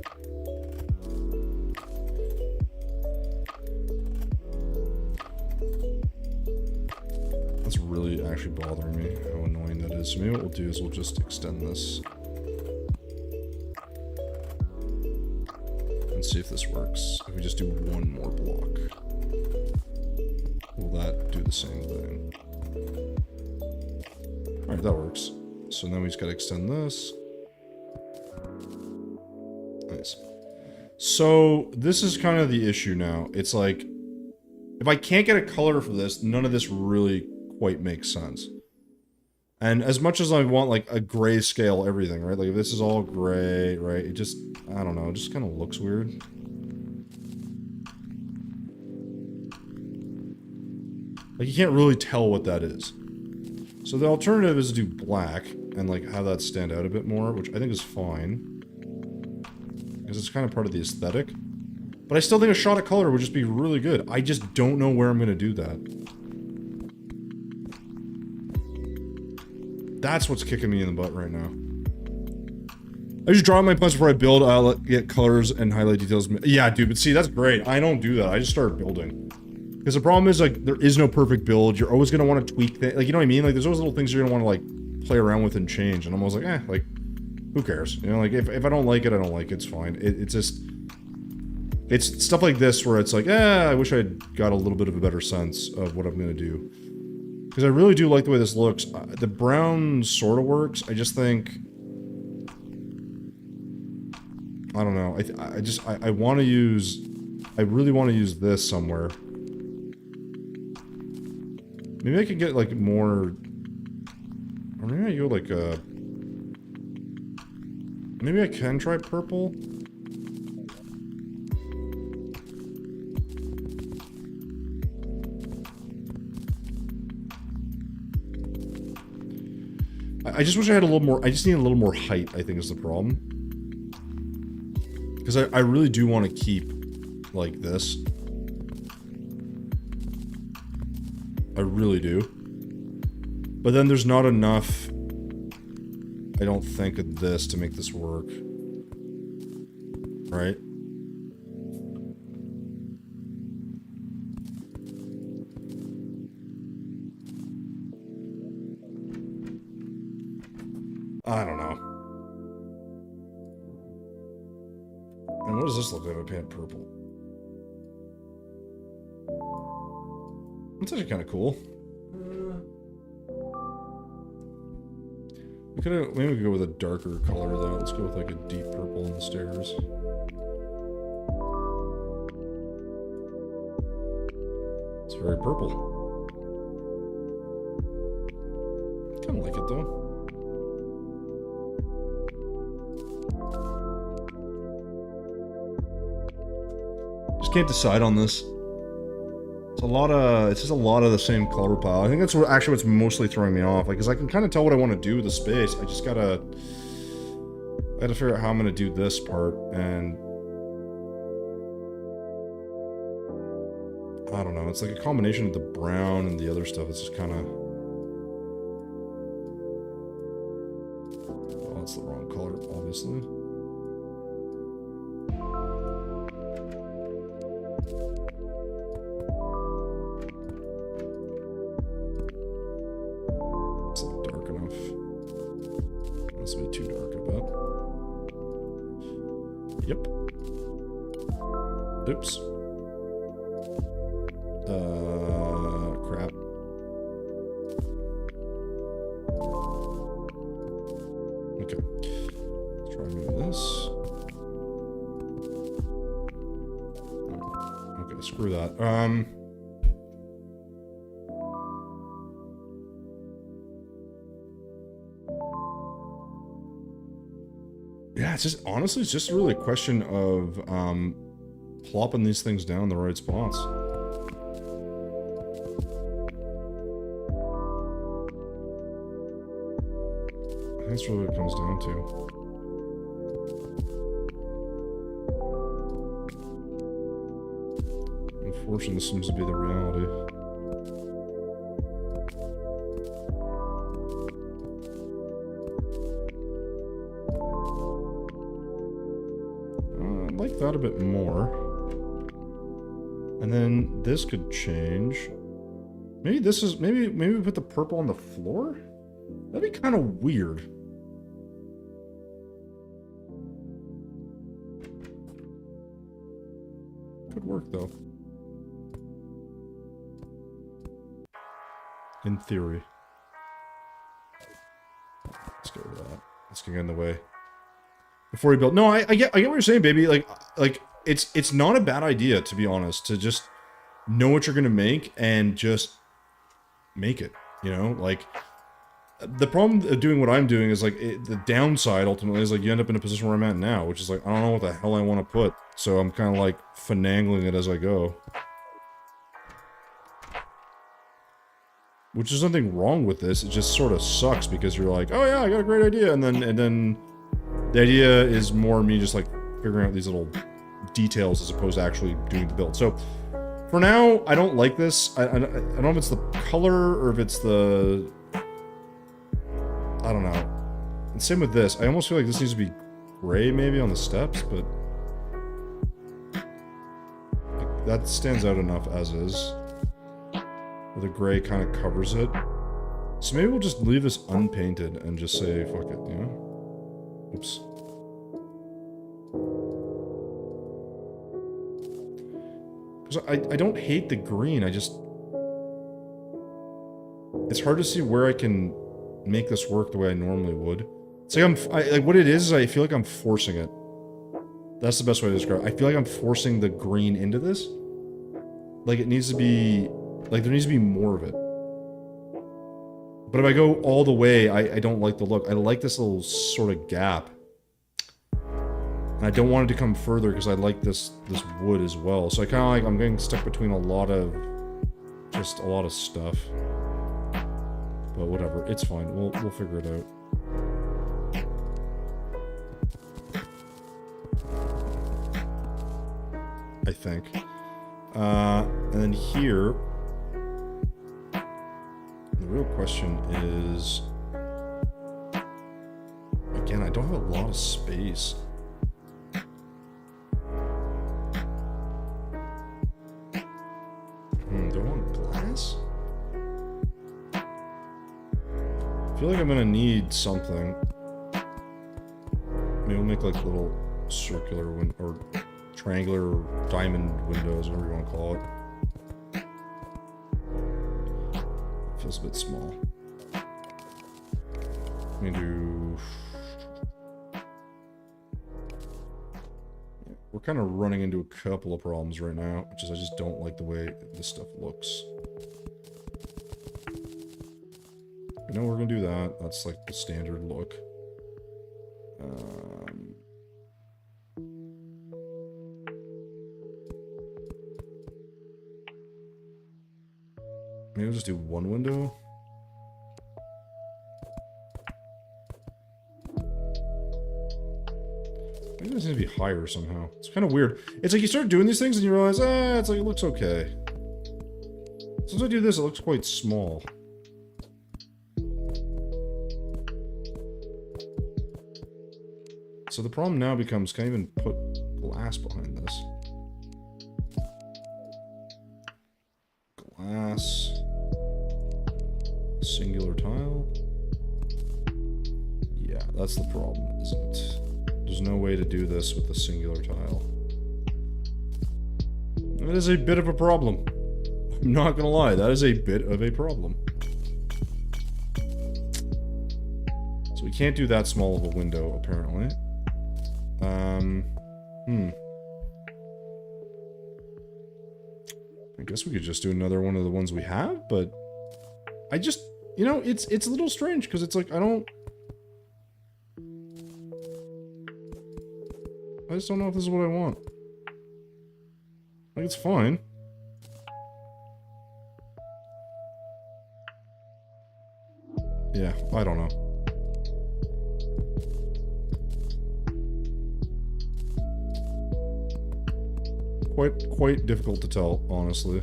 That's really actually bothering me, how annoying that is. So maybe what we'll do is we'll just extend this. And see if this works. If we just do one more block. Will that do the same thing? Alright, that works. So now we just gotta extend this. Nice. So, this is kind of the issue now. It's like, if I can't get a color for this, none of this really quite makes sense. And as much as I want, like, a grayscale everything, right? Like, if this is all gray, right? It just, I don't know, it just kind of looks weird. Like, you can't really tell what that is. So the alternative is to do black, and, like, have that stand out a bit more, which I think is fine. Because it's kind of part of the aesthetic. But I still think a shot of color would just be really good. I just don't know where I'm gonna do that. That's what's kicking me in the butt right now. I just draw my plans before I build, get colors and highlight details. Yeah, dude, but see, that's great. I don't do that. I just start building. Because the problem is, like, there is no perfect build. You're always gonna want to tweak things. Like, you know what I mean? Like, there's always little things you're gonna want to, like, play around with and change. And I'm always like, like, who cares? You know, like, if I don't like it, I don't like it. It's fine. It's just... It's stuff like this where it's like, I wish I'd got a little bit of a better sense of what I'm gonna do. Because I really do like the way this looks. The brown sort of works. I just think... I don't know. I want to use... I really want to use this somewhere. Maybe I could get, like, more... Or maybe I go, like, maybe I can try purple? I just wish I had a little more... I just need a little more height, I think, is the problem. Because I really do want to keep, like, this. I really do. But then there's not enough... I don't think of this to make this work. Right? I don't know. And what does this look like if I paint purple? That's actually kind of cool. We could maybe we could go with a darker color though. Let's go with like a deep purple on the stairs. It's very purple. Kind of like it though. Just can't decide on this. It's just a lot of the same color palette. I think that's actually what's mostly throwing me off. Like, cause I can kind of tell what I want to do with the space. I just gotta figure out how I'm gonna do this part, and I don't know. It's like a combination of the brown and the other stuff. It's just kind of. Oh, that's the wrong color, obviously. Oops. Crap. Okay. Let's try moving this. Okay, screw that. Yeah, it's just, honestly, it's just really a question of, plopping these things down in the right spots. I think that's really what it comes down to. Unfortunately, this seems to be the reality. I like that a bit more. And then this could change. Maybe this is, maybe we put the purple on the floor? That'd be kind of weird. Could work though. In theory. Let's go with that. Let's get in the way. Before we build. No, I get what you're saying, baby. Like it's not a bad idea, to be honest, to just know what you're gonna make and just make it, you know? Like, the problem of doing what I'm doing is, like, the downside, ultimately, is, like, you end up in a position where I'm at now, which is, like, I don't know what the hell I want to put, so I'm kind of, like, finagling it as I go. Which is nothing wrong with this, it just sort of sucks, because you're like, oh yeah, I got a great idea, and then the idea is more me just, like, figuring out these little details as opposed to actually doing the build. So, for now, I don't like this. I don't know if it's the color, or if it's the... I don't know. And same with this. I almost feel like this needs to be gray, maybe, on the steps, but... that stands out enough as is. Where the gray kind of covers it. So maybe we'll just leave this unpainted and just say, fuck it, you know? Oops. Because I don't hate the green, I just... it's hard to see where I can make this work the way I normally would. It's like like what it is I feel like I'm forcing it. That's the best way to describe it. I feel like I'm forcing the green into this. Like it needs to be, like there needs to be more of it. But if I go all the way, I don't like the look. I like this little sort of gap. And I don't want it to come further because I like this wood as well. So I kind of like, I'm getting stuck between a lot of stuff. But whatever, it's fine. We'll figure it out. I think. And then here, the real question is, again, I don't have a lot of space. Do I want glass? I feel like I'm gonna need something. Maybe we'll make like little circular or triangular or diamond windows, whatever you want to call it. Feels a bit small. Let me do... we're kind of running into a couple of problems right now, which is I just don't like the way this stuff looks. You know, we're gonna do that. That's like the standard look. Maybe we'll just do one window. Maybe this needs to be higher somehow. It's kind of weird. It's like you start doing these things and you realize, it's like it looks okay. Since I do this, it looks quite small. So the problem now becomes, can I even put glass behind this? Glass. Singular tile. Yeah, that's the problem, isn't it? There's no way to do this with a singular tile. That is a bit of a problem. I'm not gonna lie, that is a bit of a problem. So we can't do that small of a window, apparently. I guess we could just do another one of the ones we have, but I just, you know, it's a little strange because it's like I just don't know if this is what I want. Like, it's fine. Yeah, I don't know. Quite difficult to tell, honestly.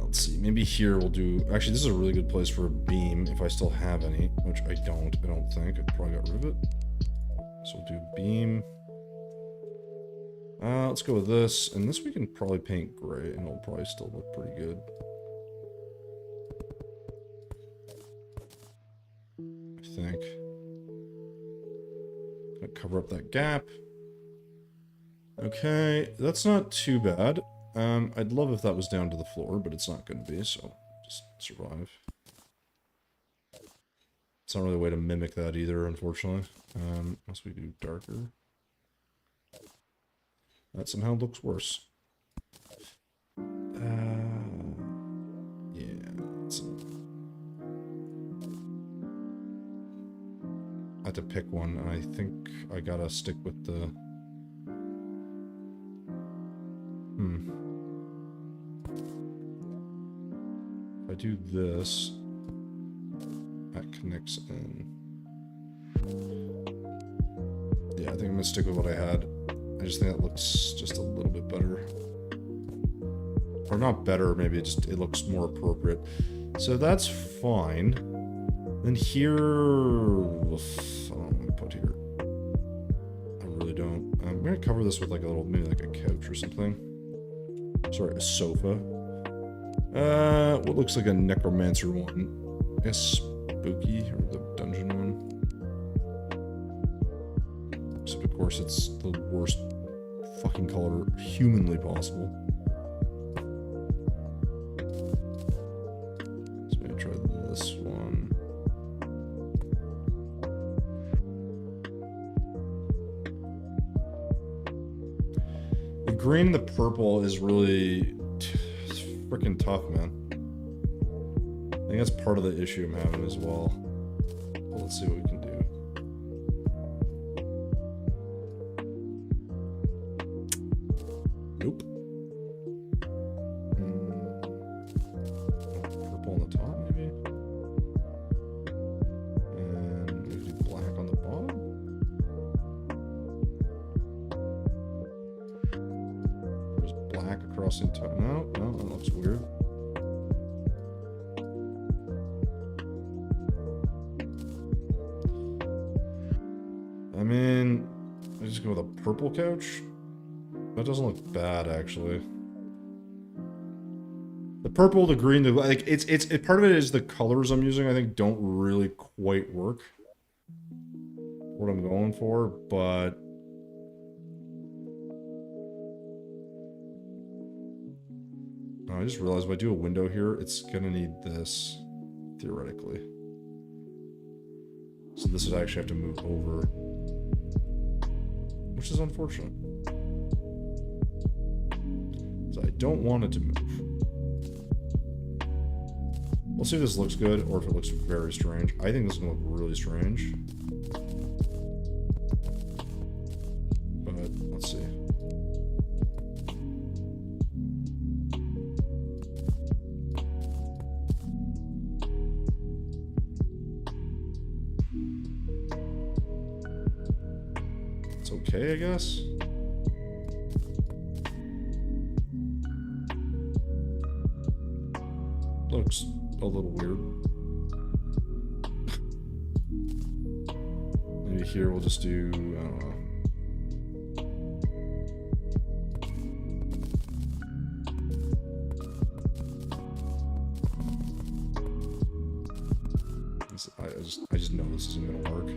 Let's see, maybe here we'll do... actually, this is a really good place for a beam, if I still have any, which I don't think. I probably got rid of it. So we'll do beam. Let's go with this, and this we can probably paint gray, and it'll probably still look pretty good. I think. Gonna cover up that gap. Okay, that's not too bad. I'd love if that was down to the floor, but it's not gonna be, so just survive. It's not really a way to mimic that either, unfortunately. Unless we do darker. That somehow looks worse. Yeah. I had to pick one, and I think I gotta stick with the... If I do this, that connects in. Yeah, I think I'm gonna stick with what I had. I just think that looks just a little bit better. Or not better, maybe it looks more appropriate. So that's fine. Then here... I don't know what to put here. I really don't. I'm gonna cover this with like a little, maybe like a couch or something. Sorry, a sofa. What looks like a necromancer one. I guess spooky, or the dungeon one. Except of course it's the worst fucking color humanly possible. So maybe try this one. The green and the purple is really freaking tough, man. I think that's part of the issue I'm having as well. But let's see what we can do. Nope. Purple on the top, maybe? And maybe do black on the bottom? There's black across the entire... No, that looks weird. I mean, I just go with a purple couch. That doesn't look bad, actually. The purple, the green, the like, it's part of it is the colors I'm using. I think don't really quite work. What I'm going for, but oh, I just realized if I do a window here, it's gonna need this theoretically. So this would actually have to move over, which is unfortunate. So I don't want it to move. We'll see if this looks good or if it looks very strange. I think this is gonna look really strange. But let's see. It's okay, I guess. Looks a little weird. Maybe here we'll just do, I don't know. I just know this isn't gonna work.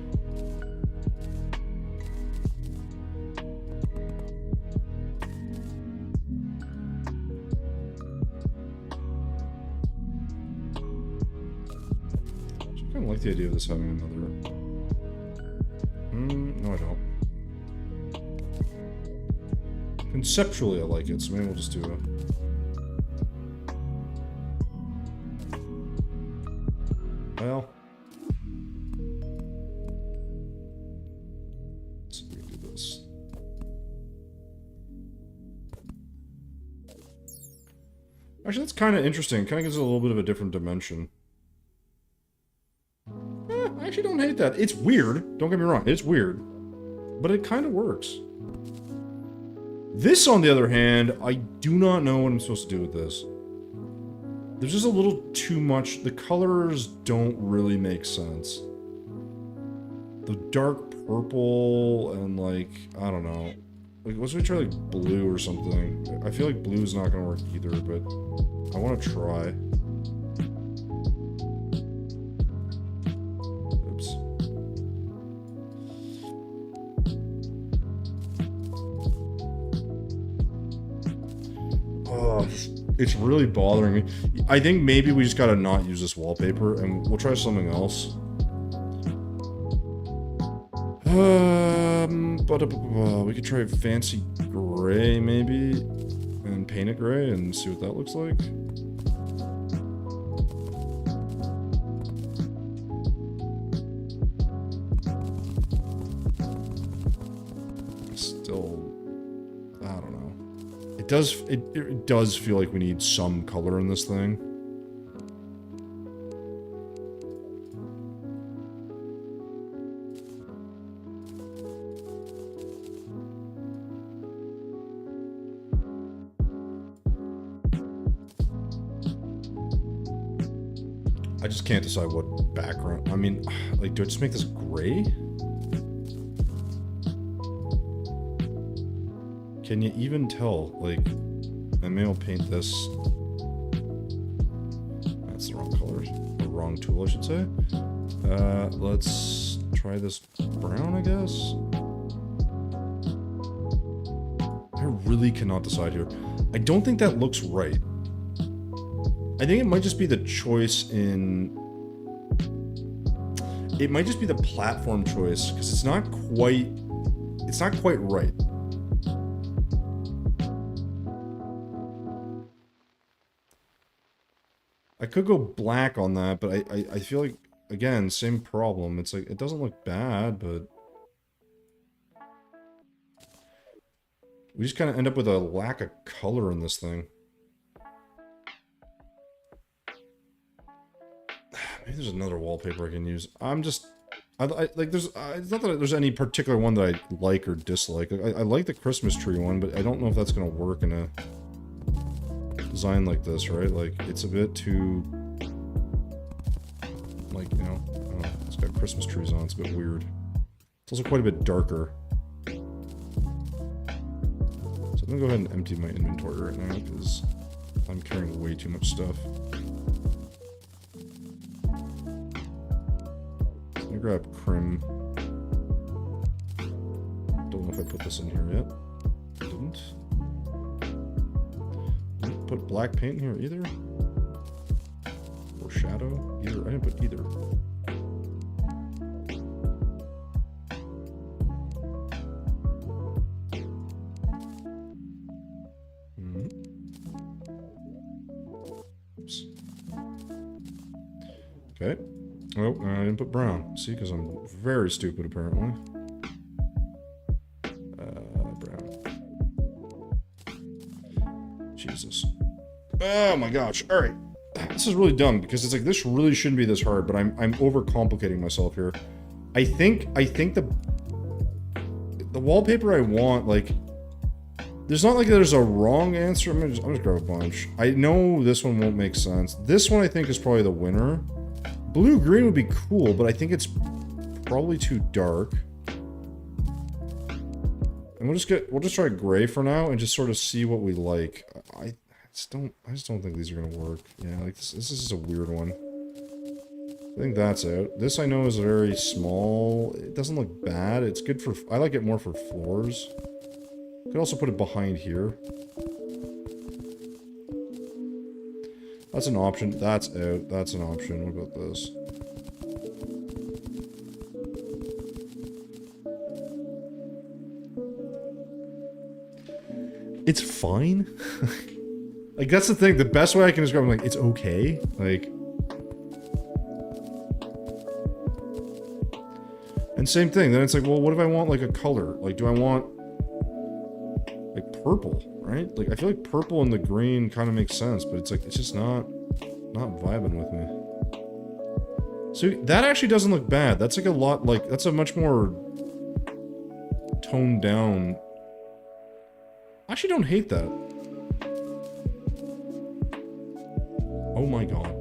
I kind of like the idea of this having another... no, I don't. Conceptually, I like it, so maybe we'll just do a... Well... let's see if we can do this. Actually, that's kind of interesting. Kind of gives it a little bit of a different dimension. I actually don't hate that. It's weird. Don't get me wrong. It's weird. But it kind of works. This, on the other hand, I do not know what I'm supposed to do with this. There's just a little too much. The colors don't really make sense. The dark purple and, like, I don't know. Like, let's try, like, blue or something. I feel like blue is not going to work either, but I want to try. It's really bothering me. I think maybe we just gotta not use this wallpaper and we'll try something else. We could try fancy gray maybe, and paint it gray and see what that looks like. Still, I don't know. It does feel like we need some color in this thing. I just can't decide what background. I mean, like, do I just make this gray? Can you even tell? Like, I may will paint this. That's the wrong colors. The wrong tool, I should say. Let's try this brown, I guess. I really cannot decide here. I don't think that looks right. I think it might just be the choice in... It might just be the platform choice, because it's not quite right. I could go black on that, but I feel like, again, same problem. It's like, it doesn't look bad, but... We just kind of end up with a lack of color in this thing. Maybe there's another wallpaper I can use. I'm just... like, there's... it's not that there's any particular one that I like or dislike. I like the Christmas tree one, but I don't know if that's going to work in a design like this, right? Like, it's a bit too... Like, you know, I don't know. It's got Christmas trees on. It's a bit weird. It's also quite a bit darker. So I'm going to go ahead and empty my inventory right now, because I'm carrying way too much stuff. Let me grab Crim. Don't know if I put this in here yet. Didn't put black paint in here either. Or shadow. Either. I didn't put either. Oops. Okay. Oh, I didn't put brown. See, because I'm very stupid, apparently. Brown. Jesus. Oh my gosh. Alright. This is really dumb, because it's like, this really shouldn't be this hard, but I'm overcomplicating myself here. I think the wallpaper I want, like... There's not like there's a wrong answer. I'm just grab a bunch. I know this one won't make sense. This one I think is probably the winner. Blue-green would be cool, but I think it's probably too dark. And we'll just try gray for now and just sort of see what we like. I just don't think these are gonna work. Yeah, like this is a weird one. I think that's out. This I know is very small. It doesn't look bad. It's good for, I like it more for floors. Could also put it behind here. That's an option. That's out. That's an option. What about this? It's fine. Like, that's the thing. The best way I can describe it, like, it's okay. Like... And same thing. Then it's like, well, what if I want, like, a color? Like, do I want... like, purple, right? Like, I feel like purple and the green kind of makes sense, but it's like, it's just not vibing with me. So, that actually doesn't look bad. That's like a lot, like, that's a much more toned down... I actually don't hate that. Oh my god.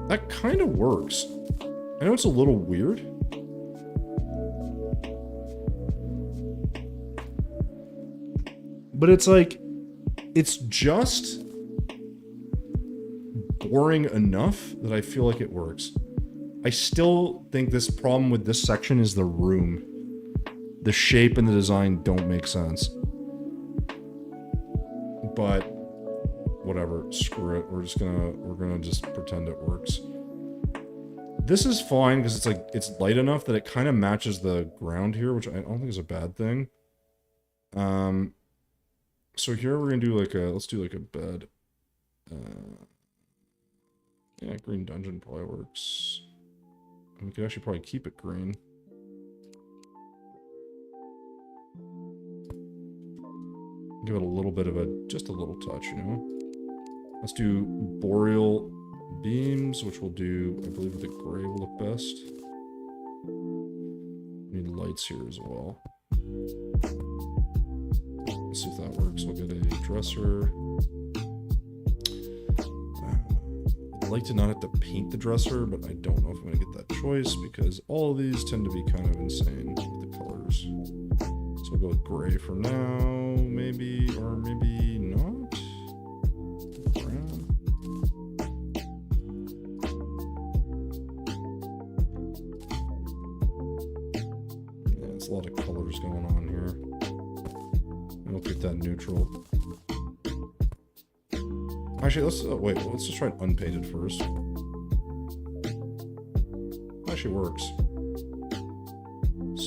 That kind of works. I know it's a little weird. But it's like, it's just boring enough that I feel like it works. I still think this problem with this section is the room. the shape and the design don't make sense. But whatever, screw it. We're gonna just pretend it works. This is fine because it's light enough that it kind of matches the ground here, which I don't think is a bad thing. So here we're gonna do like let's do like a bed. Yeah, green dungeon probably works. We could actually probably keep it green. Give it a little bit of just a little touch, you know? Let's do boreal beams, which we'll do, I believe the gray will look best. We need lights here as well. Let's see if that works. We'll get a dresser. I'd like to not have to paint the dresser, but I don't know if I'm going to get that choice because all of these tend to be kind of insane with the colors. So we'll go with gray for now, maybe, or maybe not. Brown. Yeah, it's a lot of colors going on here. And we'll keep that neutral. Actually, let's just try it unpainted first. Actually works.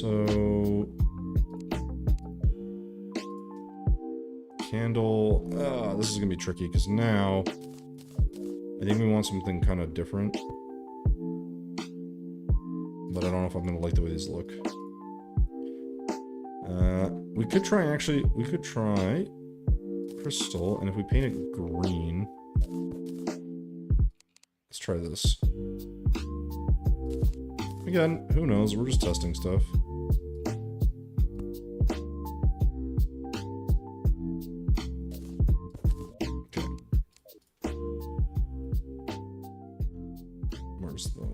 So candle. This is gonna be tricky because now I think we want something kind of different, but I don't know if I'm gonna like the way these look. We could try crystal, and if we paint it green, let's try this. Again, who knows? We're just testing stuff. Okay. Where's the...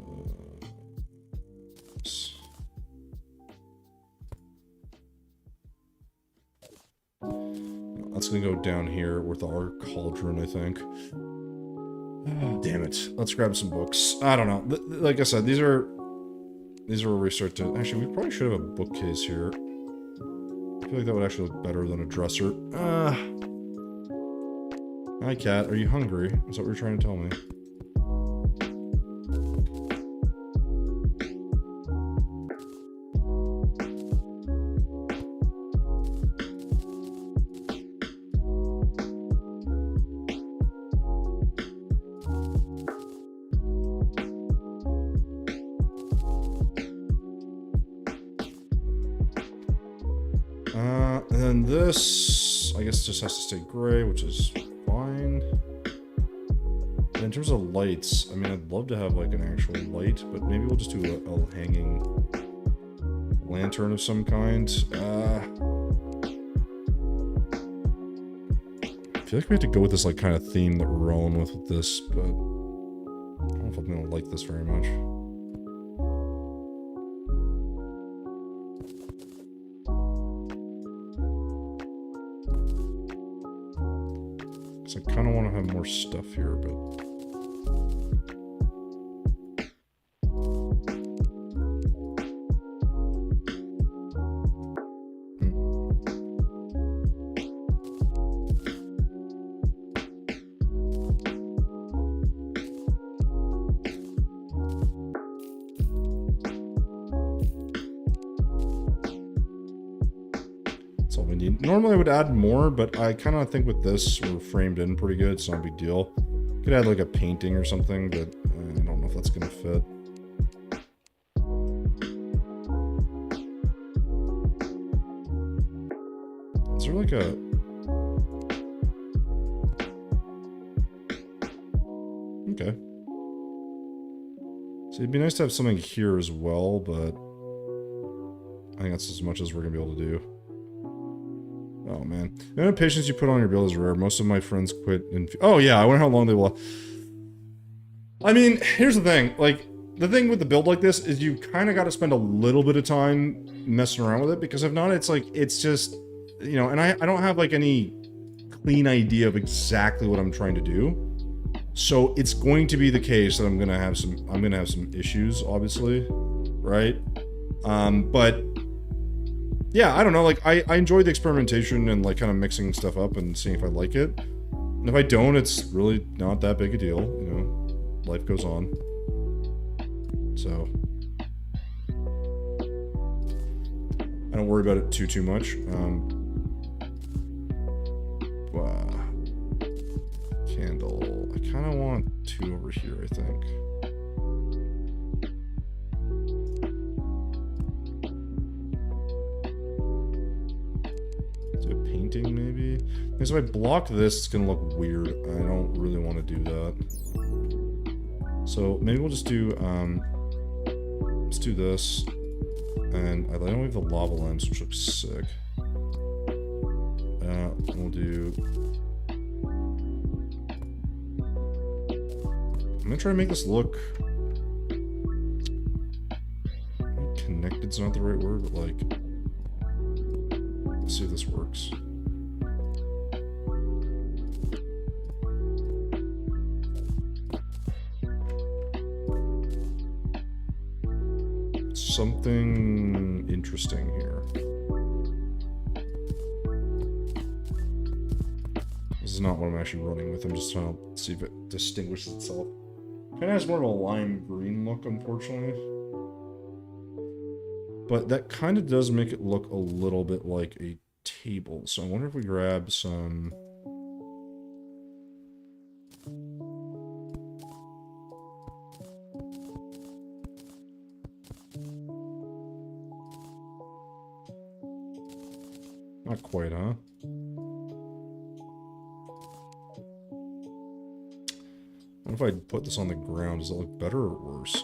That's gonna go down here with our cauldron, I think. Oh, damn it. Let's grab some books. I don't know. Like I said, these are where we start to... Actually, we probably should have a bookcase here. I feel like that would actually look better than a dresser. Hi, cat. Are you hungry? Is that what you're trying to tell me? And then this, I guess, just has to stay gray, which is fine. And in terms of lights, I mean, I'd love to have like an actual light, but maybe we'll just do a hanging lantern of some kind. I feel like we have to go with this like kind of theme that we're rolling with this, but I don't know if I'm gonna like this very much. I kind of want to have more stuff here, but... That's all we need. Normally I would add more, but I kind of think with this, we're framed in pretty good. It's not a big deal. Could add like a painting or something, but I don't know if that's going to fit. Is there like a... Okay. So it'd be nice to have something here as well, but I think that's as much as we're going to be able to do. Oh, man. The amount of patience you put on your build is rare. Most of my friends quit in... Oh, yeah. I wonder how long they will... I mean, here's the thing. Like, the thing with the build like this is you kind of got to spend a little bit of time messing around with it, because if not, it's like, it's just, you know, and I don't have, like, any clean idea of exactly what I'm trying to do. So it's going to be the case that I'm going to have some issues, obviously, right? But yeah, I don't know, like, I enjoy the experimentation and, like, kind of mixing stuff up and seeing if I like it. And if I don't, it's really not that big a deal, you know? Life goes on. So... I don't worry about it too much. Candle. I kind of want 2 over here, I think. Do a painting, maybe? Because if I block this, it's gonna look weird. I don't really want to do that. So maybe we'll just do, let's do this. And I don't have the lava lens, which looks sick. We'll do... I'm gonna try to make this look... Connected's not the right word, but like... Let's see if this works. Something interesting here. This is not what I'm actually running with. I'm just trying to see if it distinguishes itself. Kind of has more of a lime green look, unfortunately. But that kind of does make it look a little bit like a table. So I wonder if we grab some... Not quite, huh? What if I put this on the ground? Does it look better or worse?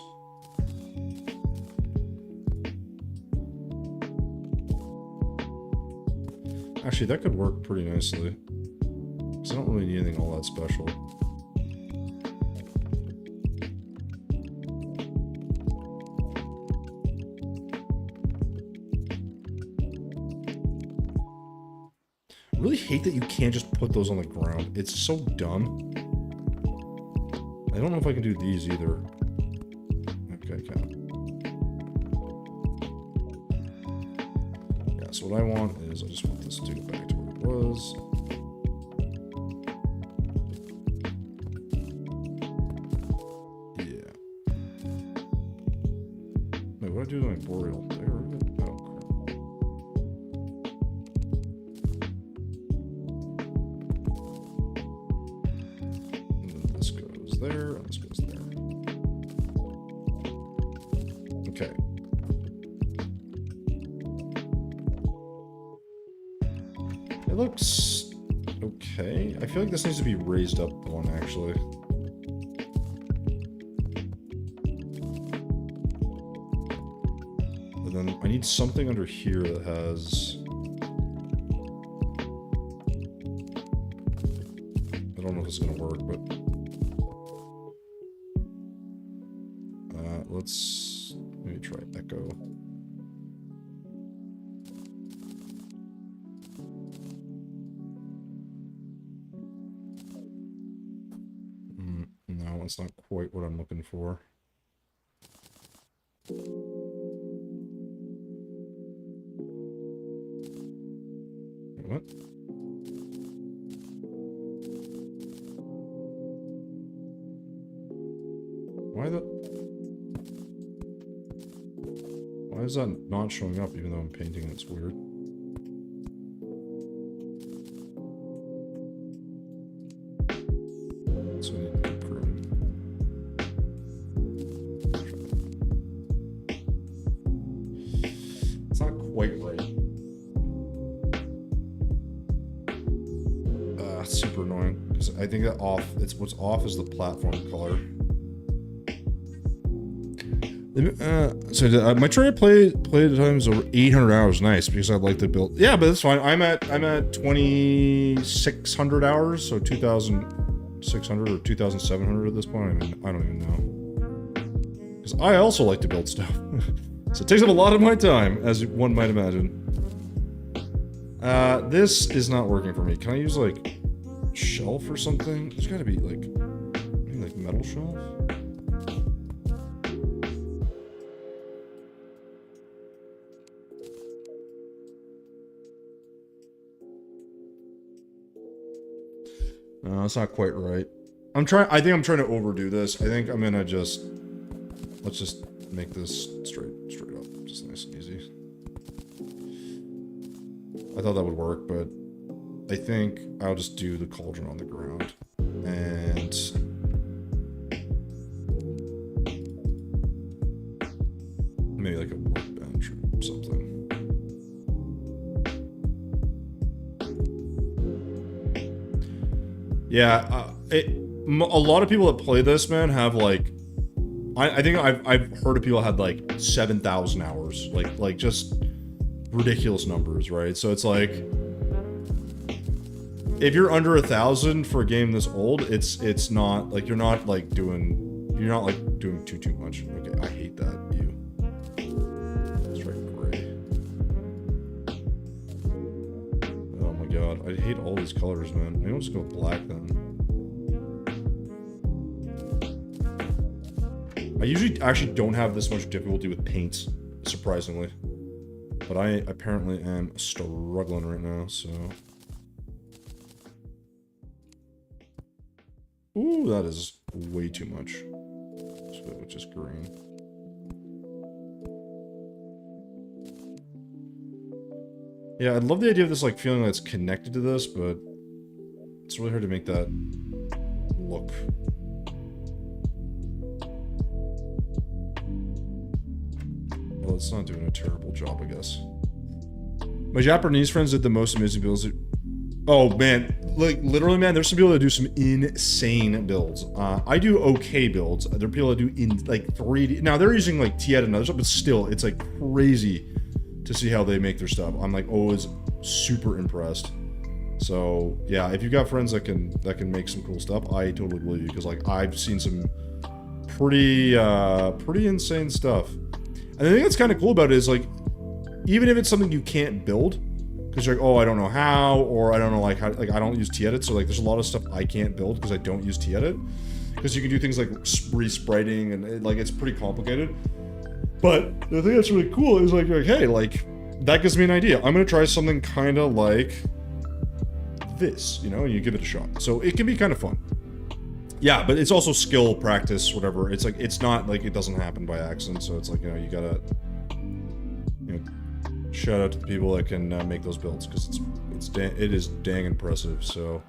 Actually, that could work pretty nicely. Because I don't really need anything all that special. I really hate that you can't just put those on the ground. It's so dumb. I don't know if I can do these either. Okay, I can. Yeah, so what I want is, I just want this to go back to where it was. Yeah. Wait, what do I do to my boreal? There, oh, crap. And then this goes there, and this goes there. Okay. It looks okay. I feel like this needs to be raised up one, actually. And then I need something under here that has... I don't know if it's gonna work, but... let's maybe try echo. No, it's not quite what I'm looking for. What? Why is that not showing up even though I'm painting? It's weird. So I need to keep pruning. It's not quite right. It's super annoying because I think that what's off is the platform color. So my try play times over 800 hours. Nice, because I'd like to build. Yeah, but that's fine. I'm at 2,600 hours, so 2,600 or 2,700 at this point. I mean, I don't even know. Because I also like to build stuff, so it takes up a lot of my time, as one might imagine. This is not working for me. Can I use like shelf or something? There's got to be like maybe like metal shelf. No, that's not quite right. I think I'm trying to overdo this. I think I'm gonna let's just make this straight up. Just nice and easy. I thought that would work, but I think I'll just do the cauldron on the ground. And maybe like a workbench or something. Yeah, a lot of people that play this, man, have like, I think I've heard of people had like 7,000 hours, like just ridiculous numbers, right? So it's like, if you're under 1,000 for a game this old, it's not like you're not doing too much. Okay, I hate that view. Let's try gray. Oh my god, I hate all these colors, man. Maybe I'll just go black then. I usually actually don't have this much difficulty with paints, surprisingly. But I apparently am struggling right now, so... Ooh, that is way too much. Which is green. Yeah, I love the idea of this, like, feeling that's connected to this, but... It's really hard to make that look... Well, it's not doing a terrible job, I guess. My Japanese friends did the most amazing builds. Oh, man. Like, literally, man, there's some people that do some insane builds. I do okay builds. There are people that do in, like, 3D. Now, they're using, like, Tiet and other stuff, but still, it's, like, crazy to see how they make their stuff. I'm, like, always super impressed. So, yeah, if you've got friends that can make some cool stuff, I totally believe you. Because, like, I've seen some pretty insane stuff. And the thing that's kind of cool about it is, like, even if it's something you can't build, because you're like, oh, I don't know how, or I don't know, like, how, like, I don't use T-Edit, so, like, there's a lot of stuff I can't build because I don't use T-Edit. Because you can do things like re-spriting, and, like, it's pretty complicated. But the thing that's really cool is, like, hey, like, that gives me an idea. I'm going to try something kind of like this, you know, and you give it a shot. So it can be kind of fun. Yeah, but it's also skill, practice, whatever. It's like, it's not like it doesn't happen by accident, so it's like, you know, you gotta, you know, shout out to the people that can make those builds, because it is dang impressive, so.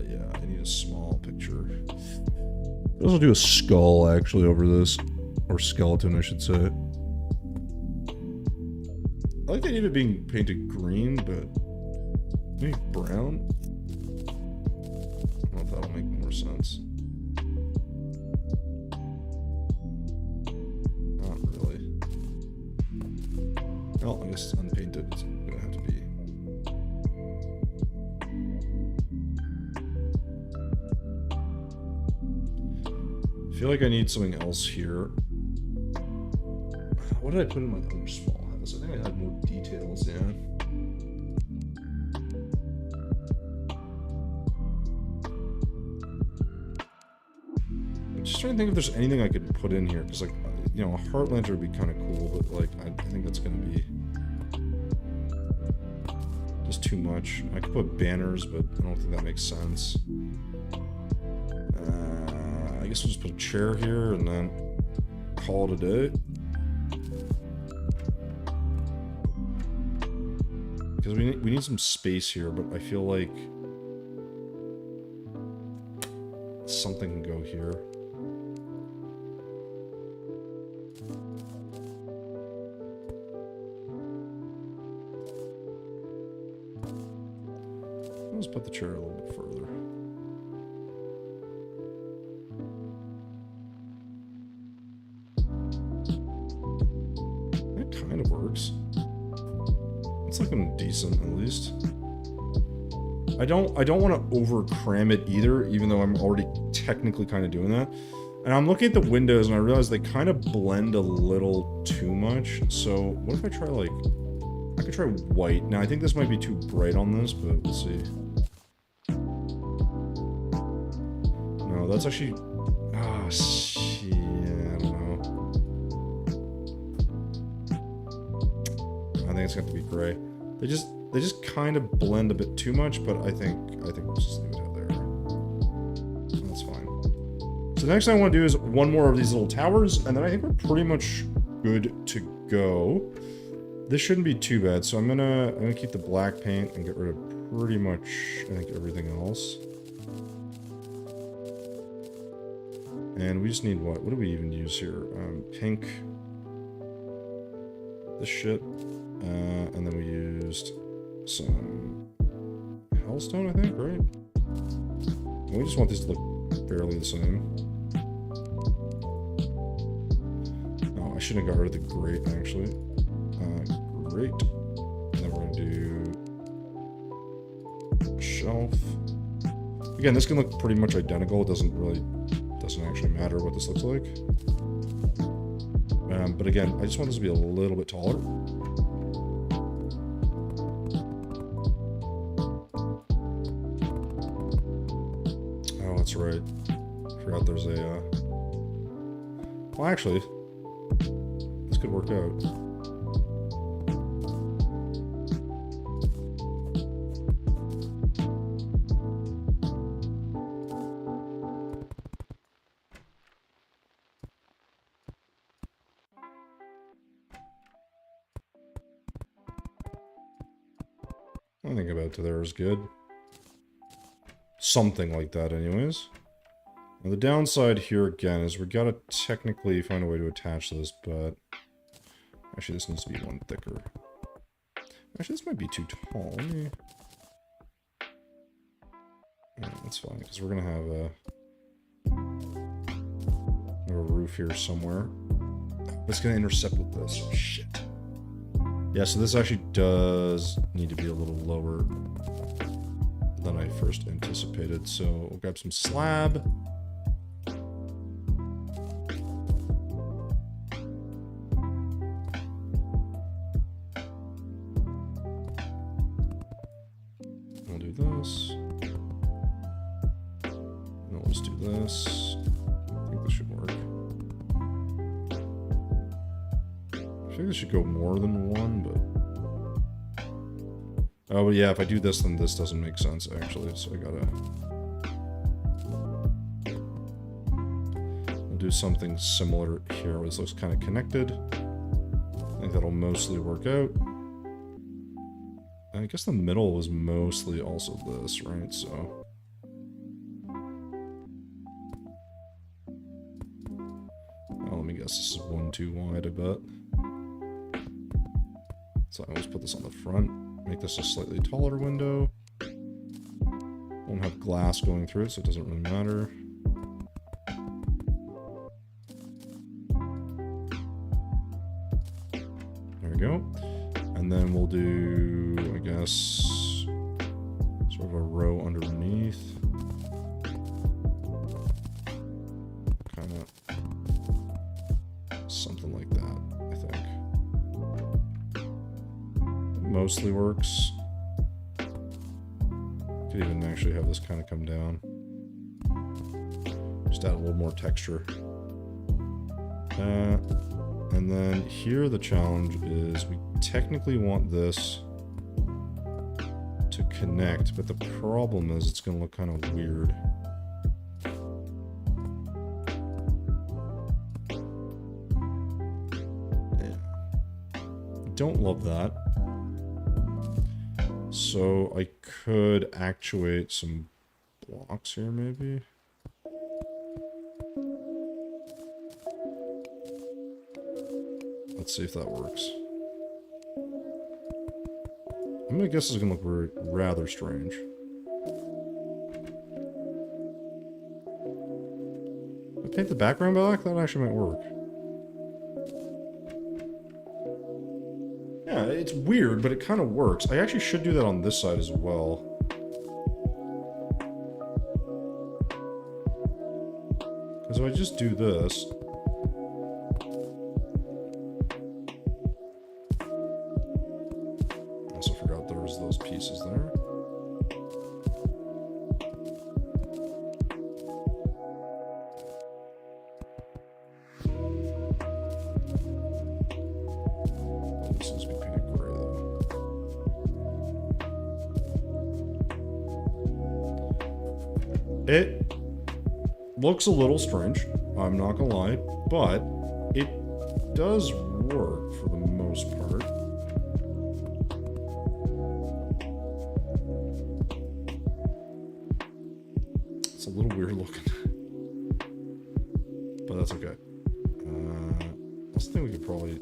Yeah, I need a small picture. I'll also do a skull, actually, over this. Or skeleton, I should say. I like the idea of it being painted green, but maybe brown? I don't know if that'll make more sense. Not really. Oh, I guess it's unpainted. It's gonna have to be. I feel like I need something else here. What did I put in my other small house? I think I had more details, yeah. I'm just trying to think if there's anything I could put in here, because, like, you know, a heart lantern would be kind of cool, but, like, I think that's gonna be just too much. I could put banners, but I don't think that makes sense. I guess we'll just put a chair here and then call it a day. Because we need some space here, but I feel like something can go here. Let's put the chair a little bit further. That kind of works. It's looking decent, at least. I don't want to over cram it either, even though I'm already technically kind of doing that. And I'm looking at the windows and I realize they kind of blend a little too much. So what if I try, like, I could try white. Now I think this might be too bright on this, but we'll see. No, that's actually, ah, shit, I don't know. I think it's gonna have to be gray. They just, They just kind of blend a bit too much, but I think we'll just leave it out there. That's fine. So the next thing I want to do is one more of these little towers, and then I think we're pretty much good to go. This shouldn't be too bad, so I'm gonna keep the black paint and get rid of pretty much, I think, everything else. And we just need what? What do we even use here? Pink. This shit. And then we used some hellstone, I think, right? And we just want these to look fairly the same. Oh, I shouldn't have got rid of the grate, actually. Grate. And then we're gonna do shelf. Again, this can look pretty much identical. It doesn't actually matter what this looks like. But again, I just want this to be a little bit taller. Oh, that's right. I forgot there's a, well, actually, this could work out. I think about to there is good. Something like that anyways. Now the downside here again is we gotta technically find a way to attach this, but actually this needs to be one thicker. Actually this might be too tall. Let me... Yeah, that's fine, because we're gonna have a roof here somewhere. It's gonna intercept with this. Oh, shit. Yeah, so this actually does need to be a little lower than I first anticipated. So we'll grab some slab. We'll do this. And let's do this. I think this should work. I think this should go more than one, but... Oh, but yeah, if I do this, then this doesn't make sense, actually, so I gotta... We'll do something similar here, where this looks kind of connected. I think that'll mostly work out. I guess the middle was mostly also this, right, so... Oh, let me guess, this is 1 too wide, I bet. So I always put this on the front, make this a slightly taller window. Won't have glass going through it, so it doesn't really matter. There we go. And then we'll do, I guess, sort of a row underneath. Kind of something like that, I think. Mostly works. Could even actually have this kind of come down. Just add a little more texture. And then here the challenge is we technically want this to connect, but the problem is it's going to look kind of weird. Yeah. Don't love that. So I could actuate some blocks here, maybe. Let's see if that works. I'm gonna guess it's gonna look rather strange. If I paint the background black, that actually might work. Yeah, it's weird, but it kind of works. I actually should do that on this side as well. Because if I just do this... Also forgot there was those pieces there. This needs to be painted gray though. It looks a little strange, I'm not gonna lie, but it does work for the most part. It's a little weird looking, but that's okay. I think we could probably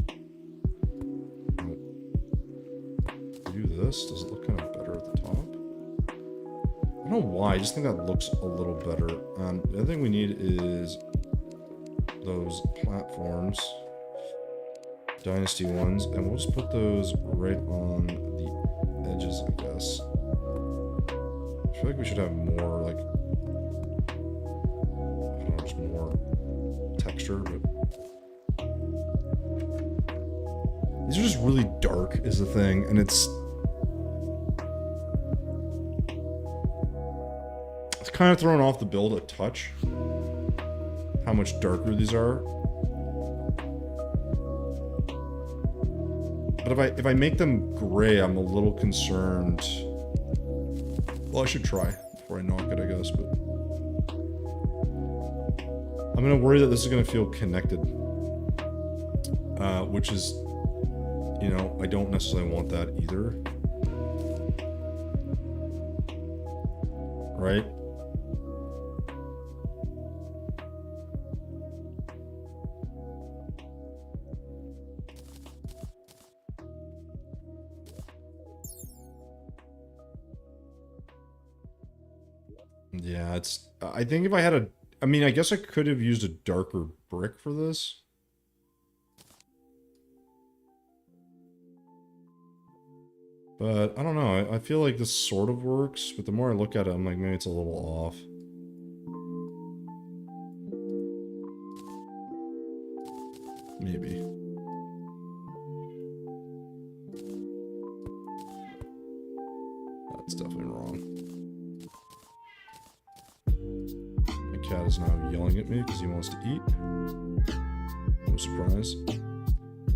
do this. Does it look kind of better at the top? I don't know why, I just think that looks a little better. The other thing we need is those platforms, Dynasty ones, and we'll just put those right on the edges, I guess. I feel like we should have more, like, I don't know, just more texture, but these are just really dark is the thing, and it's kind of throwing off the build a touch, how much darker these are. But if I make them gray, I'm a little concerned. Well, I should try before I knock it, I guess, but I'm gonna worry that this is gonna feel connected, which is, you know, I don't necessarily want that either. Right? Yeah, it's, I think if I had a, I mean, I guess I could have used a darker brick for this. But, I don't know, I feel like this sort of works, but the more I look at it, I'm like, maybe it's a little off. Maybe. That's definitely wrong. My cat is now yelling at me because he wants to eat. No surprise.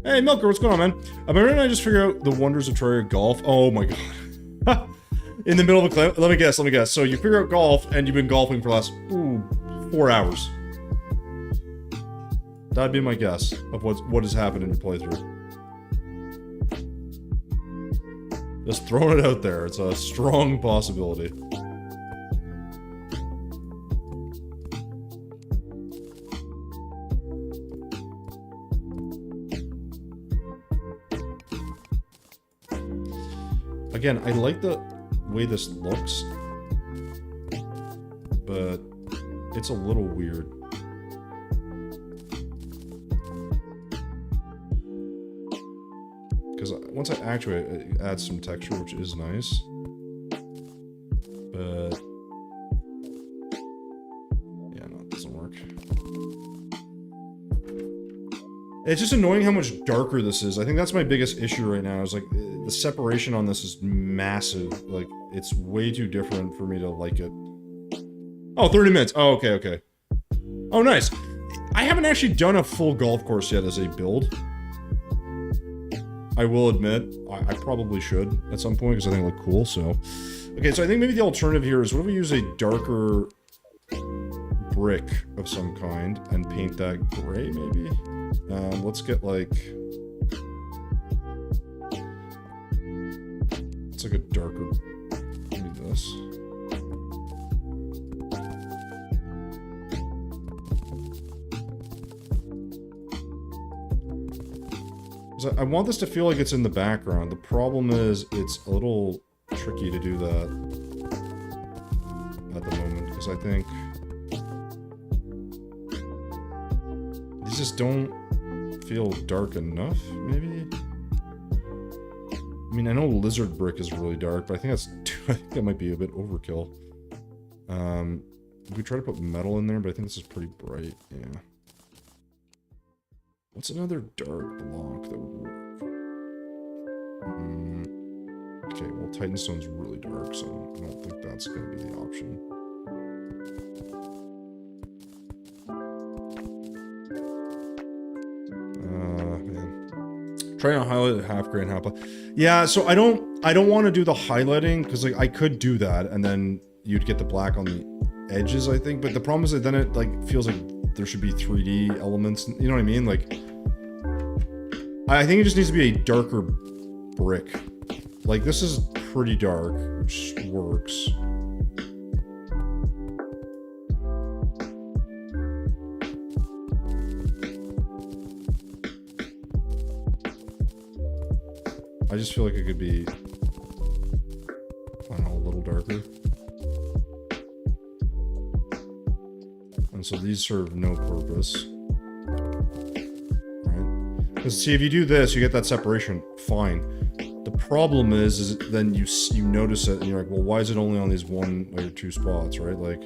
Hey, Milker, what's going on, man? Remember when I just figure out the wonders of Terraria Golf? Oh my god. In the middle of a clip? Let me guess. So you figure out golf, and you've been golfing for the last, 4 hours. That'd be my guess of what has happened in your playthrough. Just throwing it out there. It's a strong possibility. Again, I like the way this looks, but it's a little weird. Because once I actuate it, it adds some texture, which is nice. But yeah, no, it doesn't work. It's just annoying how much darker this is. I think that's my biggest issue right now, is like, the separation on this is massive. Like, it's way too different for me to like it. Oh, 30 minutes. Oh, okay. Oh, nice. I haven't actually done a full golf course yet as a build. I will admit, I probably should at some point, because I think it look cool, so. Okay, so I think maybe the alternative here is, what if we use a darker brick of some kind and paint that gray, maybe? Let's get like... It's like a darker... Maybe this. So I want this to feel like it's in the background. The problem is, it's a little tricky to do that at the moment, because I think these just don't feel dark enough, maybe? I mean, I know lizard brick is really dark, but I think that's I think that might be a bit overkill. We could try to put metal in there, but I think this is pretty bright, yeah. What's another dark block that would work? Okay, well, Titanstone's really dark, so I don't think that's going to be the option. Man. Trying to highlight a half gray and half black. Yeah, so I don't want to do the highlighting, because like I could do that, and then you'd get the black on the edges, I think. But the problem is that then it like feels like there should be 3D elements. You know what I mean? Like, I think it just needs to be a darker brick. Like, this is pretty dark, which works. I just feel like it could be, I don't know, a little darker. And so these serve no purpose. Right? Because see, if you do this, you get that separation, fine. The problem is then you notice it and you're like, well, why is it only on these 1 or 2 spots, right? Like,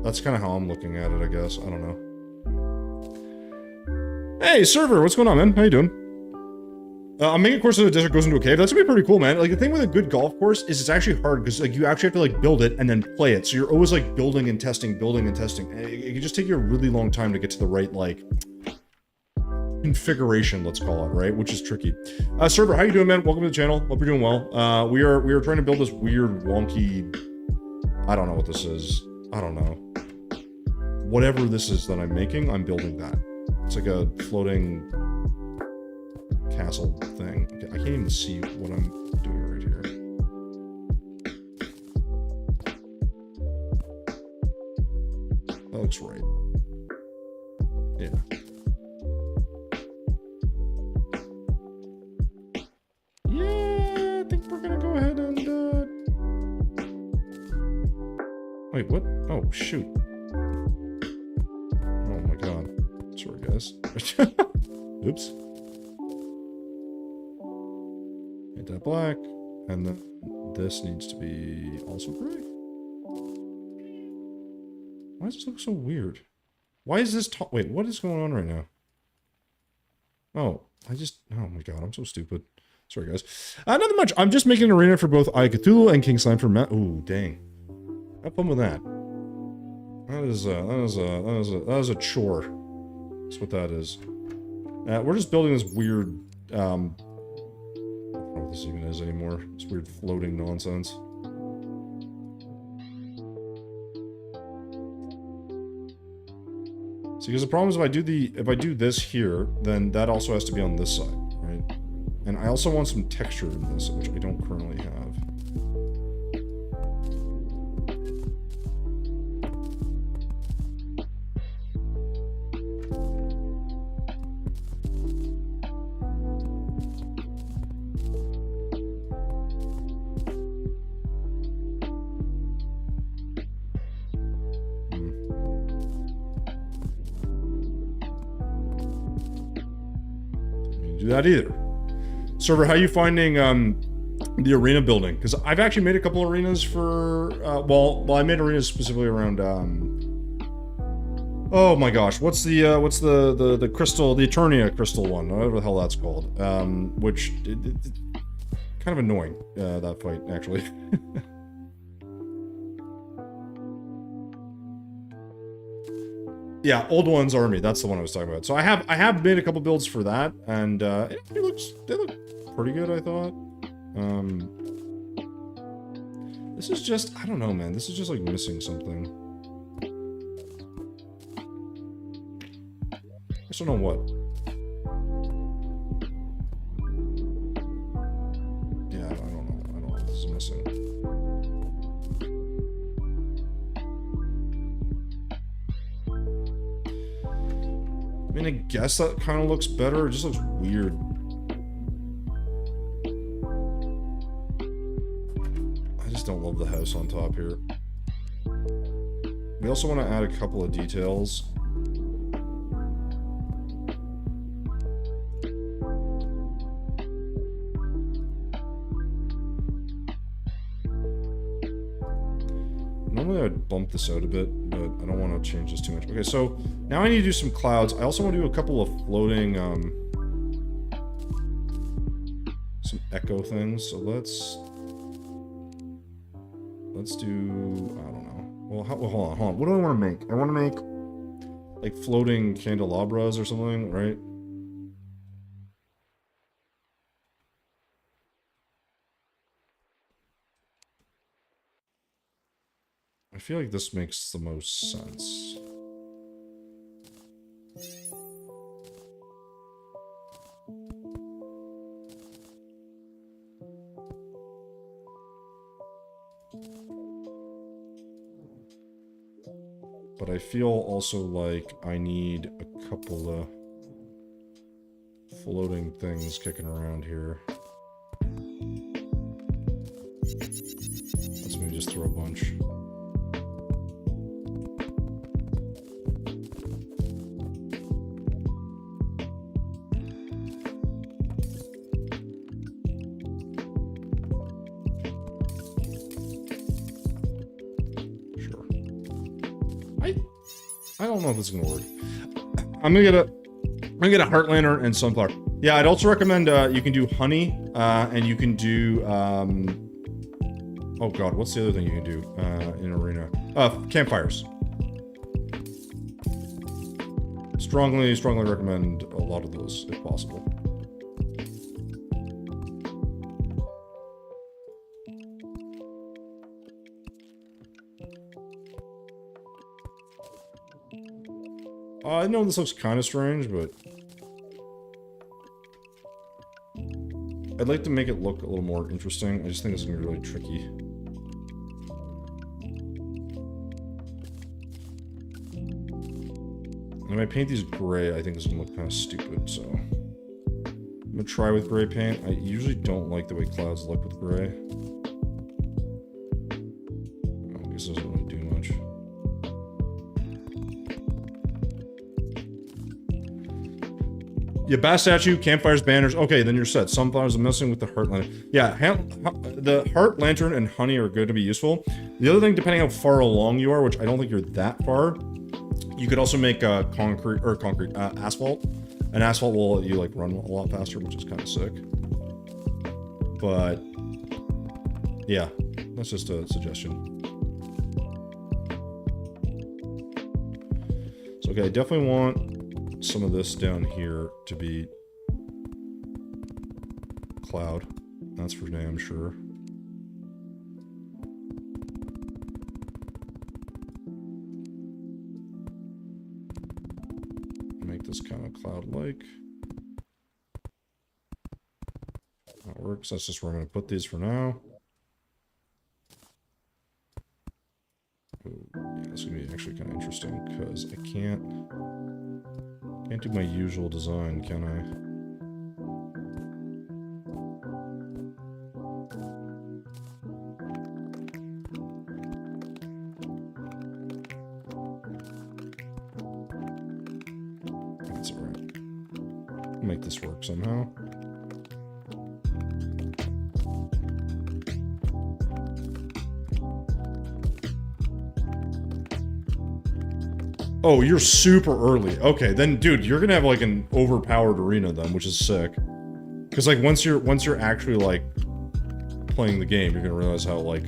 that's kind of how I'm looking at it, I guess. I don't know. Hey, server, what's going on, man? How you doing? I'm making a course so the desert goes into a cave. That's gonna be pretty cool, man. Like, the thing with a good golf course is it's actually hard because, like, you actually have to, like, build it and then play it. So you're always, like, building and testing. And it can just take you a really long time to get to the right, like, configuration, let's call it, right? Which is tricky. Server, how you doing, man? Welcome to the channel. Hope you're doing well. We are trying to build this weird, wonky... I don't know what this is. I don't know. Whatever this is that I'm making, I'm building that. It's like a floating... castle thing. Okay, I can't even see what I'm doing right here. That looks right. Yeah. Yeah, I think we're gonna go ahead and, wait, what? Oh, shoot. Oh my god. Sorry, guys. Oops. That black, and then this needs to be also gray. Why does this look so weird? Why is this wait, what is going on right now? Oh, oh my god, I'm so stupid. Sorry, guys. Nothing much. I'm just making an arena for both I Cthulhu and King Slime for ooh, dang. Have fun with that. That is a chore. That's what that is. We're just building this weird, I don't know what this even is anymore. This weird floating nonsense. See, because the problem is if I do this here, then that also has to be on this side, right? And I also want some texture in this, which I don't currently have. Do that either. Server, how are you finding the arena building? Because I've actually made a couple arenas for well I made arenas specifically around oh my gosh, what's the crystal, the Eternia crystal one, whatever the hell that's called, which kind of annoying, that fight actually. Yeah, Old One's Army. That's the one I was talking about. So I have made a couple builds for that, and they look pretty good, I thought. This is just, I don't know, man. This is just like missing something. I just don't know what. Yeah, I don't know. I don't know what this is missing. I mean, I guess that kind of looks better. It just looks weird. I just don't love the house on top here. We also want to add a couple of details. Normally I would bump this out a bit, but I don't want to change this too much. Okay, so now I need to do some clouds. I also want to do a couple of floating, some echo things. So let's do, I don't know. Well, hold on. What do I want to make? I want to make like floating candelabras or something, right? I feel like this makes the most sense. But I feel also like I need a couple of floating things kicking around here. Let's maybe just throw a bunch. I don't know if this is gonna work. I'm gonna get a heart lantern and sunflower. Yeah, I'd also recommend you can do honey, and you can do oh god, what's the other thing you can do in arena? Campfires. Strongly recommend a lot of those if possible. I know this looks kind of strange, but I'd like to make it look a little more interesting. I just think it's gonna be really tricky. And if I paint these gray, I think this is gonna look kind of stupid, so I'm gonna try with gray paint. I usually don't like the way clouds look with gray. I guess it doesn't really do much. Yeah, bass statue, campfires, banners. Okay, then you're set. Sunflowers are missing with the heart lantern. Yeah, the heart lantern and honey are good to be useful. The other thing, depending how far along you are, which I don't think you're that far, you could also make asphalt. And asphalt will let you like run a lot faster, which is kind of sick. But yeah, that's just a suggestion. So okay, I definitely want some of this down here to be cloud. That's for damn sure. Make this kind of cloud-like. That works. That's just where I'm going to put these for now. Ooh, yeah, this is going to be actually kind of interesting because I can't do my usual design, can I? That's alright. Make this work somehow. Oh, you're super early. Okay, then, dude, you're gonna have like an overpowered arena then, which is sick. Because like once you're actually like playing the game, you're gonna realize how like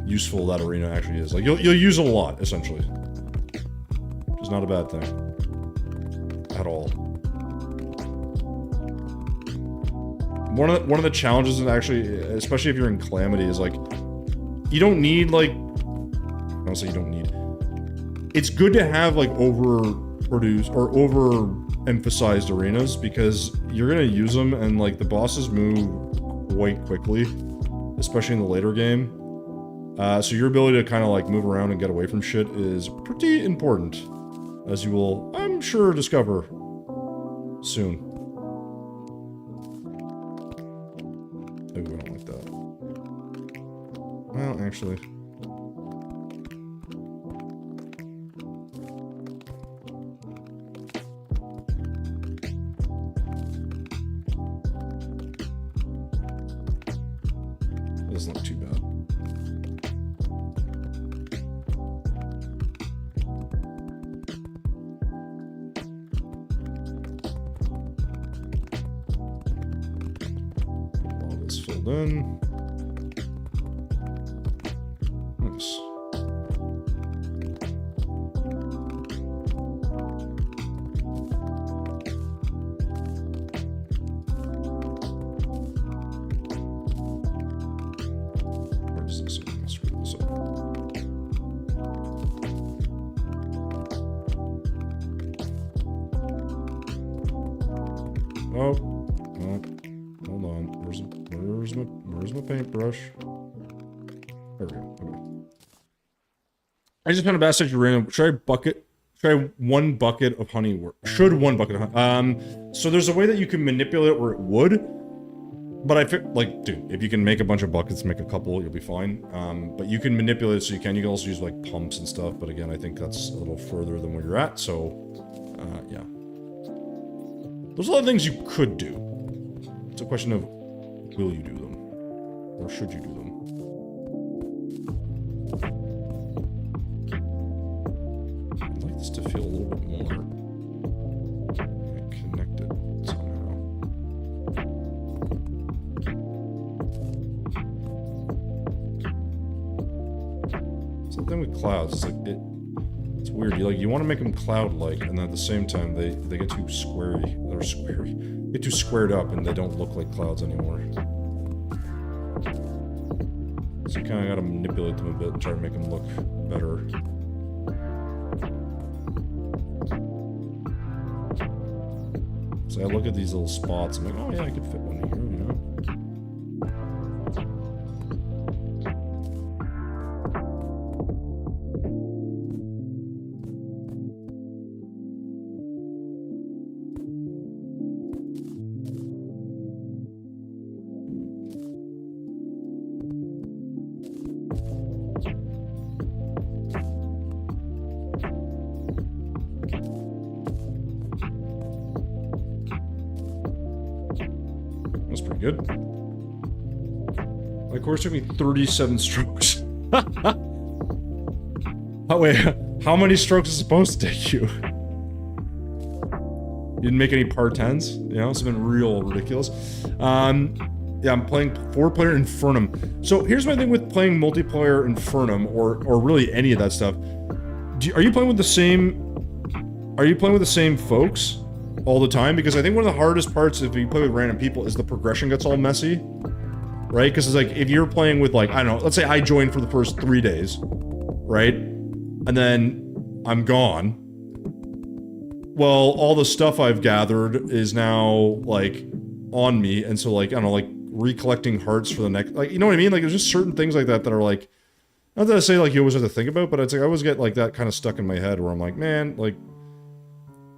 useful that arena actually is. Like you'll use it a lot essentially, which is not a bad thing at all. One of the challenges is actually, especially if you're in Calamity, is like you don't need like, I don't say you don't need. It's good to have like overproduced or overemphasized arenas because you're gonna use them and like the bosses move quite quickly, especially in the later game. So your ability to kind of like move around and get away from shit is pretty important, as you will, I'm sure, discover soon. Maybe we don't like that. Well, actually. Doesn't look too bad. All this filled in. Nice. Where's this? I'm gonna screw this up. Oh, hold on. Where's my paintbrush? There we go. Okay. I just found a basket random. Should I 1 bucket of honey work? Should 1 bucket of honey? So there's a way that you can manipulate it where it would, but I feel like, dude, if you can make a bunch of buckets, make a couple, you'll be fine. But you can manipulate it so you can. You can also use like pumps and stuff. But again, I think that's a little further than where you're at. So, yeah. There's a lot of things you could do. It's a question of, will you do them? Or should you do them? I'd like this to feel a little bit more connected somehow. Something with clouds, it's like, it's weird. You want to make them cloud-like, and then at the same time, they get too get too squared up, and they don't look like clouds anymore. So you kind of got to manipulate them a bit and try to make them look better. So I look at these little spots, I'm like, oh yeah, I could fit one here, you know? That's pretty good. My course took me 37 strokes. Oh wait, how many strokes is it supposed to take you? You didn't make any par 10s? You know, it's been real ridiculous. Yeah, I'm playing 4-player Infernum. So here's my thing with playing multiplayer Infernum, or really any of that stuff. Are you playing with the same... Are you playing with the same folks all the time? Because I think one of the hardest parts if you play with random people is the progression gets all messy. Right? Because it's like, if you're playing with like, I don't know, let's say I joined for the first 3 days. Right? And then I'm gone. Well, all the stuff I've gathered is now, like, on me, and so, like, I don't know, like, recollecting hearts for the next, like, you know what I mean? Like, there's just certain things like that that are, like, not that I say, like, you always have to think about, but it's like, I always get, like, that kind of stuck in my head where I'm like, man, like,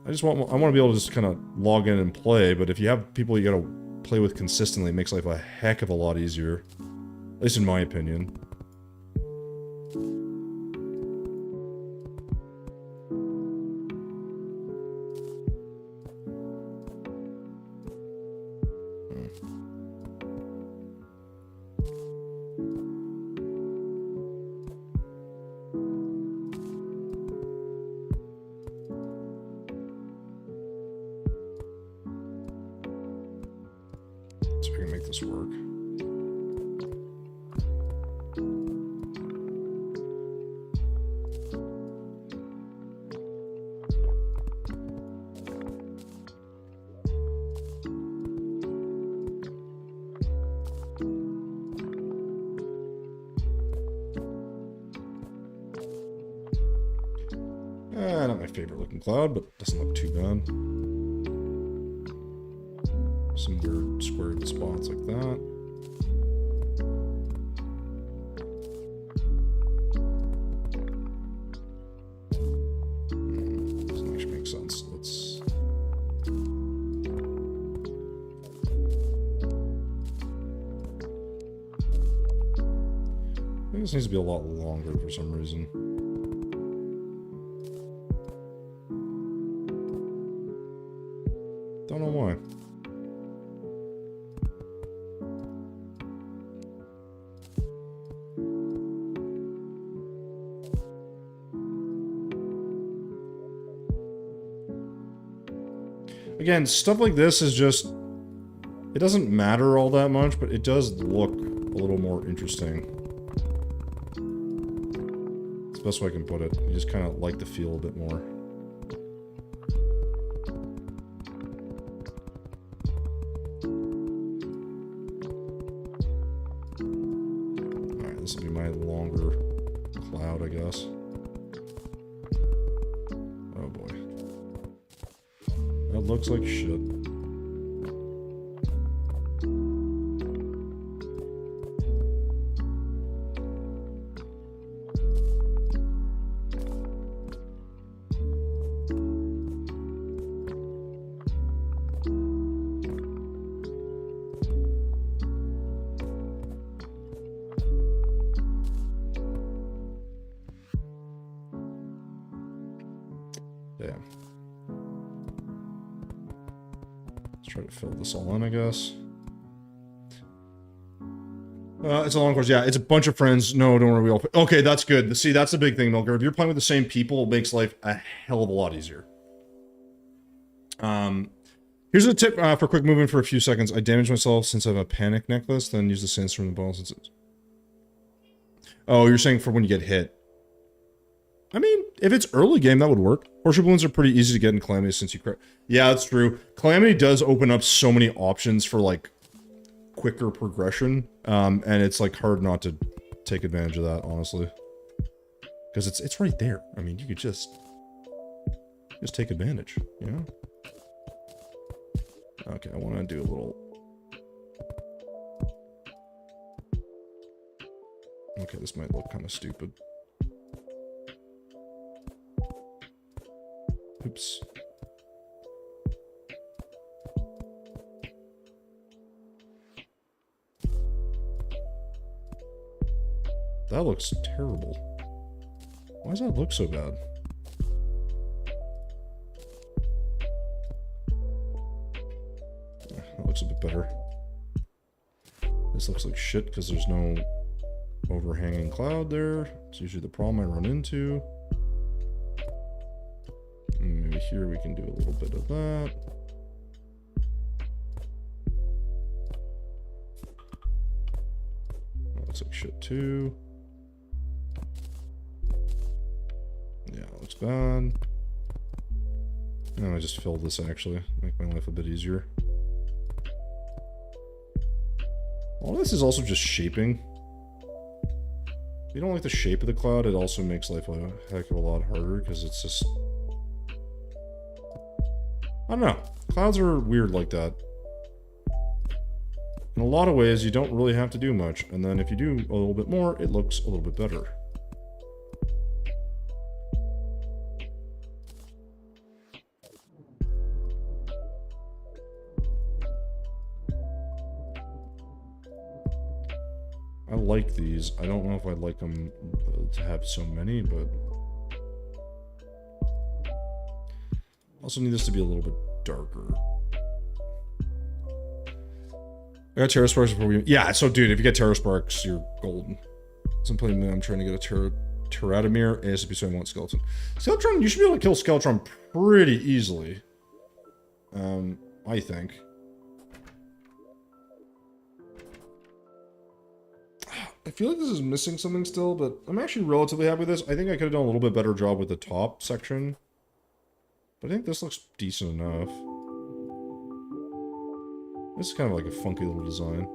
I want to be able to just kind of log in and play, but if you have people you gotta play with consistently, it makes life a heck of a lot easier. At least in my opinion. So we can make this work. Not my favorite looking cloud, but doesn't look too bad. Some weird squared spots like that. Doesn't actually make sense. Let's... I think this needs to be a lot longer for some reason. Don't know why. Again, stuff like this is just... It doesn't matter all that much, but it does look a little more interesting. It's the best way I can put it. You just kind of like the feel a bit more. Alright, this will be my longer cloud, I guess. Oh boy. That looks like shit. try to fill this all in, I guess. It's a long course. Yeah, it's a bunch of friends. No, don't worry. We all... Okay, that's good. See, that's the big thing, Milker. If you're playing with the same people, it makes life a hell of a lot easier. Here's a tip for quick movement for a few seconds. I damage myself since I have a panic necklace, then use the sandstorm in the ball since it's... Oh, you're saying for when you get hit. I mean, if it's early game, that would work. Horseshoe balloons are pretty easy to get in Calamity since you... Yeah, that's true. Calamity does open up so many options for, like, quicker progression. And it's, like, hard not to take advantage of that, honestly. Because it's right there. I mean, you could just take advantage, you know? Okay, I want to do a little... Okay, this might look kind of stupid. Oops. That looks terrible. Why does that look so bad? That looks a bit better. This looks like shit because there's no overhanging cloud there. It's usually the problem I run into. And maybe here we can do a little bit of that. That looks like shit too. Yeah, it looks bad. No, I just filled this actually. Make my life a bit easier. All this is also just shaping. If you don't like the shape of the cloud, it also makes life a heck of a lot harder because it's just... I don't know. Clouds are weird like that. In a lot of ways, you don't really have to do much. And then if you do a little bit more, it looks a little bit better. I like these. I don't know if I'd like them to have so many, but... Also need this to be a little bit darker. I got Terror Sparks before we... Yeah, so dude, if you get Terror Sparks, you're golden. So I'm trying to get a Teratomir ASAP, so I want Skeleton. Skeletron, you should be able to kill Skeletron pretty easily. I think. I feel like this is missing something still, but I'm actually relatively happy with this. I think I could have done a little bit better job with the top section. But I think this looks decent enough. This is kind of like a funky little design.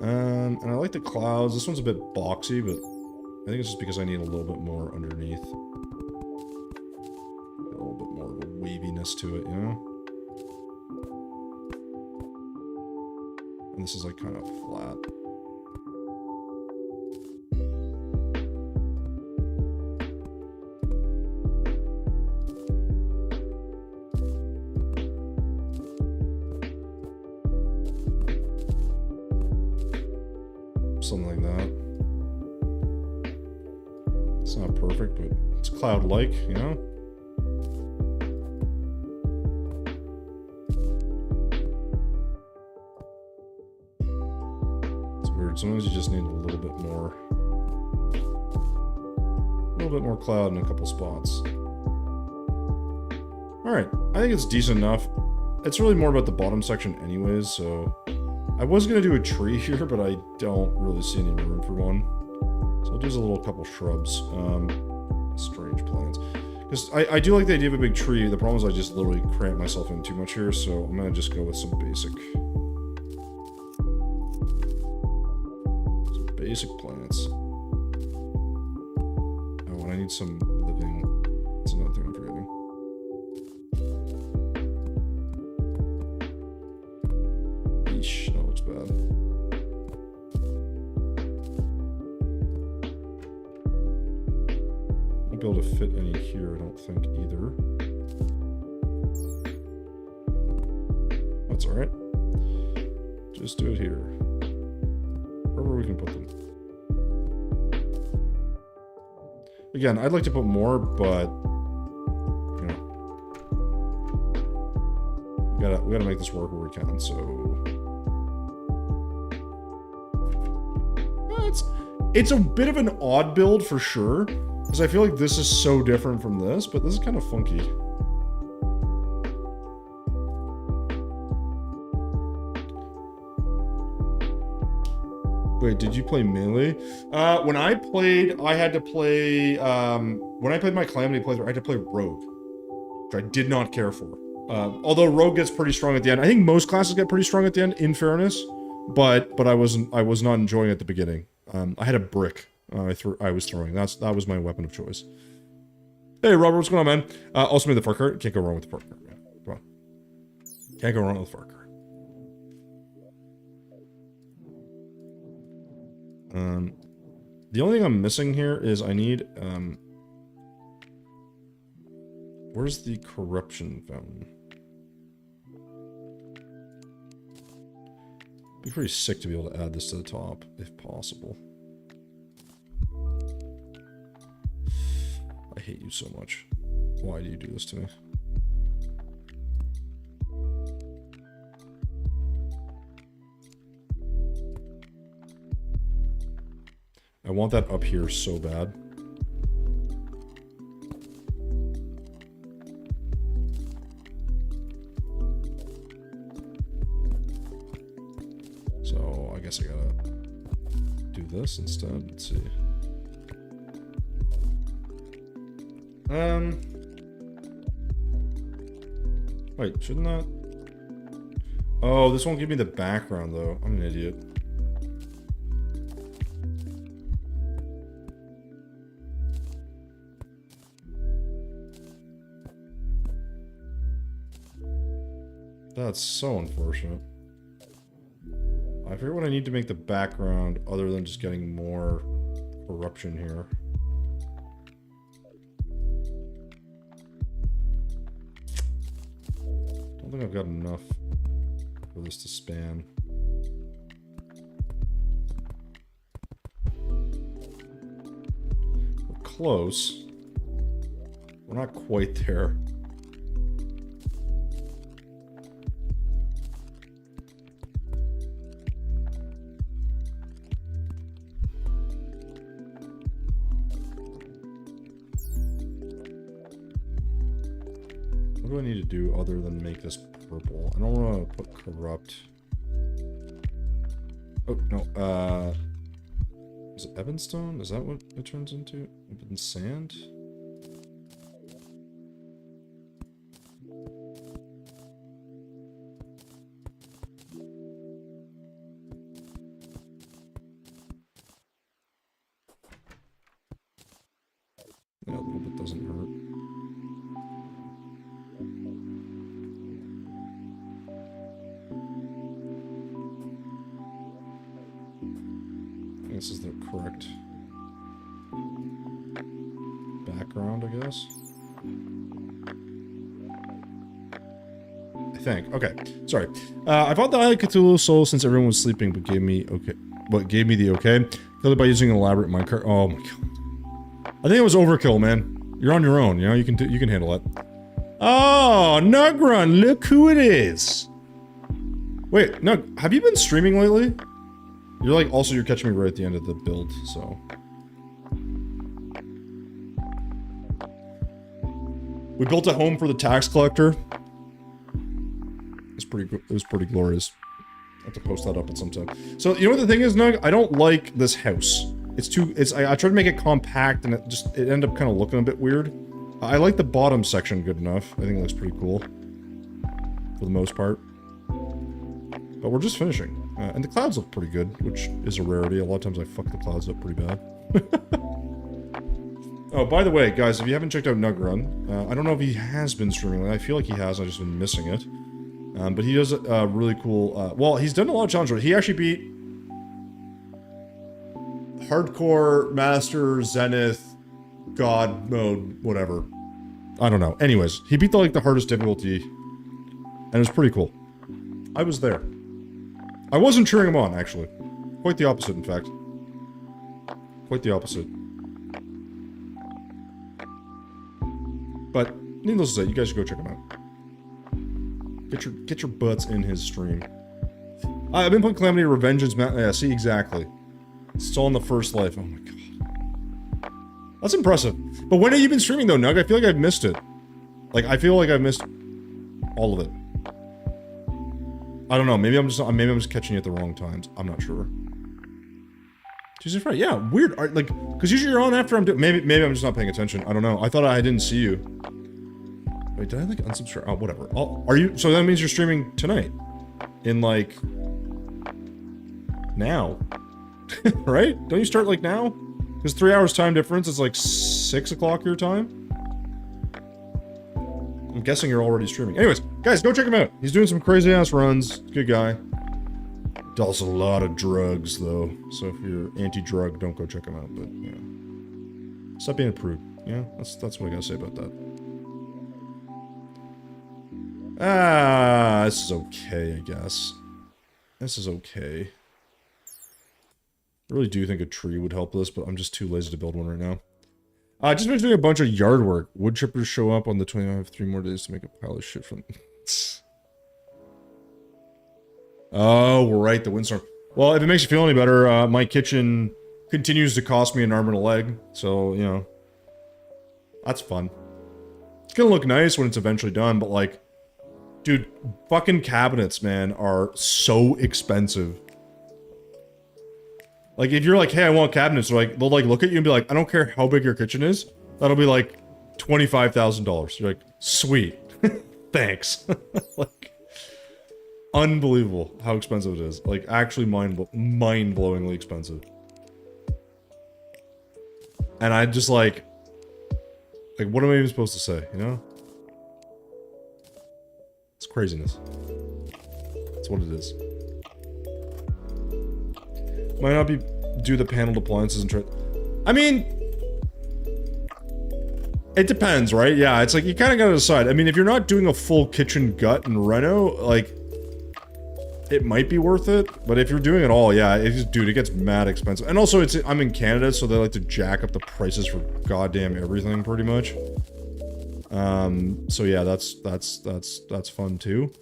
And I like the clouds. This one's a bit boxy, but I think it's just because I need a little bit more underneath. A little bit more of a waviness to it, you know? And this is like kind of flat. Something like that. It's not perfect, but it's cloud-like, you know? It's weird. Sometimes you just need a little bit more. A little bit more cloud in a couple spots. Alright, I think it's decent enough. It's really more about the bottom section anyways, so... I was going to do a tree here, but I don't really see any room for one. So I'll do a couple shrubs. Strange plants. Because I do like the idea of a big tree. The problem is I just literally cramp myself in too much here, so I'm going to just go with some basic plants. Oh, and I need some living... That's another thing I'm forgetting. Eesh, that looks bad. Won't be able to fit any here, I don't think, either. That's alright. Just do it here. Wherever we can put them. Again, I'd like to put more, but... You know. gotta make this work where we can. So it's a bit of an odd build for sure, because I feel like this is so different from this, but this is kind of funky. Wait, did you play melee? When I played, I had to play, when I played my Calamity playthrough, I had to play Rogue, which I did not care for. Although Rogue gets pretty strong at the end. I think most classes get pretty strong at the end, in fairness, but I was not enjoying it at the beginning. I had a brick I was throwing. That was my weapon of choice. Hey, Robert, what's going on, man? Also made the fart cart. Can't go wrong with the fart cart, man. Come on. Can't go wrong with the fart cart. The only thing I'm missing here is I need, where's the corruption fountain? Be pretty sick to be able to add this to the top, if possible. I hate you so much. Why do you do this to me? I want that up here so bad. So I guess I gotta do this instead. Let's see. Wait, shouldn't that? Oh, this won't give me the background though. I'm an idiot. That's so unfortunate. I forget what I need to make the background other than just getting more corruption here. Don't think I've got enough for this to span. We're close. We're not quite there. What do I need to do other than make this purple? I don't want to put corrupt. Oh, no. Is it Evanstone? Is that what it turns into? Even sand? Yeah, a little bit doesn't hurt. This is the correct background, I guess. I think. Okay. Sorry. I bought the Eye of Cthulhu Soul since everyone was sleeping, but gave me the okay. Killed it by using an elaborate minecart. Oh my god. I think it was overkill, man. You're on your own, you know, you can handle it. Oh, Nugrun, look who it is. Wait, Nug, have you been streaming lately? You're like, also you're catching me right at the end of the build, so. We built a home for the tax collector. It was pretty glorious. I have to post that up at some time. So, you know what the thing is, Nug? I don't like this house. I tried to make it compact and it ended up kind of looking a bit weird. I like the bottom section good enough. I think it looks pretty cool. For the most part. But we're just finishing. And the clouds look pretty good, which is a rarity. A lot of times I fuck the clouds up pretty bad. Oh, by the way, guys, if you haven't checked out Nugrun, I don't know if he has been streaming. I feel like he has, I've just been missing it. But he does a really cool... well, he's done a lot of challenges. He actually beat... Hardcore, Master, Zenith, God Mode, whatever. I don't know. Anyways, he beat the hardest difficulty. And it was pretty cool. I was there. I wasn't cheering him on, actually. Quite the opposite, in fact. Quite the opposite. But, needless to say, you guys should go check him out. Get your butts in his stream. I've been playing Calamity Revengeance. Yeah, see, exactly. It's all in the first life. Oh my god. That's impressive. But when have you been streaming though, Nug? I feel like I've missed it. Like, I feel like I've missed all of it. I don't know. Maybe I'm just catching you at the wrong times. I'm not sure. Tuesday, Friday. Yeah, weird. Like, because usually you're on after I'm doing. Maybe I'm just not paying attention. I don't know. I thought I didn't see you. Wait, did I like unsubscribe? Oh, whatever. Are you? So that means you're streaming tonight, in like now, right? Don't you start like now? Because 3 hours time difference is like 6 o'clock your time. I'm guessing you're already streaming. Anyways, guys, go check him out. He's doing some crazy ass runs. Good guy. Does a lot of drugs though, so if you're anti-drug, don't go check him out. But yeah, stop being a prude. Yeah, that's what I gotta say about that. Ah, this is okay, I guess. This is okay. I really do think a tree would help this, but I'm just too lazy to build one right now. Just been doing a bunch of yard work. Wood chippers show up on the 29th. I have 3 more days to make a pile of shit from. Oh, right, the windstorm. Well, if it makes you feel any better, my kitchen continues to cost me an arm and a leg, so, you know. That's fun. It's gonna look nice when it's eventually done, but like, dude, fucking cabinets, man, are so expensive. Like, if you're like, hey, I want cabinets, they'll like look at you and be like, I don't care how big your kitchen is, that'll be like $25,000. You're like, sweet. Thanks. Like, unbelievable how expensive it is. Like, actually mind-blowingly expensive. And I just like, what am I even supposed to say, you know? It's craziness. That's what it is. Might not be do the paneled appliances and try. I mean, it depends, right? Yeah, it's like you kind of gotta decide. I mean, if you're not doing a full kitchen gut and reno, like, it might be worth it. But if you're doing it all, yeah, dude, it gets mad expensive. And also, I'm in Canada, so they like to jack up the prices for goddamn everything, pretty much. So yeah, that's fun too.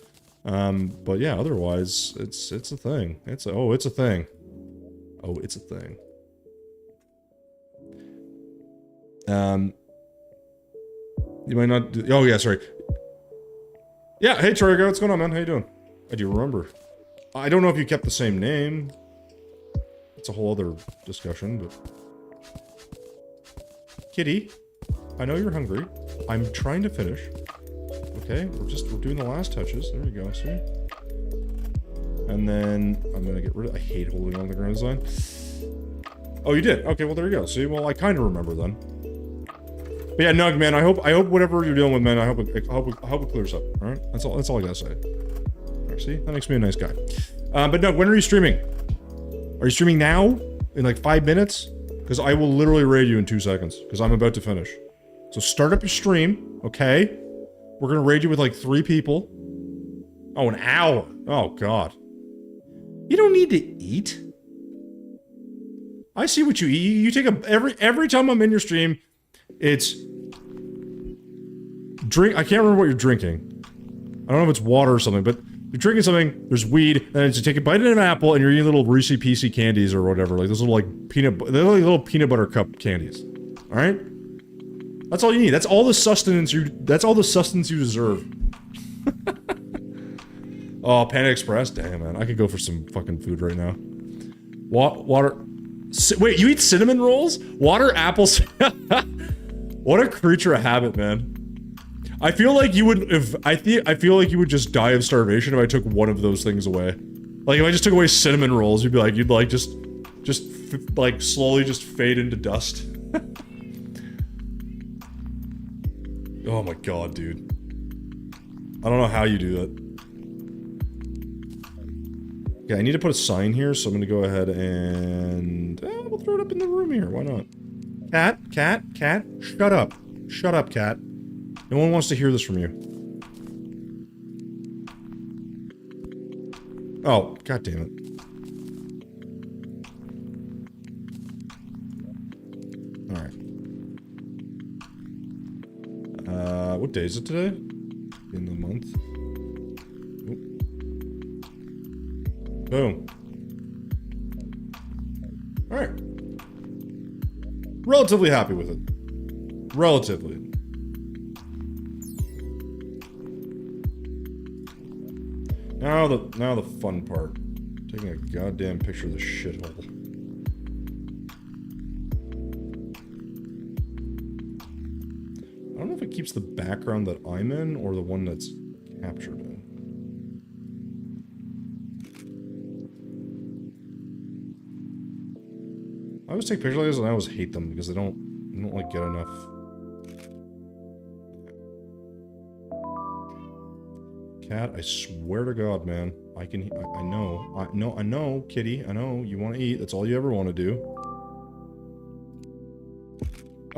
But yeah, otherwise, it's a thing. It's a thing. Oh, it's a thing. You might not do, oh yeah, sorry. Yeah, hey Torigo, what's going on, man? How you doing? I do remember. I don't know if you kept the same name. It's a whole other discussion, but... Kitty, I know you're hungry. I'm trying to finish. Okay, we're doing the last touches. There we go, see? And then I'm gonna get rid of. I hate holding on the ground design. Oh, you did? Okay, well there you go. See, well I kind of remember then. But yeah, Nug, man, I hope whatever you're dealing with, man, I hope it clears up. All right, that's all I gotta say. All right, see, that makes me a nice guy. But Nug, when are you streaming? Are you streaming now? In like 5 minutes? Because I will literally raid you in 2 seconds. Because I'm about to finish. So start up your stream, okay? We're gonna raid you with like 3 people. Oh, an hour. Oh god. You don't need to eat. I see what you eat. You take every time I'm in your stream, it's drink. I can't remember what you're drinking. I don't know if it's water or something, but you're drinking something. There's weed, and you take a bite of an apple, and you're eating little Reese's Pieces candies or whatever, like those little like they're like little peanut butter cup candies. All right, that's all you need. That's all the sustenance you. That's all the sustenance you deserve. Oh, Panda Express? Damn, man. I could go for some fucking food right now. Water... Wait, you eat cinnamon rolls? Water, apples... What a creature of habit, man. I feel like you would... I feel like you would just die of starvation if I took one of those things away. Like, if I just took away cinnamon rolls, you'd like, just like, slowly just fade into dust. Oh my god, dude. I don't know how you do that. Okay, I need to put a sign here, so I'm gonna go ahead and... we'll throw it up in the room here, why not? Cat, shut up. Shut up, cat. No one wants to hear this from you. Oh, god damn it. Alright. What day is it today? In the month? Boom. All right. Relatively happy with it. Relatively. Now the fun part. Taking a goddamn picture of the shithole. I don't know if it keeps the background that I'm in or the one that's captured in. I always take pictures like this and I always hate them because they don't like get enough. Cat, I swear to God, man. I know, kitty, I know, you want to eat. That's all you ever want to do.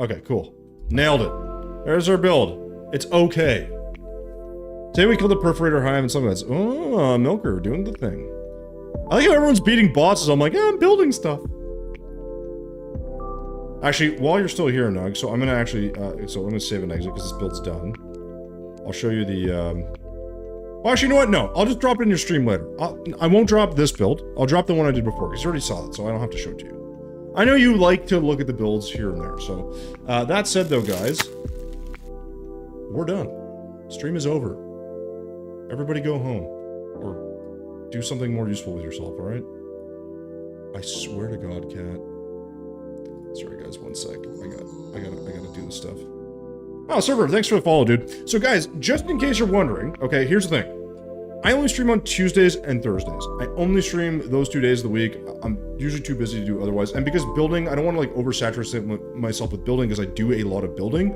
Okay, cool. Nailed it. There's our build. It's okay. Today we killed the perforator hive and some of that's, oh, Milker, doing the thing. I like how everyone's beating bosses. I'm like, yeah, I'm building stuff. Actually, while you're still here, Nug, so I'm gonna actually, so I'm gonna save an exit because this build's done. I'll show you the, well, actually, you know what? No, I'll just drop it in your stream later. I won't drop this build. I'll drop the one I did before because you already saw it, so I don't have to show it to you. I know you like to look at the builds here and there, so, that said though, guys, we're done. Stream is over. Everybody go home. Or do something more useful with yourself, alright? I swear to God, Cat. Sorry guys, one sec. I gotta do this stuff. Oh, server, thanks for the follow, dude. So guys, just in case you're wondering, okay, here's the thing. I only stream on Tuesdays and Thursdays. I only stream those 2 days of the week. I'm usually too busy to do otherwise. And because building, I don't want to like oversaturate myself with building because I do a lot of building.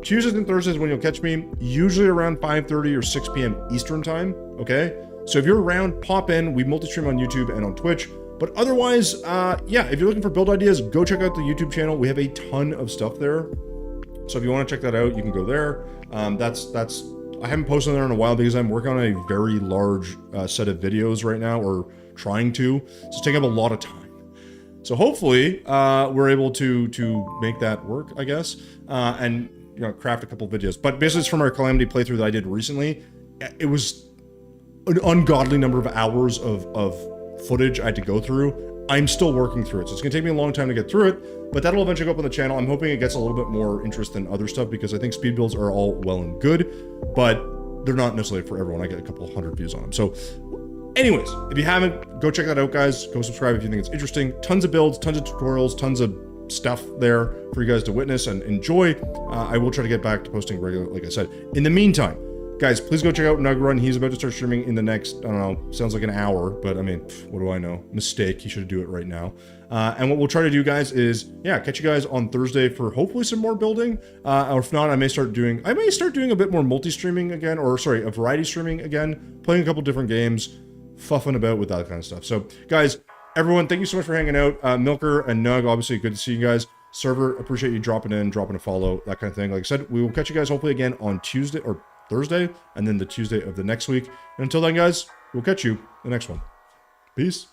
Tuesdays and Thursdays when you'll catch me, usually around 5:30 or 6 p.m. Eastern time, okay? So if you're around, pop in. We multi-stream on YouTube and on Twitch. But otherwise, yeah, if you're looking for build ideas, go check out the YouTube channel. We have a ton of stuff there. So if you want to check that out, you can go there. I haven't posted there in a while because I'm working on a very large set of videos right now, or trying to. So it's taking up a lot of time. So hopefully, we're able to make that work, I guess, and you know, craft a couple videos. But basically, it's from our Calamity playthrough that I did recently. It was an ungodly number of hours of footage I had to go through. I'm still working through it, so it's gonna take me a long time to get through it, but that'll eventually go up on the channel. I'm hoping it gets a little bit more interest than other stuff because I think speed builds are all well and good, but they're not necessarily for everyone. I get a couple 100 views on them. So anyways, if you haven't, go check that out, guys. Go subscribe if you think it's interesting. Tons of builds, tons of tutorials, tons of stuff there for you guys to witness and enjoy. I will try to get back to posting regular, like I said. In the meantime, guys, please go check out Nug Run. He's about to start streaming in the next, I don't know, sounds like an hour, but I mean, what do I know? Mistake, he should do it right now. And what we'll try to do, guys, is, yeah, catch you guys on Thursday for hopefully some more building. Or if not, I may start doing a bit more multi-streaming again, or sorry, a variety streaming again, playing a couple different games, fuffing about with that kind of stuff. So, guys, everyone, thank you so much for hanging out. Milker and Nug, obviously, good to see you guys. Server, appreciate you dropping in, dropping a follow, that kind of thing. Like I said, we will catch you guys hopefully again on Tuesday, or Thursday, and then the Tuesday of the next week. And until then, guys, we'll catch you the next one. Peace.